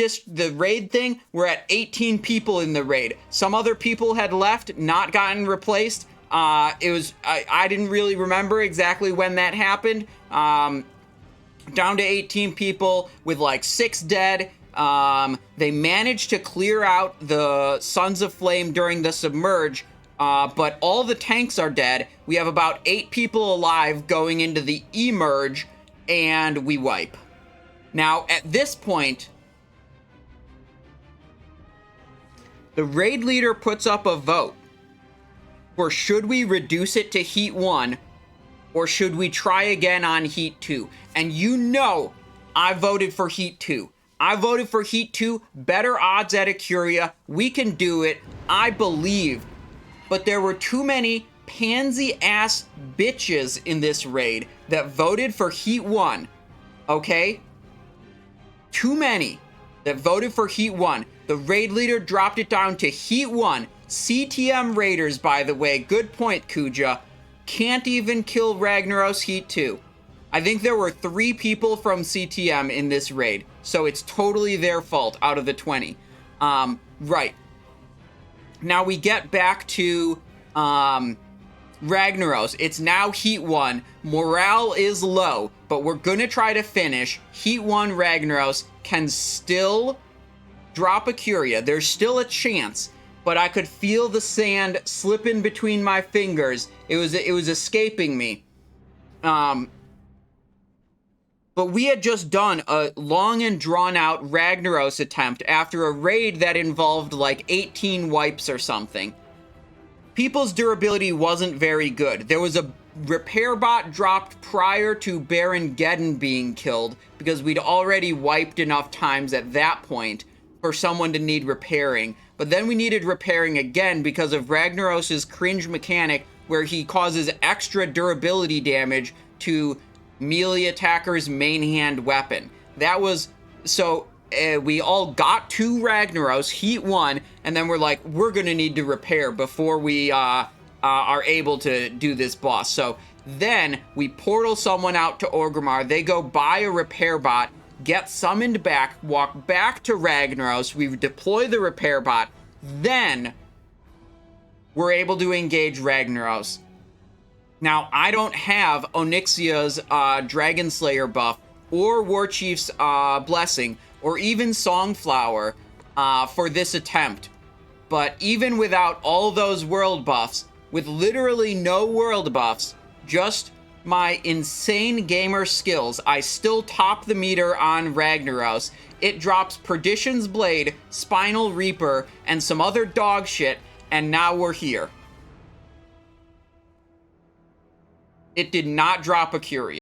thing. We're at 18 people in the raid. Some other people had left, not gotten replaced. I didn't really remember exactly when that happened. Down to 18 people with like 6 dead. They managed to clear out the Sons of Flame during the submerge, but all the tanks are dead. We have about 8 people alive going into the emerge, and we wipe. Now, at this point, the raid leader puts up a vote for should we reduce it to Heat 1, or should we try again on Heat 2? And you know I voted for Heat 2. I voted for Heat 2. Better odds at Acuria. We can do it. I believe. But there were too many pansy-ass bitches in this raid that voted for Heat 1. Okay? Too many that voted for Heat 1. The raid leader dropped it down to Heat 1. CTM raiders, by the way. Good point, Kuja. Can't even kill Ragnaros Heat 2. I think there were 3 people from CTM in this raid, so it's totally their fault out of the 20. Right. Now we get back to Ragnaros. It's now Heat 1. Morale is low, but we're gonna try to finish. Heat 1 Ragnaros can still drop a Curia. There's still a chance, but I could feel the sand slipping between my fingers. It was escaping me. But we had just done a long and drawn-out Ragnaros attempt after a raid that involved like 18 wipes or something. People's durability wasn't very good. There was a repair bot dropped prior to Baron Geddon being killed because we'd already wiped enough times at that point for someone to need repairing. But then we needed repairing again because of Ragnaros' cringe mechanic where he causes extra durability damage to melee attacker's main hand weapon. That was, so we all got to Ragnaros, Heat 1, and then we're like, we're gonna need to repair before we are able to do this boss. So then we portal someone out to Orgrimmar, they go buy a repair bot, get summoned back, walk back to Ragnaros, we deploy the repair bot, then we're able to engage Ragnaros. Now, I don't have Onyxia's Dragon Slayer buff, or War Chief's Blessing, or even Songflower for this attempt. But even without all those world buffs, with literally no world buffs, just my insane gamer skills, I still top the meter on Ragnaros. It drops Perdition's Blade, Spinal Reaper, and some other dog shit, and now we're here. It did not drop a Curia.